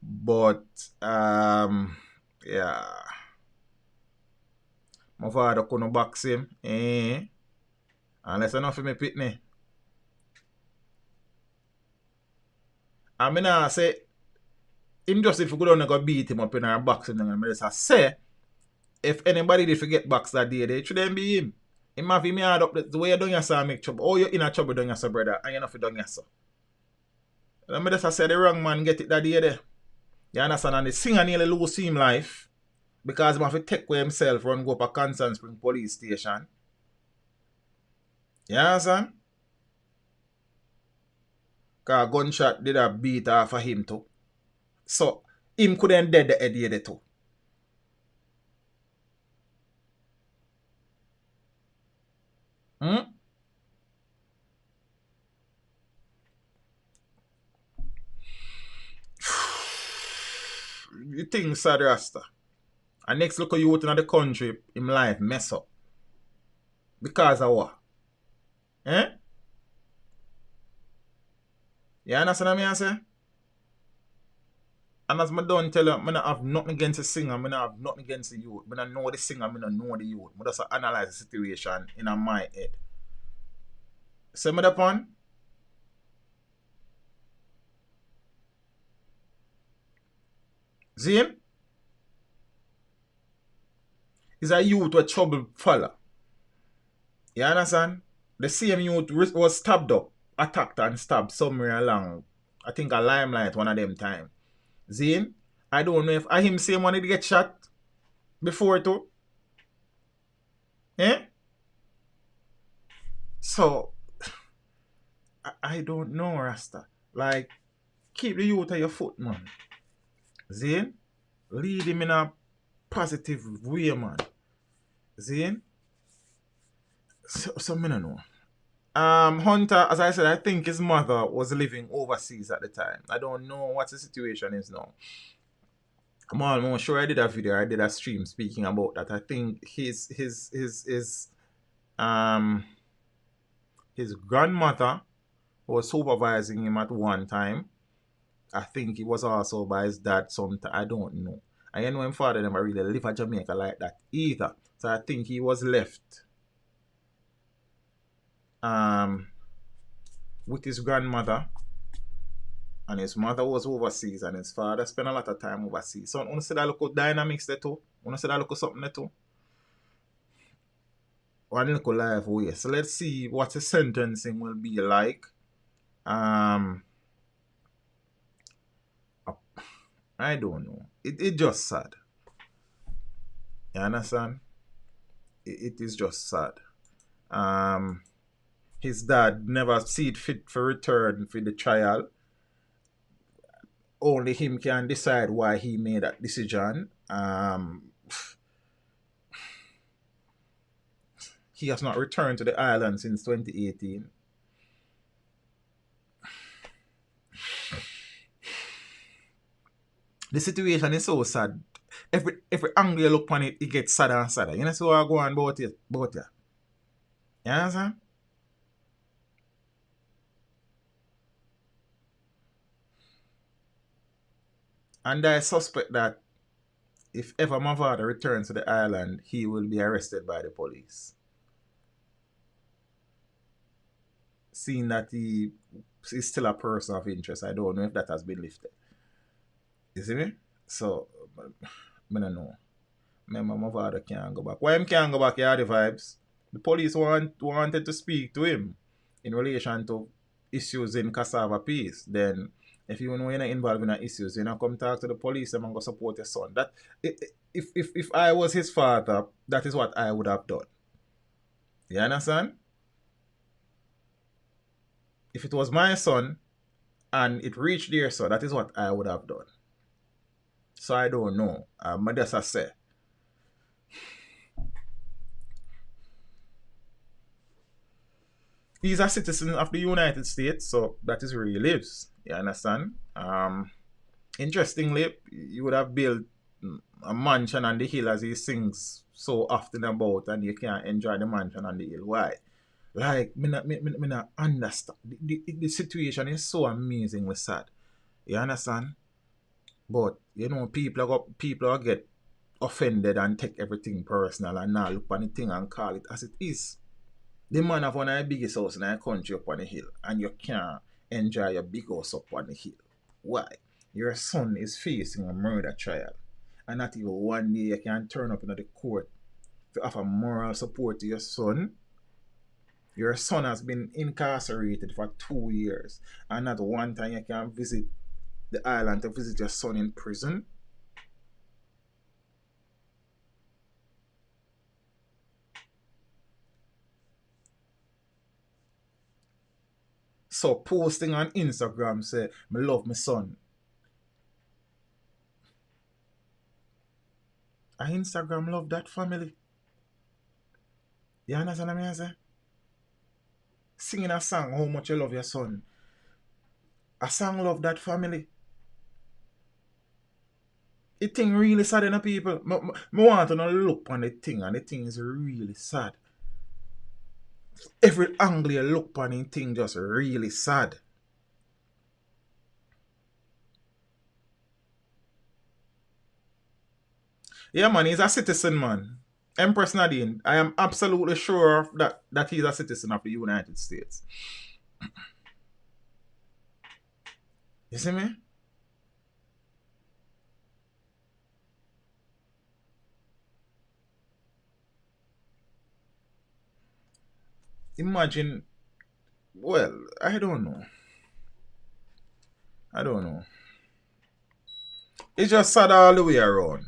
But, yeah. My father couldn't box him. Unless enough of me pitney. I mean, I say, him just if you go down and go beat him up in our boxing, and I just say, if anybody did forget box that day, it shouldn't be him. Him have him hard up the way you done yourself make trouble. Oh, you're in a trouble done yourself, brother, and you're not for done yourself. Let me just say the wrong man get it that day there. You understand? And the singer nearly lose him life because he have to take away himself, run go up a Constant Spring police station. You understand? Because gunshot did a beat off of him too. So, him couldn't dead the head there too. You think sad Rasta. And next look at youth in the country, him life mess up. Because of what? You understand what I say? And as I don't tell you, I don't have nothing against the singer, I don't have nothing against the youth. I don't know the singer, I don't know the youth. I just analyze the situation in my head. See me the point? See him? He's a youth with trouble fella. You understand? The same youth was stabbed up, attacked and stabbed somewhere along. I think a Limelight one of them time. See him? I don't know if I him same one did get shot before too. So I don't know, Rasta. Like, keep the youth at your foot, man. See? Lead him in a positive way, man. See? So I don't know. Hunter, as I said, I think his mother was living overseas at the time. I don't know what the situation is now. I'm almost sure I did a video, I did a stream speaking about that. I think his grandmother was supervising him at one time. I think he was also by his dad sometime. I don't know. I know his father never really live in Jamaica like that either. So I think he was left with his grandmother And his mother was overseas and his father spent a lot of time overseas. So I want to see that look at dynamics there too. I want to see that look at something there too. One look at live way. So let's see what the sentencing will be like. I don't know. It just sad. You understand? It is just sad. His dad never see it fit for return for the trial. Only him can decide why he made that decision. He has not returned to the island since 2018. The situation is so sad. Every angle you look on it, it gets sadder and sadder. You know so I go on about it. You understand? And I suspect that if ever my father returns to the island, he will be arrested by the police. Seeing that he is still a person of interest, I don't know if that has been lifted. You see me? So, I don't know. My father can't go back. Why him can't go back? Yeah, the vibes. The police wanted to speak to him in relation to issues in Cassava Peace. Then, if you know you're not involved in issues, you know, come talk to the police and go support your son. That if I was his father, that is what I would have done. You understand? If it was my son and it reached there, so that is what I would have done. So I don't know. I just say. He's a citizen of the United States, so that is where he lives. You understand? Interestingly, you would have built a mansion on the hill as he sings so often about, and you can't enjoy the mansion on the hill. Why? Like, me not understand. The situation is so amazingly sad. You understand? But, you know, people are get offended and take everything personal and now look on the thing and call it as it is. The man have one of the biggest house in the country up on the hill, and you can't enjoy your big house up on the hill. Why? Your son is facing a murder trial, and not even one day you can turn up in the court to offer moral support to your son. Your son has been incarcerated for 2 years, and not one time you can visit the island to visit your son in prison. So posting on Instagram say, "Me love my son." I Instagram love that family. You understand what I say? Singing a song, how much you love your son. A song love that family. The thing really sad in the people. Me want to look on the thing, and the thing is really sad. Every angle you look on the thing just really sad. Yeah, man, he's a citizen, man. Empress Nadine, I am absolutely sure that he's a citizen of the United States. You see me? Imagine, well, I don't know. It's just sad all the way around.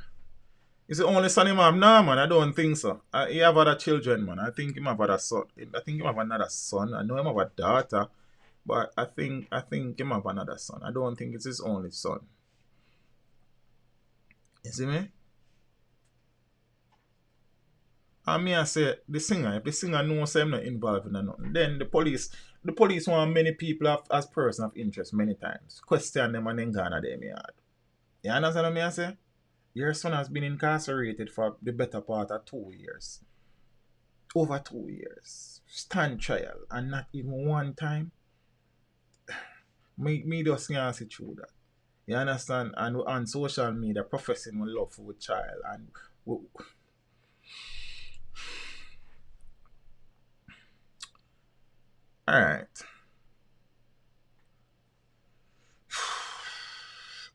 Is the only son him have? No, man, I don't think so. He have other children, man. I think him have other son. I think him have another son. I know him have a daughter, but I think him have another son. I don't think it's his only son. You see me? And me I say if the singer knows him not involved in nothing, then the police want many people as person of interest many times. Question them and then gone at them yard. You understand what me I say? Your son has been incarcerated for the better part of 2 years. Over 2 years. Stand trial and not even one time. Me just can't see through that. You understand? And on social media professing with love for a child and alright.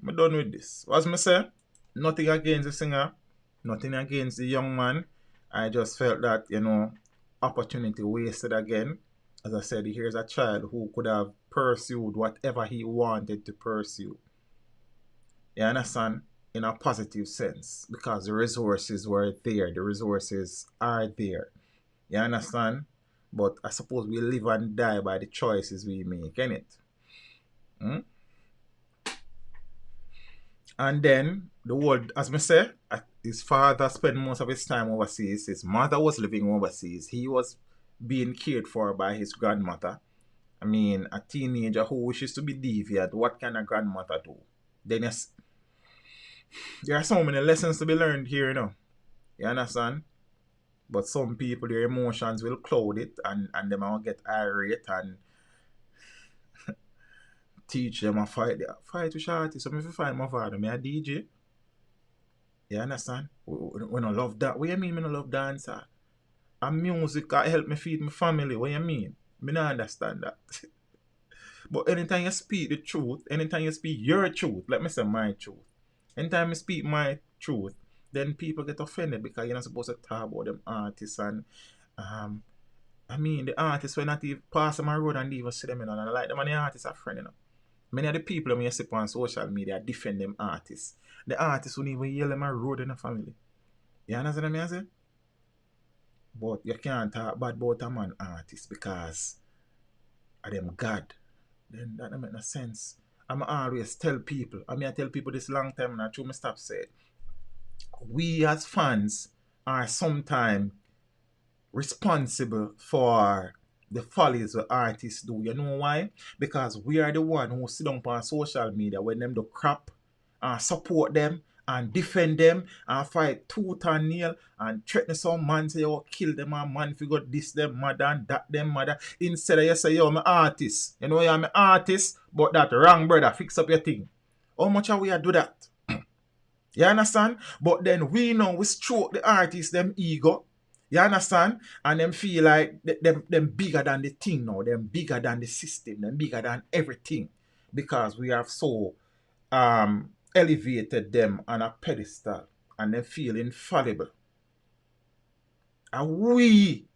I'm done with this. What's me say? Nothing against the singer, nothing against the young man. I just felt that, opportunity wasted again. As I said, here's a child who could have pursued whatever he wanted to pursue. You understand? In a positive sense, because the resources were there. The resources are there. You understand? But I suppose we live and die by the choices we make, innit? And then the world, as I say, his father spent most of his time overseas. His mother was living overseas. He was being cared for by his grandmother. I mean, a teenager who wishes to be deviant, what can a grandmother do? Then there are so many lessons to be learned here, You understand? But some people, their emotions will cloud it and they might get irate and teach them a fight. Fight with shorty. So if you find my father, me a DJ. You understand? When I love that. What you mean I love dancer? And music can help me feed my family. What you mean? Me not understand that. But anytime you speak the truth, anytime you speak your truth, let me say my truth. Anytime you speak my truth, then people get offended because you're not supposed to talk about them artists and I mean the artists when not even pass my road and even see them, and I like them and the artists are friend, Many of the people when you see on social media defend them artists. The artists wouldn't even yell them a road in the family. You understand what I say? But you can't talk bad about a man artist because of them God. Then that don't make no sense. I'm always tell people, I tell people this long time and I true me stop say, we as fans are sometimes responsible for the follies the artists do. You know why? Because we are the one who sit down on social media when them do crap and support them and defend them and fight tooth and nail and threaten some man say you kill them and man figure this them mother and that them mother. Instead of you say yo I'm an artist. You know I'm an artist, but that wrong brother, fix up your thing. How much are we do that? You understand? But then we know we stroke the artists them ego. You understand? And them feel like them bigger than the thing now. Them bigger than the system. Them bigger than everything. Because we have so elevated them on a pedestal. And they feel infallible. And we,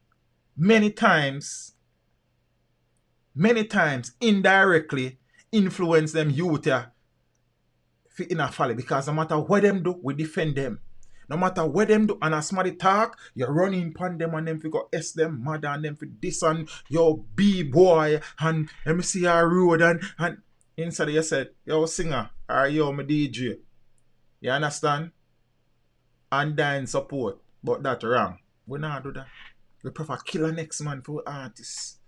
many times, indirectly influence them youth in a folly. Because no matter what them do, we defend them. No matter what them do, and as somebody talk, you're running upon them and them figure S them mother and them for this and your B-boy and let me see your road and inside you said, yo singer or yo my DJ. You understand? And dying support. But that wrong. We not do that. We prefer kill a next man for artists.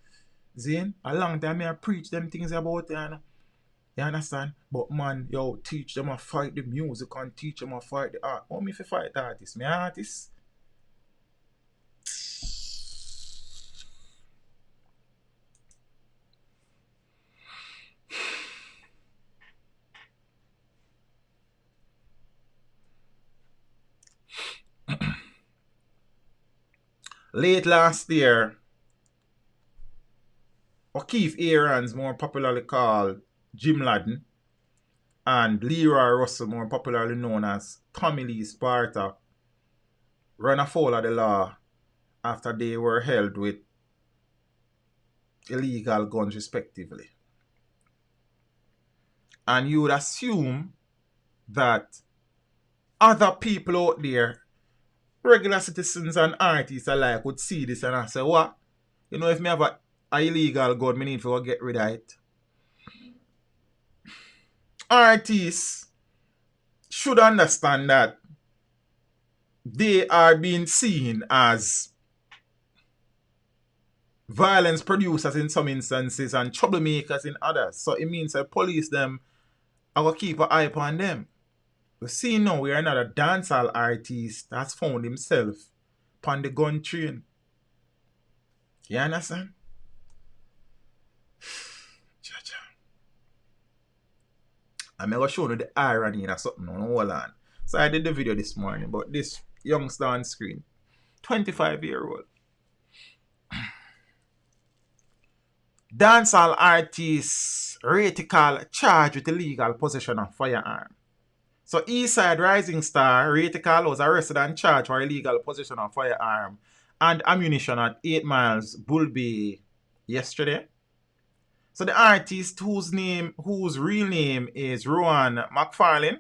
Zane, a long time I preach them things about it, You understand? But man, yo, teach them to fight the music and teach them to fight the art. How me if fight the artist? Me artist? Late last year, O'Keefe Aaron's more popularly called Jim Laden, and Leroy Russell, more popularly known as Tommy Lee Sparta, ran afoul of the law after they were held with illegal guns respectively. And you would assume that other people out there, regular citizens and artists alike, would see this and I say, what? You know, if me have a illegal gun, me need to get rid of it. Artists should understand that they are being seen as violence producers in some instances and troublemakers in others. So it means that police them are going to keep an eye on them. We see now we are another dancehall artist that's found himself upon the gun train. You understand? I'm going to show you the irony in something on hold on. So I did the video this morning, but this youngster on screen, 25-year-old. Dancehall artist Rytikal charged with illegal possession of firearm. So Eastside Rising Star Rytikal was arrested and charged for illegal possession of firearm and ammunition at 8 Miles Bull Bay yesterday. So the artist whose real name is Rowan McFarlane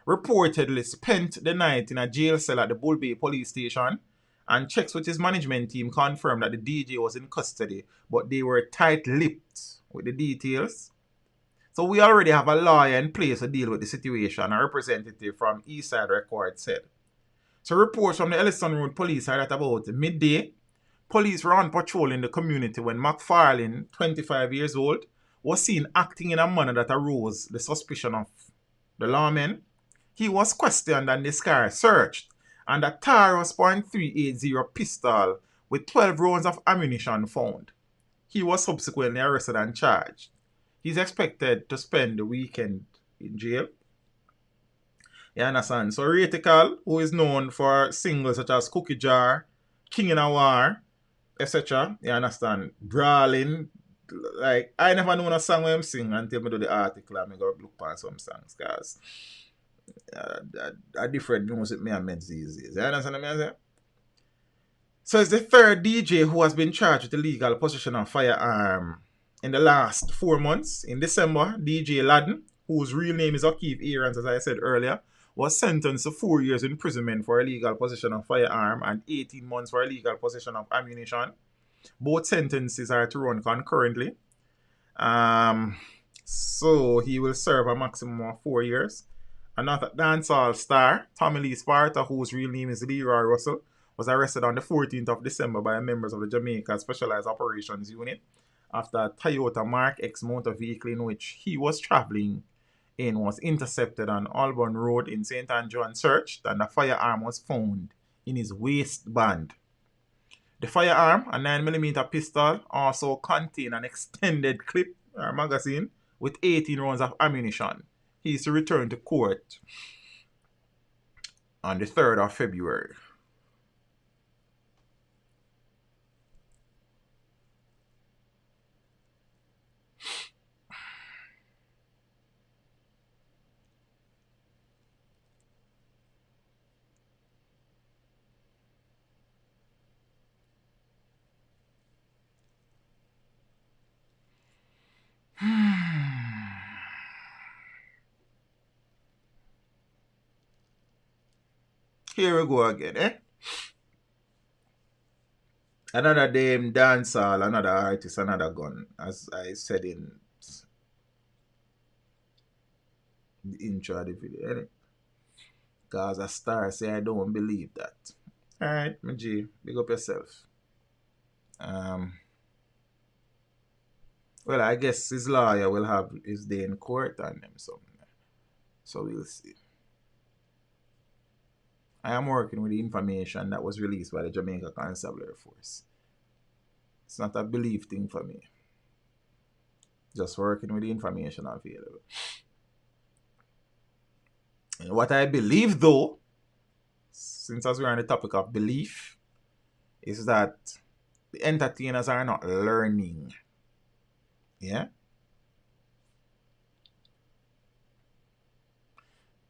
reportedly spent the night in a jail cell at the Bull Bay police station, and checks with his management team confirmed that the DJ was in custody, but they were tight-lipped with the details. So we already have a lawyer in place to deal with the situation, a representative from Eastside Records said. So reports from the Ellison Road police are at about midday, police were on patrol in the community when McFarlane, 25 years old, was seen acting in a manner that arose the suspicion of the lawmen. He was questioned and his car searched, and a Taurus .380 pistol with 12 rounds of ammunition found. He was subsequently arrested and charged. He's expected to spend the weekend in jail. You understand? So Rytikal, who is known for singles such as Cookie Jar, King in a War, etc. You understand? Brawling. Like, I never know a song when I'm sing until I do the article and I go look at some songs, because a different music me and meds these days. You understand what I'm saying? So it's the third DJ who has been charged with illegal possession of firearm in the last 4 months. In December, DJ Ladden, whose real name is O'Keefe Aarons, as I said earlier, was sentenced to 4 years imprisonment for illegal possession of firearm and 18 months for illegal possession of ammunition. Both sentences are to run concurrently. So he will serve a maximum of 4 years. Another dancehall star, Tommy Lee Sparta, whose real name is Leroy Russell, was arrested on the 14th of December by members of the Jamaica Specialized Operations Unit after a Toyota Mark X motor vehicle in which he was traveling in was intercepted on Auburn Road in St. Andrew and searched, and the firearm was found in his waistband. The firearm, a 9mm pistol, also contained an extended clip or magazine with 18 rounds of ammunition. He is to return to court on the 3rd of February. Here we go again, eh? Another damn dancehall, another artist, another gun, as I said in the intro of the video, eh? Cause a star say I don't believe that. Alright, my G, big up yourself. Well, I guess his lawyer will have his day in court on them, so we'll see. I am working with the information that was released by the Jamaica Constabulary Force. It's not a belief thing for me. Just working with the information available. And what I believe, though, since as we're on the topic of belief, is that the entertainers are not learning. Yeah?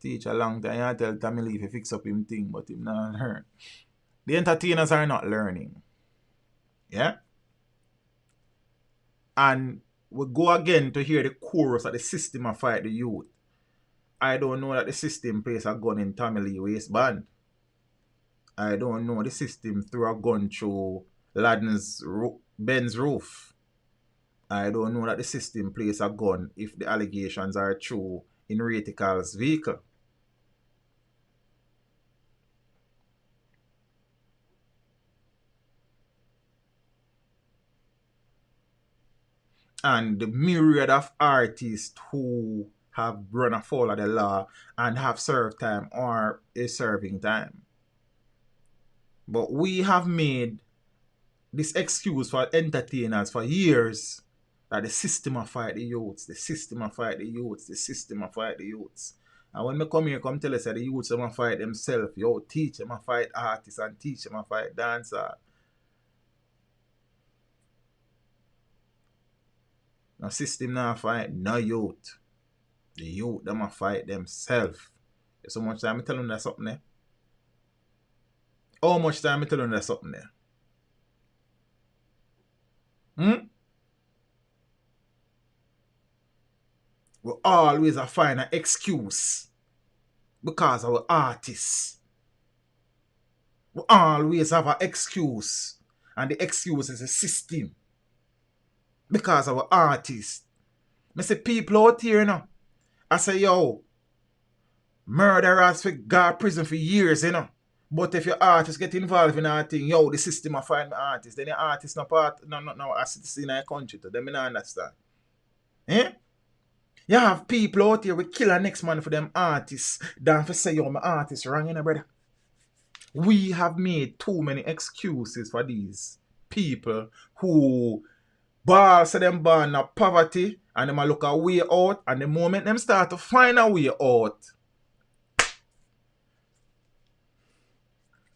Teach a long time, I tell Tommy Lee to fix up him thing, but him not learn. The entertainers are not learning. Yeah? And we go again to hear the chorus of the system of fight the youth. I don't know that the system places a gun in Tommy Lee waistband. I don't know the system threw a gun through Ladden's Ben's roof. I don't know that the system places a gun if the allegations are true in Rytikal's vehicle. And the myriad of artists who have run afoul of the law and have served time or is serving time. But we have made this excuse for entertainers for years that the system of fight the youths, the system of fight the youths, the system of fight the youths. And when me come here, come tell us that the youths them a fight themselves, yo, teach them a fight artists and teach them a fight dancer. No system now fight no youth. The youth them a fight themselves. So much time I tell them there's something there. How much time I tell them there's something there? We always a find an excuse because our artists. We always have an excuse. And the excuse is a system. Because our artists. I say people out here, you know. I say, yo, murderers for go prison for years, you know. But if your artists get involved in a thing, yo, the system will find my artists. Then the artists not part, no, a citizen in a country to them, I don't understand. Eh? You have people out here will kill a next man for them artists than for say, yo, my artist wrong, you know, brother. We have made too many excuses for these people who ball say them born in poverty and them a look a way out, and the moment them start to find a way out,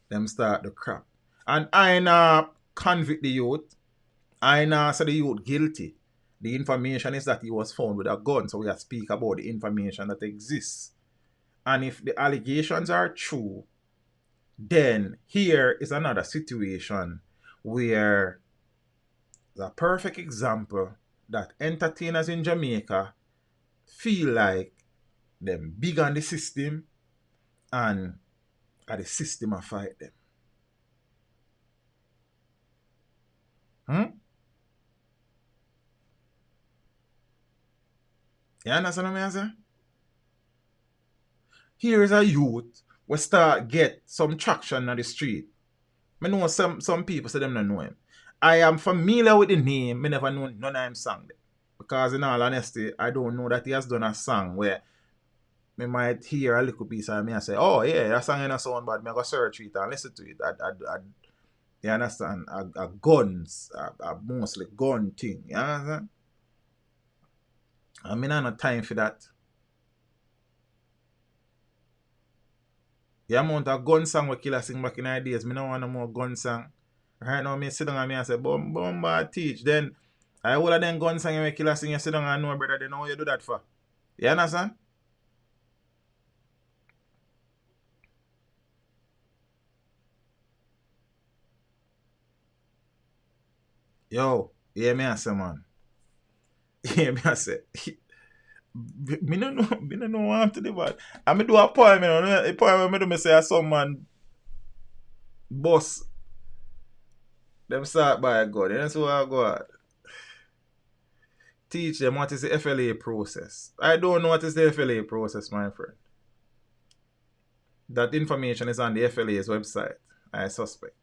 them start the crap. And I not convict the youth. I not say the youth guilty. The information is that he was found with a gun, so we are speak about the information that exists. And if the allegations are true, then here is another situation where the perfect example that entertainers in Jamaica feel like them big on the system and the system a fight them. You understand what I say? Here is a youth we start get some traction on the street. I know some people say them don't know him. I am familiar with the name, I never know none of him song. Because in all honesty, I don't know that he has done a song where I might hear a little piece of me and say, oh yeah, that song ain't sound bad, I go search it and listen to it. You understand? A guns, a mostly gun thing. You understand? I mean, I have no time for that. The amount of gun song we Killer sing back in the days, I don't want no more gun song. Right now, I sit down and I say, Bomba teach. Then, I all of them gun song we Killer sing, you sit down and know, brother, they know what you do that for. You understand? Yo, hear me I say, man. Hear me I say. Me no know what I'm to do, but I me do a poem, you know. A poem me do me say some man boss them start by a gun. You know so I go out. Teach them what is the FLA process. I don't know what is the FLA process, my friend. That information is on the FLA's website, I suspect.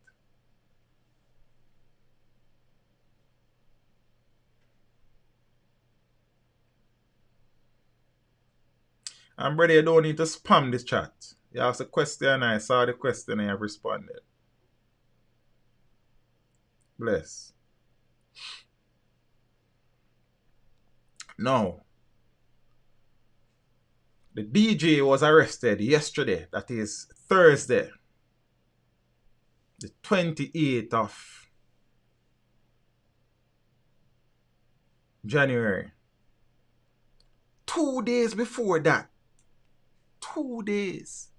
And brother, you don't need to spam this chat. You asked a question, I saw the question and you have responded. Bless. Now, the DJ was arrested yesterday, that is Thursday, the 28th of January. 2 days before that, 2 days,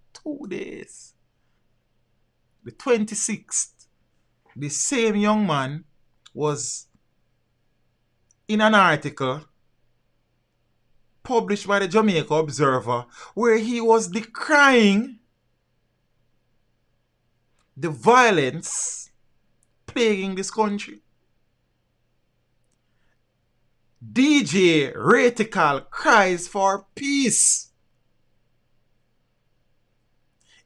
the 26th, the same young man was in an article published by the Jamaica Observer where he was decrying the violence plaguing this country. DJ Rytikal cries for peace.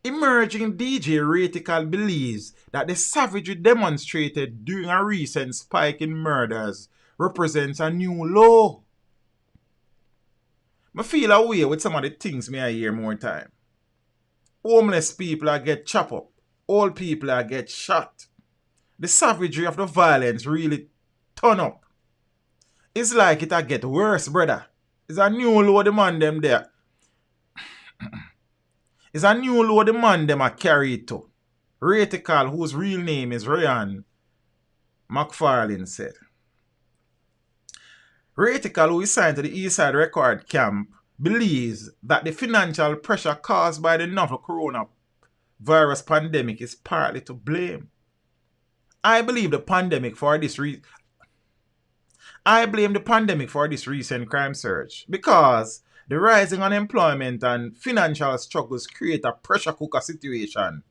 Emerging DJ Rytikal believes that the savagery demonstrated during a recent spike in murders represents a new low. I feel away with some of the things I hear more time. Homeless people are get chopped up. Old people are get shot. The savagery of the violence really turn up. It's like it'll get worse, brother. It's a new low the man them there. It's a new low the man them a carry it to. Rytikal, whose real name is Ryan McFarlane, said. Rytikal, who is signed to the Eastside Record Camp, believes that the financial pressure caused by the novel coronavirus pandemic is partly to blame. I blame the pandemic for this recent crime surge because the rising unemployment and financial struggles create a pressure cooker situation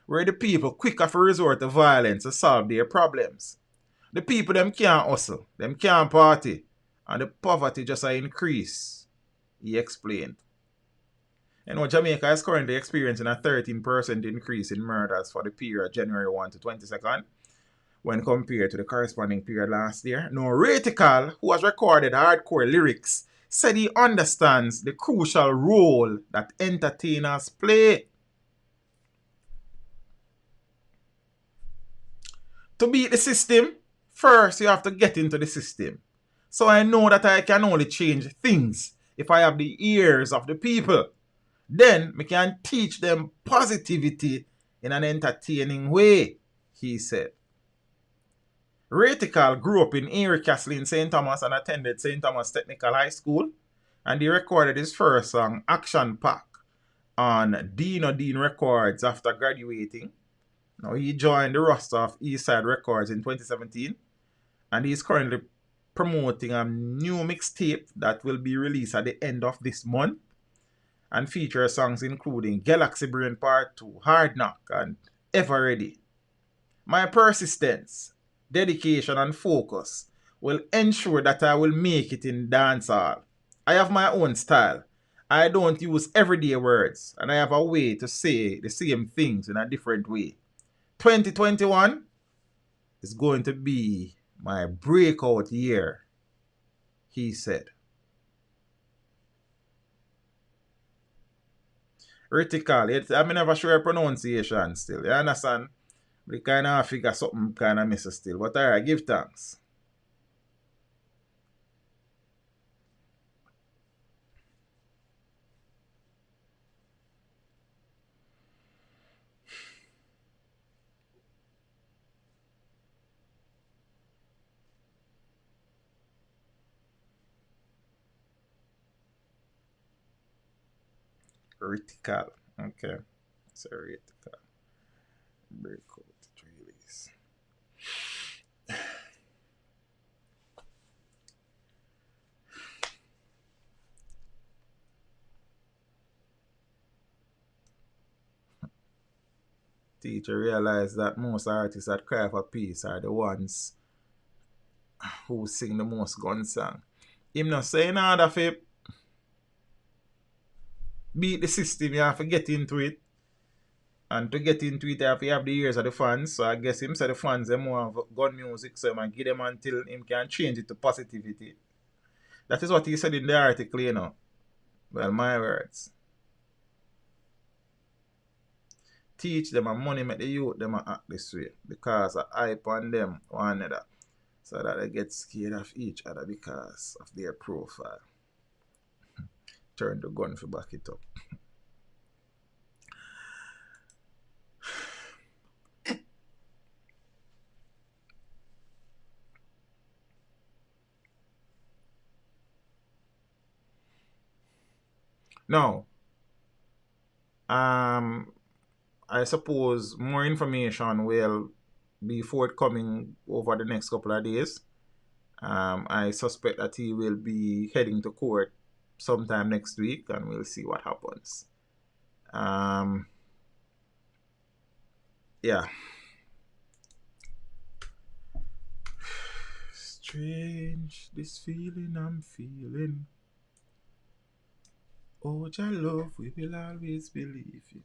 where the people quicker for resort to violence to solve their problems. The people them can't hustle, them can't party, and the poverty just increase, he explained. Jamaica is currently experiencing a 13% increase in murders for the period January 1 to 22nd when compared to the corresponding period last year. Now, Rytikal, who has recorded hardcore lyrics, said he understands the crucial role that entertainers play. To beat the system, first you have to get into the system. So I know that I can only change things if I have the ears of the people. Then we can teach them positivity in an entertaining way, he said. Rytikal grew up in Erie Castle in St. Thomas and attended St. Thomas Technical High School, and he recorded his first song, Action Pack, on Dean O'Dean Records after graduating. Now, he joined the roster of Eastside Records in 2017, and he is currently promoting a new mixtape that will be released at the end of this month and features songs including Galaxy Brain Part 2, Hard Knock, and Ever Ready. My persistence, dedication, and focus will ensure that I will make it in dancehall. I have my own style. I don't use everyday words, and I have a way to say the same things in a different way. 2021 is going to be my breakout year, he said. Rytikal, I'm never sure pronunciation still, you understand? We kind of figure something kind of misses still, but alright, give thanks. Rytikal, okay, so Rytikal, breakout release. Teacher realized that most artists that cry for peace are the ones who sing the most gun song. Him not saying all that for beat the system, you have to get into it. And to get into it, you have to have the ears of the fans. So I guess him say the fans them want gun music, so man give them until him can change it to positivity. That is what he said in the article, you know. Well, my words. Teach them and money make the youth them act this way because I hype on them one another so that they get scared of each other because of their profile. Turn the gun for back it up. Now, I suppose more information will be forthcoming over the next couple of days. I suspect that he will be heading to court sometime next week, and we'll see what happens. Yeah. Strange, this feeling I'm feeling. Oh, your love, we will always believe in.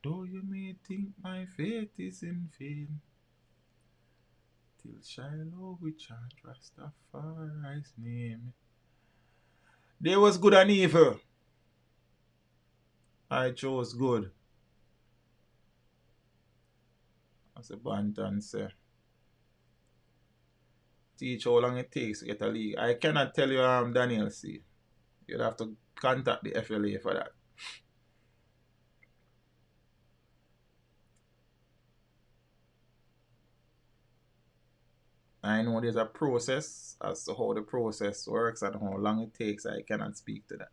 Though you may think my faith is in vain, till Shiloh we chant Rastafari's name. There was good and evil. I chose good. As a Bantan say. Teach how long it takes to get a league. I cannot tell you, Daniel C. You'd have to contact the FLA for that. I know there's a process as to how the process works and how long it takes. I cannot speak to that.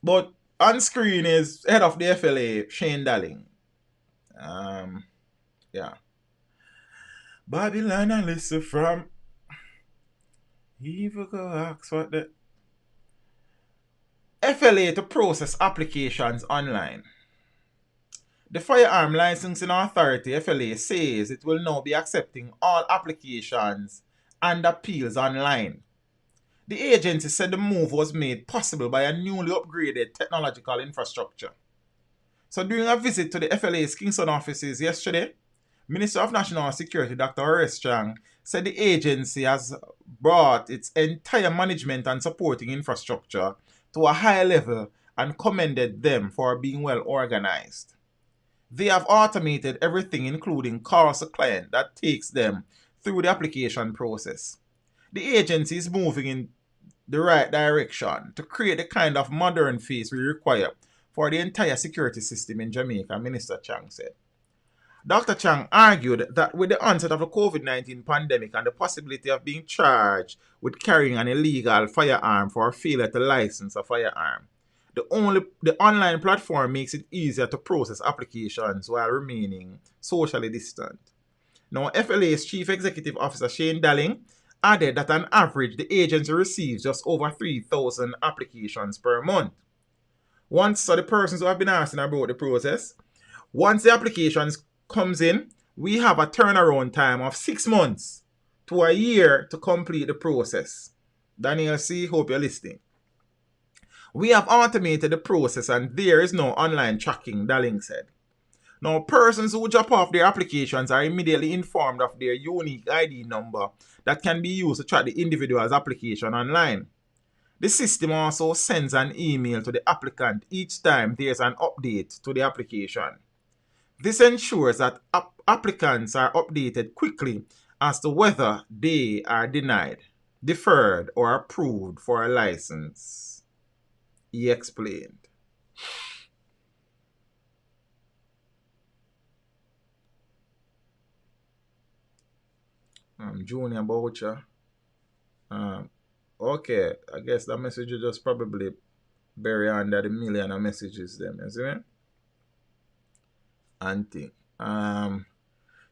But on screen is head of the FLA, Shane Dalling. Yeah. Babylon and listen from Evil go ask what the FLA to process applications online. The Firearm Licensing Authority, FLA, says it will now be accepting all applications and appeals online. The agency said the move was made possible by a newly upgraded technological infrastructure. So during a visit to the FLA's Kingston offices yesterday, Minister of National Security Dr. Horace Chang said the agency has brought its entire management and supporting infrastructure to a high level and commended them for being well organized. They have automated everything, including calls to client, that takes them through the application process. The agency is moving in the right direction to create the kind of modern face we require for the entire security system in Jamaica, Minister Chang said. Dr. Chang argued that with the onset of the COVID-19 pandemic and the possibility of being charged with carrying an illegal firearm for failure to license a firearm, the online platform makes it easier to process applications while remaining socially distant. Now, FLA's Chief Executive Officer Shane Dalling added that on average the agency receives just over 3,000 applications per month. So the persons who have been asking about the process, once the applications comes in, we have a turnaround time of 6 months to a year to complete the process. Daniel C., hope you're listening. We have automated the process and there is no online tracking, Dalling said. Now, persons who drop off their applications are immediately informed of their unique ID number that can be used to track the individual's application online. The system also sends an email to the applicant each time there's an update to the application. This ensures that applicants are updated quickly as to whether they are denied, deferred, or approved for a license, he explained. Junior Boucher. Okay, I guess that message you just probably bury under the million of messages them, you see me? Anti.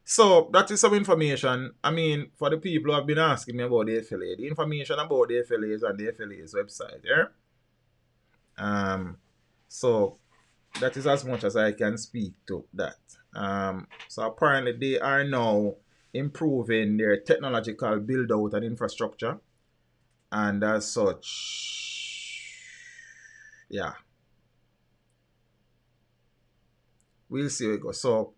So that is some information. I mean, for the people who have been asking me about the FLA, the information about the FLA is on the FLA's website, yeah? So that is as much as I can speak to that. So apparently they are now improving their technological build out and infrastructure, and as such, yeah, we'll see how it goes. So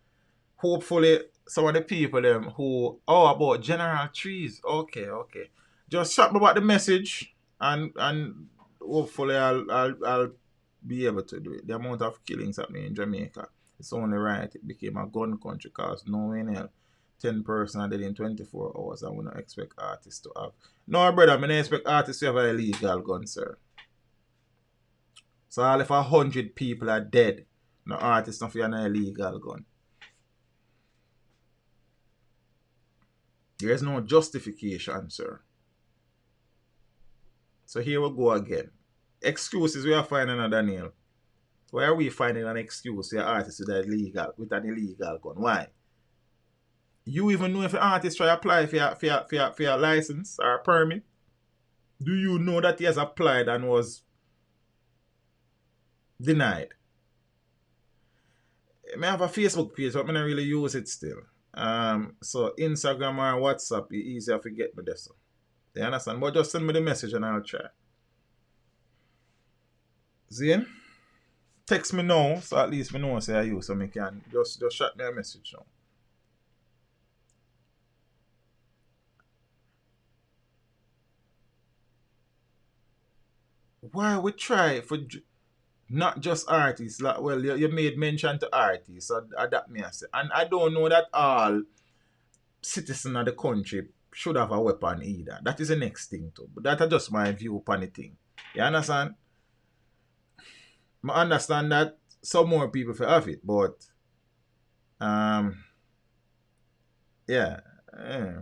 hopefully some of the people who about general trees, okay, just chat me about the message and hopefully I'll be able to do it. The amount of killings happening in Jamaica, it's only right it became a gun country, because no one else 10 persons are dead in 24 hours and we don't expect artists to have. No, brother, I don't expect artists to have an illegal gun, sir. So all if 100 people are dead, no artist don't have an illegal gun. There is no justification, sir. So here we go again. Excuses we are finding, Daniel. Why are we finding an excuse for artists with an illegal gun? Why? You even know if an artist try to apply for your license or a permit? Do you know that he has applied and was denied? I have a Facebook page, but I don't really use it still. So Instagram or WhatsApp, it's easier to get me there. So. You understand? But just send me the message and I'll try. See? Text me now, so at least I know say I use, so I can just shot me a message now. Why we try for not just artists? Like, well, you made mention to artists, so that me I say. And I don't know that all citizens of the country should have a weapon either. That is the next thing too. But that's just my view upon the thing. You understand? I understand that some more people have it, but Yeah. Yeah.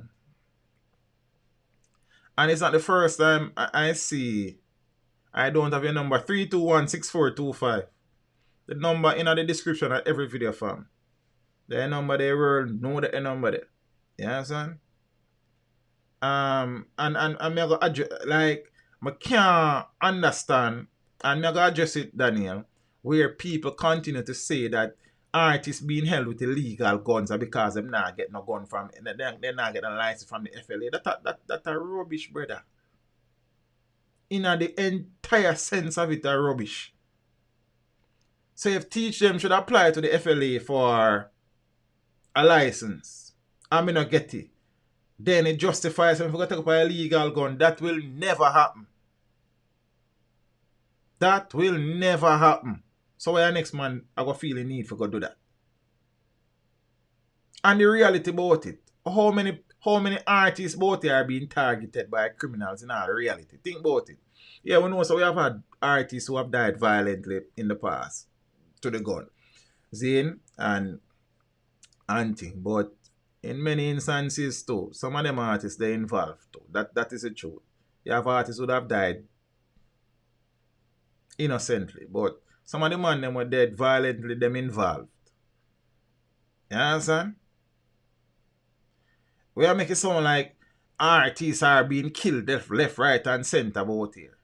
And it's not the first time I see I don't have your number 3216425. The number in the description of every video, fam. The number they will know the number there. You understand? And me go address, like I can't understand, and me go address it, Daniel, where people continue to say that artists being held with illegal guns are because them not get no gun from they not get a license from the FLA. That a rubbish, brother. In the entire sense of it, a rubbish. So if teach them should apply to the FLA for a license, I may not get it, then it justifies them if we take up an illegal gun. That will never happen. That will never happen. So why next man I go feel the need for go do that? And the reality about it, how many artists out there are being targeted by criminals in all reality? Think about it. Yeah, we know, so we have had artists who have died violently in the past to the gun. Zane and thing. But in many instances too, some of them artists they're involved too. That is the truth. You have artists who have died innocently, but some of the man them were dead violently, them involved. You understand? We are making it sound like artists are being killed left, right, and center about here.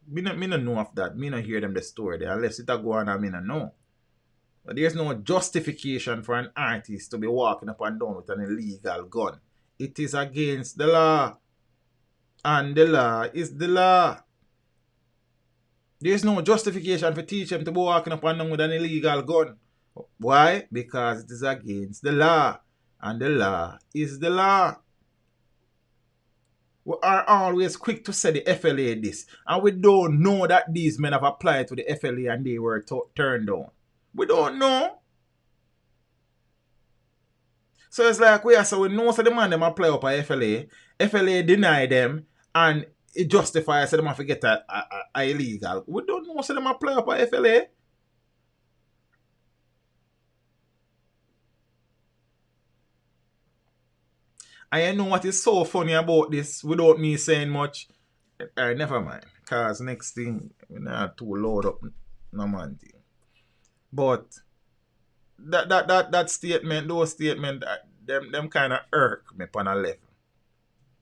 Me no know of that. Me no hear them the story there. Unless it a go on, I me no know. But there's no justification for an artist to be walking up and down with an illegal gun. It is against the law. And the law is the law. There's no justification for teach them to be walking up and down with an illegal gun. Why? Because it is against the law. And the law is the law. We are always quick to say the FLA this. And we don't know that these men have applied to the FLA and they were turned down. We don't know. So it's like we know so the man them apply up a FLA. FLA deny them and it justifies so them have to get a illegal. We don't know so them apply up a FLA. And you know what is so funny about this without me saying much? Never mind. Because next thing, we're not too load up no man thing. But that statement, those statements, them kind of irk me upon a level.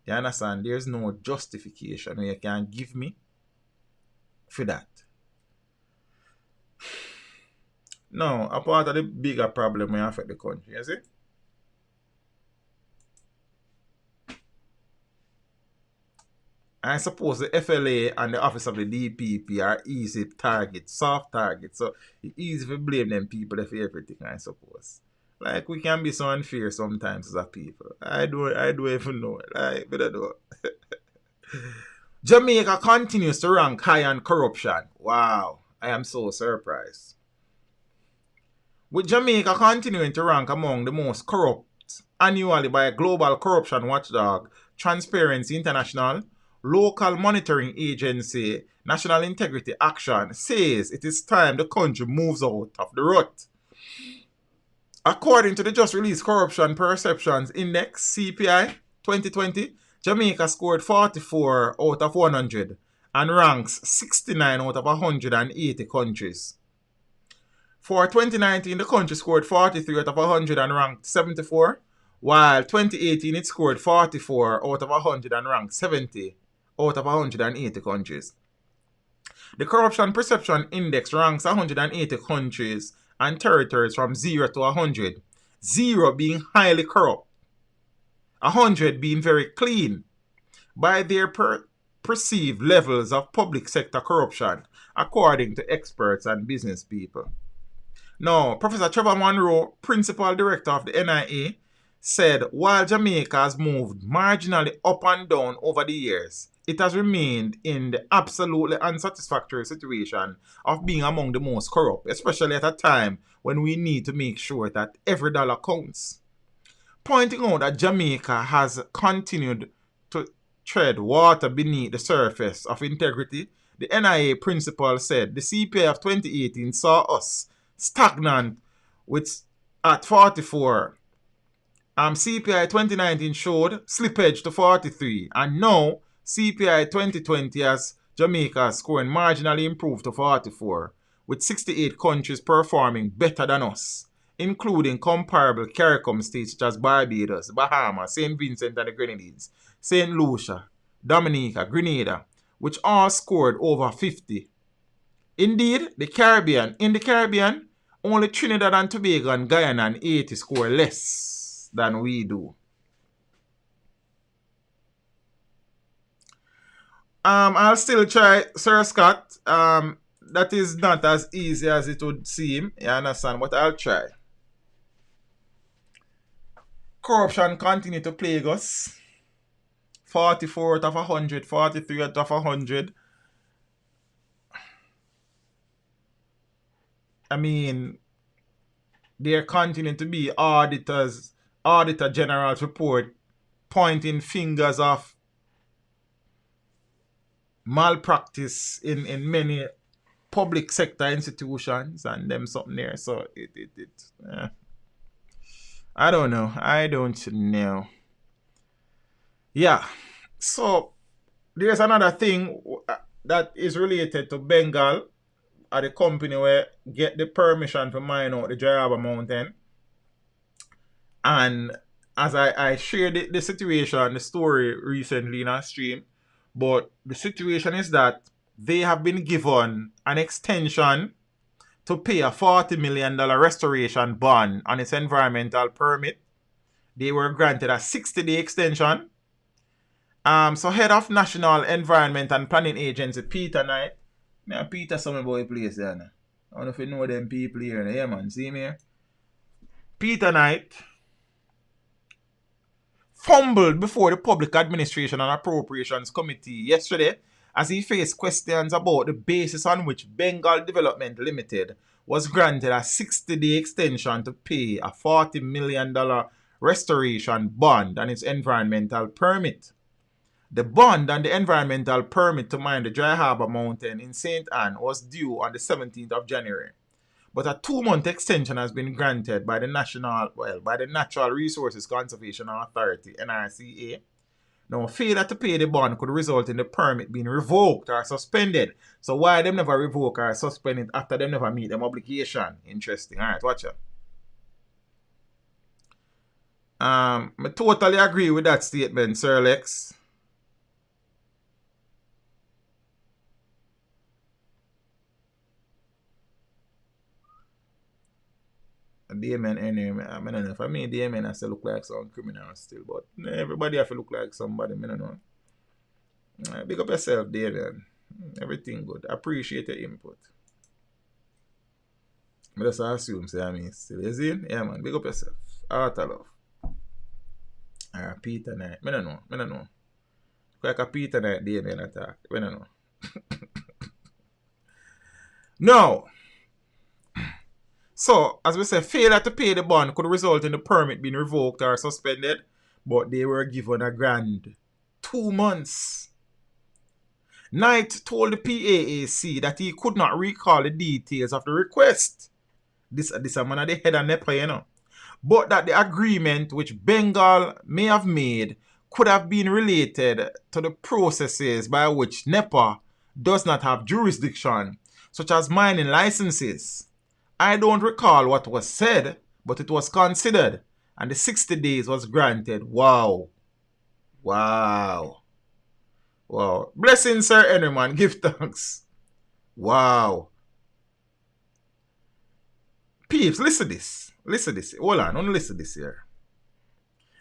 You understand? There's no justification you can give me for that. No, a part of the bigger problem may affect the country, you see? I suppose the FLA and the office of the DPP are easy targets, soft targets. So it's easy to blame them people for everything, I suppose. Like, we can be so unfair sometimes as a people. I don't even know. Like, but I don't. Jamaica continues to rank high on corruption. Wow. I am so surprised. With Jamaica continuing to rank among the most corrupt annually by a global corruption watchdog, Transparency International, local monitoring agency National Integrity Action says it is time the country moves out of the rut. According to the just released Corruption Perceptions Index, CPI 2020, Jamaica scored 44 out of 100 and ranks 69 out of 180 countries. For 2019, the country scored 43 out of 100 and ranked 74, while 2018 it scored 44 out of 100 and ranked 70 out of 180 countries. The Corruption Perception Index ranks 180 countries and territories from 0 to 100, 0 being highly corrupt, 100 being very clean, by their perceived levels of public sector corruption, according to experts and business people. Now, Professor Trevor Monroe, Principal Director of the NIA, said while Jamaica has moved marginally up and down over the years, it has remained in the absolutely unsatisfactory situation of being among the most corrupt, especially at a time when we need to make sure that every dollar counts. Pointing out that Jamaica has continued to tread water beneath the surface of integrity, the NIA principal said the CPI of 2018 saw us stagnant at 44 CPI 2019 showed slippage to 43, and now CPI 2020 has Jamaica scoring marginally improved to 44, with 68 countries performing better than us, including comparable CARICOM states such as Barbados, Bahamas, St. Vincent and the Grenadines, St. Lucia, Dominica, Grenada, which all scored over 50. Indeed, in the Caribbean, only Trinidad and Tobago and Guyana and Haiti score less than we do. I'll still try, Sir Scott. That is not as easy as it would seem, you understand, but I'll try. Corruption continue to plague us. 44 out of 100, 43 out of 100. I mean, there continue to be Auditor General's report pointing fingers of malpractice in many public sector institutions and them something there. So I don't know. Yeah. So there's another thing that is related to Bengal, at the company where get the permission to mine out the Dry Harbour Mountain. And as I shared the situation, the story recently in our stream, but the situation is that they have been given an extension to pay a $40 million restoration bond on its environmental permit. They were granted a 60-day extension. So head of National Environment and Planning Agency, Peter Knight, Peter some boy place there. I don't know if you know them people here. Yeah, man. See me here? Peter Knight fumbled before the Public Administration and Appropriations Committee yesterday as he faced questions about the basis on which Bengal Development Limited was granted a 60-day extension to pay a $40 million restoration bond on its environmental permit. The bond and the environmental permit to mine the Dry Harbour Mountain in St. Anne was due on the 17th of January. But a 2-month extension has been granted by the Natural Resources Conservation Authority, NRCA. Now, failure to pay the bond could result in the permit being revoked or suspended. So why them never revoke or suspend it after them never meet them obligation? Interesting. Alright, watch it. I totally agree with that statement, Sir Lex. Damien anyway, I don't know. For me, Damien has to look like some criminal still, but everybody have to look like somebody, I don't know. Big up yourself, Damien. Everything good. Appreciate your input. I just assume, say I mean still. You see? Yeah, man. Big up yourself. Heart of love. Peter Knight. I don't know. Like a Peter Knight, Damien attack. I don't know. No. So, as we said, failure to pay the bond could result in the permit being revoked or suspended, but they were given a grand 2 months. Knight told the PAAC that he could not recall the details of the request. This a man at the head of NEPA, you know. But that the agreement which Bengal may have made could have been related to the processes by which NEPA does not have jurisdiction, such as mining licenses. I don't recall what was said, but it was considered, and the 60 days was granted. Wow. Blessings, Sir Henry, man. Give thanks. Wow. Peeps, listen this. Hold on, only listen this here.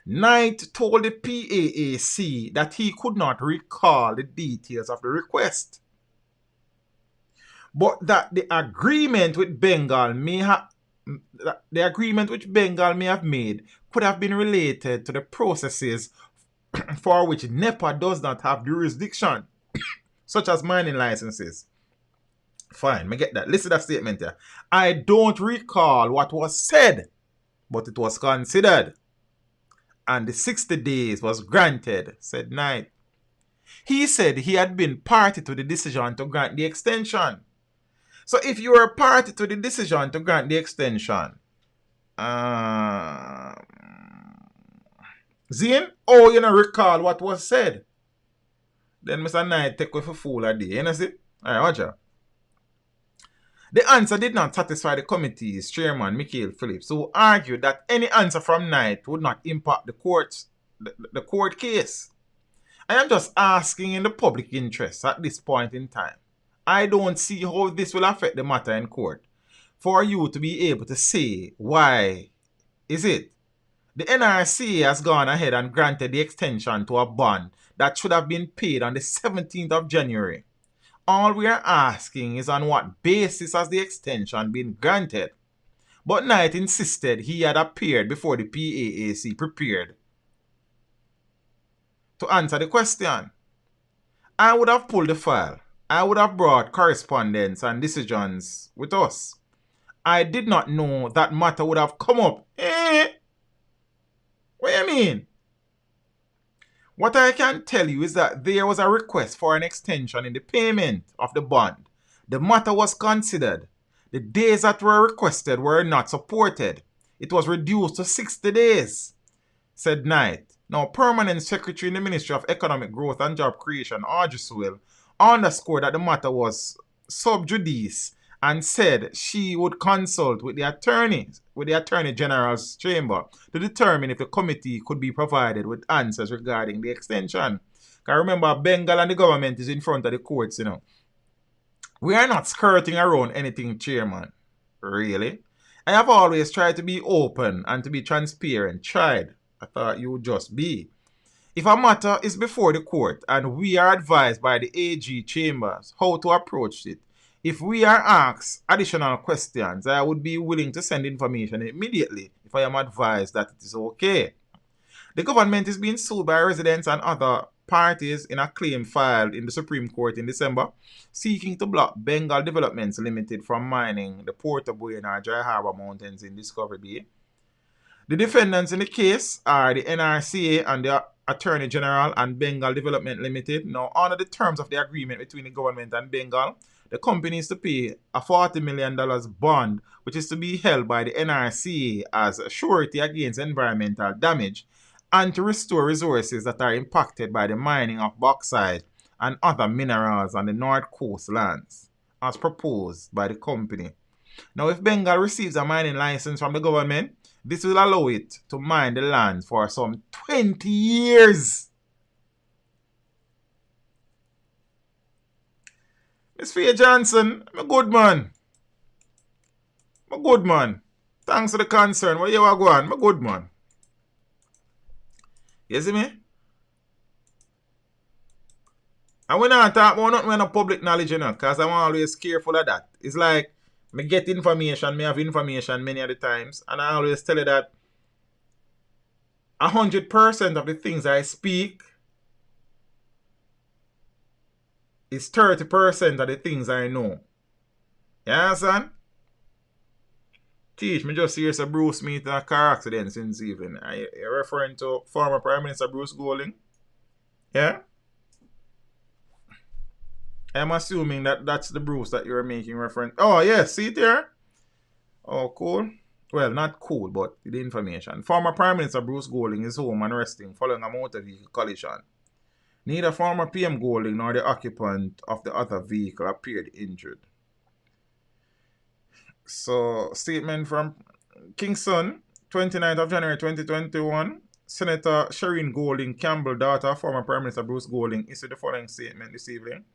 Knight told the PAAC that he could not recall the details of the request, but that the agreement which Bengal may have made could have been related to the processes for which NEPA does not have jurisdiction, such as mining licenses. Fine, me get that. Listen to that statement here. I don't recall what was said, but it was considered, and the 60 days was granted, said Knight. He said he had been party to the decision to grant the extension. So if you were a party to the decision to grant the extension, Zane, oh, you know, recall what was said. Then Mr. Knight take with a fool a day. You know see? Alright, watch out. The answer did not satisfy the committee's chairman, Michael Phillips, who argued that any answer from Knight would not impact the court case. I am just asking in the public interest at this point in time. I don't see how this will affect the matter in court. For you to be able to say why is it? The NRC has gone ahead and granted the extension to a bond that should have been paid on the 17th of January. All we are asking is on what basis has the extension been granted. But Knight insisted he had appeared before the PAAC prepared to answer the question. I would have pulled the file. I would have brought correspondence and decisions with us. I did not know that matter would have come up. What do you mean? What I can tell you is that there was a request for an extension in the payment of the bond. The matter was considered. The days that were requested were not supported. It was reduced to 60 days, said Knight. Now, Permanent Secretary in the Ministry of Economic Growth and Job Creation, Audrey Sewell, underscored that the matter was sub judice and said she would consult with the Attorney General's chamber to determine if the committee could be provided with answers regarding the extension. Because remember, Bengal and the government is in front of the courts, you know. We are not skirting around anything, Chairman. Really? I have always tried to be open and to be transparent. Tried. I thought you would just be. If a matter is before the court and we are advised by the AG chambers how to approach it, if we are asked additional questions, I would be willing to send information immediately if I am advised that it is okay. The government is being sued by residents and other parties in a claim filed in the Supreme Court in December, seeking to block Bengal Developments Limited from mining the Port of Buena or Dry Harbour Mountains in Discovery Bay. The defendants in the case are the NRCA and the Attorney General and Bengal Development Limited. Now, under the terms of the agreement between the government and Bengal, the company is to pay a $40 million bond, which is to be held by the NRCA as a surety against environmental damage and to restore resources that are impacted by the mining of bauxite and other minerals on the North Coast lands, as proposed by the company. Now, if Bengal receives a mining license from the government, this will allow it to mine the land for some 20 years. Miss Faye Johnson, I'm a good man. I'm a good man. Thanks for the concern. Where you are going? I'm a good man. You see me? And we not talk about nothing with public knowledge, you know, because I'm always careful of that. It's like, me get information, me have information many of the times, and I always tell you that 100% of the things I speak is 30% of the things I know. You understand? Teach me just hear some Bruce meet in a car accident since evening. You're referring to former Prime Minister Bruce Golding? Yeah? I'm assuming that that's the Bruce that you're making reference. Oh, yes, see it there? Oh, cool. Well, not cool, but the information. Former Prime Minister Bruce Golding is home and resting following a motor vehicle collision. Neither former PM Golding nor the occupant of the other vehicle appeared injured. So, statement from Kingston, 29th of January 2021. Senator Shireen Golding Campbell, daughter of former Prime Minister Bruce Golding, issued the following statement this evening.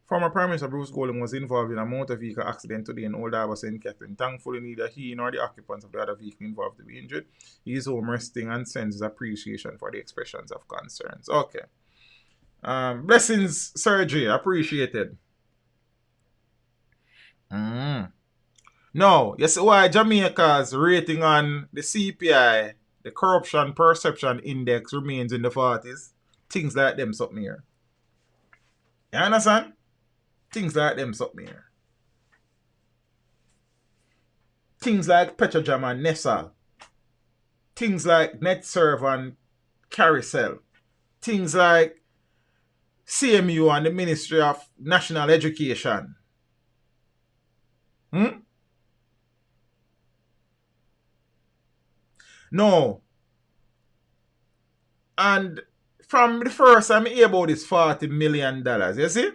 Former Prime Minister Bruce Golding was involved in a motor vehicle accident today in Old Harbour, St. Catherine. Thankfully, neither he nor the occupants of the other vehicle involved to be injured. He is home resting and sends his appreciation for the expressions of concerns. Okay. Blessings, surgery. Appreciated. No, you see why Jamaica's rating on the CPI, the Corruption Perception Index, remains in the 40s? Things like them something here. You understand? Things like them something here. Things like Petrojam and Nessa. Things like NetServe and Carousel. Things like CMU and the Ministry of National Education. No. And from the first time I hear about this $40 million, you see?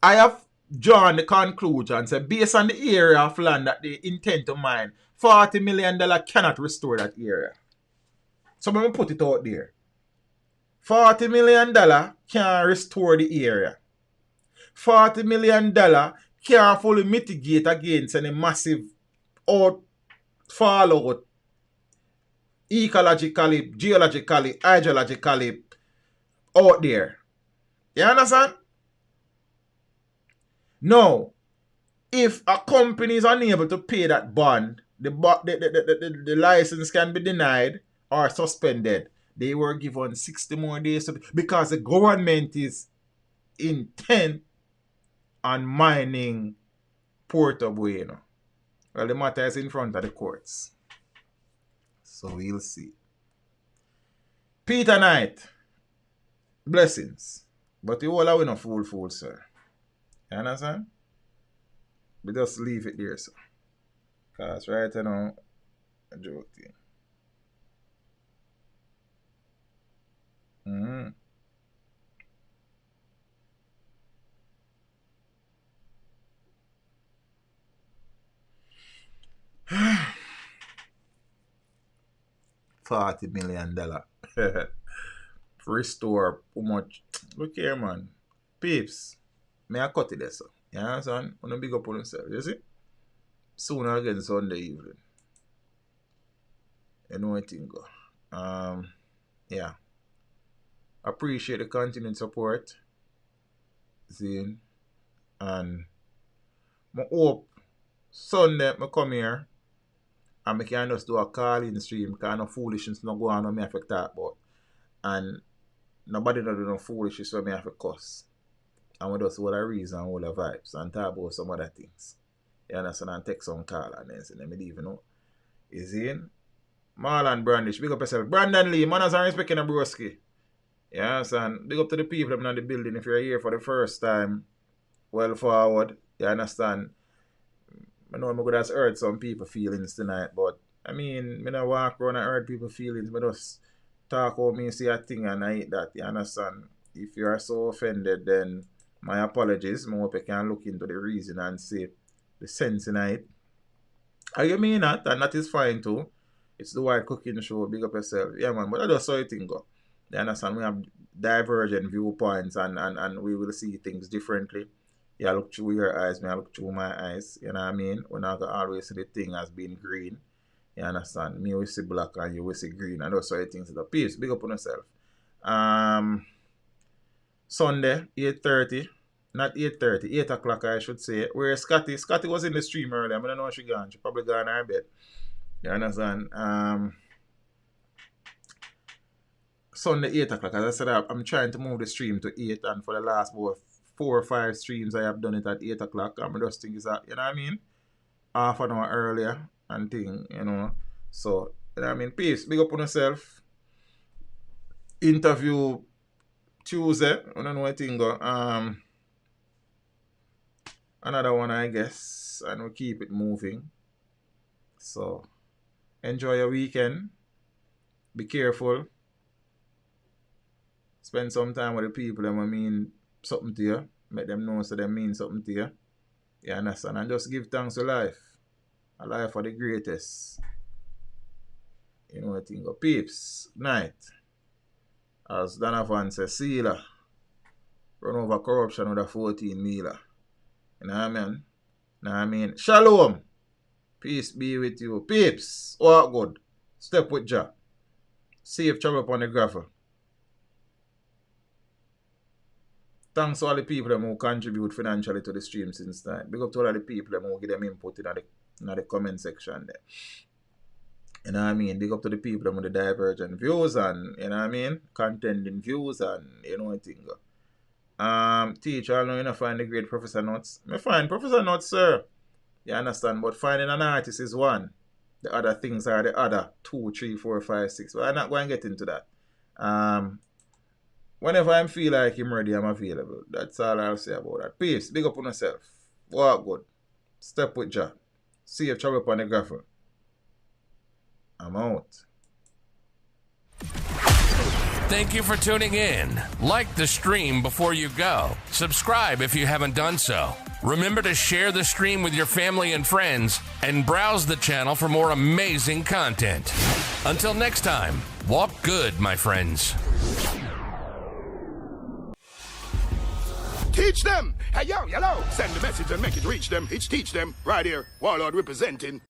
I have drawn the conclusion, say, based on the area of land that they intend to mine, $40 million cannot restore that area. So I'm going to put it out there. $40 million can't restore the area. $40 million can't fully mitigate against any massive fallout ecologically, geologically, hydrologically out there. You understand? Now, if a company is unable to pay that bond, the license can be denied or suspended. They were given 60 more days because the government is intent on mining Puerto Bueno. Well, the matter is in front of the courts. So we'll see. Peter Knight, blessings. But you all are no fool, sir. You understand? We just leave it there, sir. Because right now, a joke thing. $40 million. Restore how much? Look here, man. Peeps. May I cut it there, sir? You understand? I'm going to big up on yourself. You see? Sooner again Sunday evening. You know what I think. Yeah. Appreciate the continued support. See? And I hope Sunday I come here and I can just do a call-in stream because no foolishness no go on and I have to talk about. And nobody do no foolishness so I have to cuss. And we just hold a reason, hold a vibes and talk about some other things. You understand? And take some call and then say, let me leave, you know. Is in Marlon Brandish, big up yourself. Brandon Lee, manners and respect in a broski. You understand? Big up to the people in the building. If you're here for the first time, well forward. You understand? I know I'm going to hurt some people feelings tonight, but I mean, I don't walk around and hurt people feelings. I just talk about me, see a thing and I eat that. You understand? If you are so offended, then my apologies. I hope you can look into the reason and see the sense in it. You mean that? And that is fine too. It's the White Cooking Show. Big up yourself. Yeah, man. But I just saw it thing go. You understand? We have divergent viewpoints and we will see things differently. You look through your eyes, me I look through my eyes. You know what I mean? We're not going to always see the thing as being green. You understand? Me will see black and you will see green. And those are the things that are peace. Big up on yourself. Sunday, 8:30. Not 8:30, 8 o'clock I should say. Where Scotty was in the stream earlier. I don't know where she gone. She probably gone in her bed. You understand? Sunday, 8 o'clock. As I said, I'm trying to move the stream to 8. And for the last about 4 or 5 streams, I have done it at 8 o'clock. I'm just thinking that, you know what I mean? Half an hour earlier and thing, you know. So, you know what I mean? Peace. Big up on yourself. Interview Tuesday. I don't know what thing go. Another one, I guess. And we'll keep it moving. So, enjoy your weekend. Be careful. Spend some time with the people that mean something to you. Make them know so they mean something to you. You understand? And just give thanks to life. A life for the greatest. You know what I think of peeps. Night. As Donovan says, Sealer. Run over corruption with a 14 mealer. You know what I mean? You know what I mean? Shalom. Peace be with you. Peeps. Walk good. Step with Jah. Safe travel upon the gravel. Thanks to all the people who contribute financially to the stream since time. Big up to all the people who give them input in the comment section there. You know what I mean? Big up to the people with the divergent views and, you know what I mean? Contending views and, you know what I think. Teacher, I know you don't find the great Professor Nuts. I find Professor Nuts, sir. You understand? But finding an artist is one. The other things are the other. 2, 3, 4, 5, 6. But I'm not going to get into that. Whenever I feel like I'm ready, I'm available. That's all I'll say about that. Peace. Big up on yourself. Walk good. Step with Jah. See you travel upon the gravel. I'm out. Thank you for tuning in. Like the stream before you go. Subscribe if you haven't done so. Remember to share the stream with your family and friends and browse the channel for more amazing content. Until next time, walk good, my friends. Teach them. Hey, yo, hello. Send the message and make it reach them. It's teach them. Right here. Warlord representing.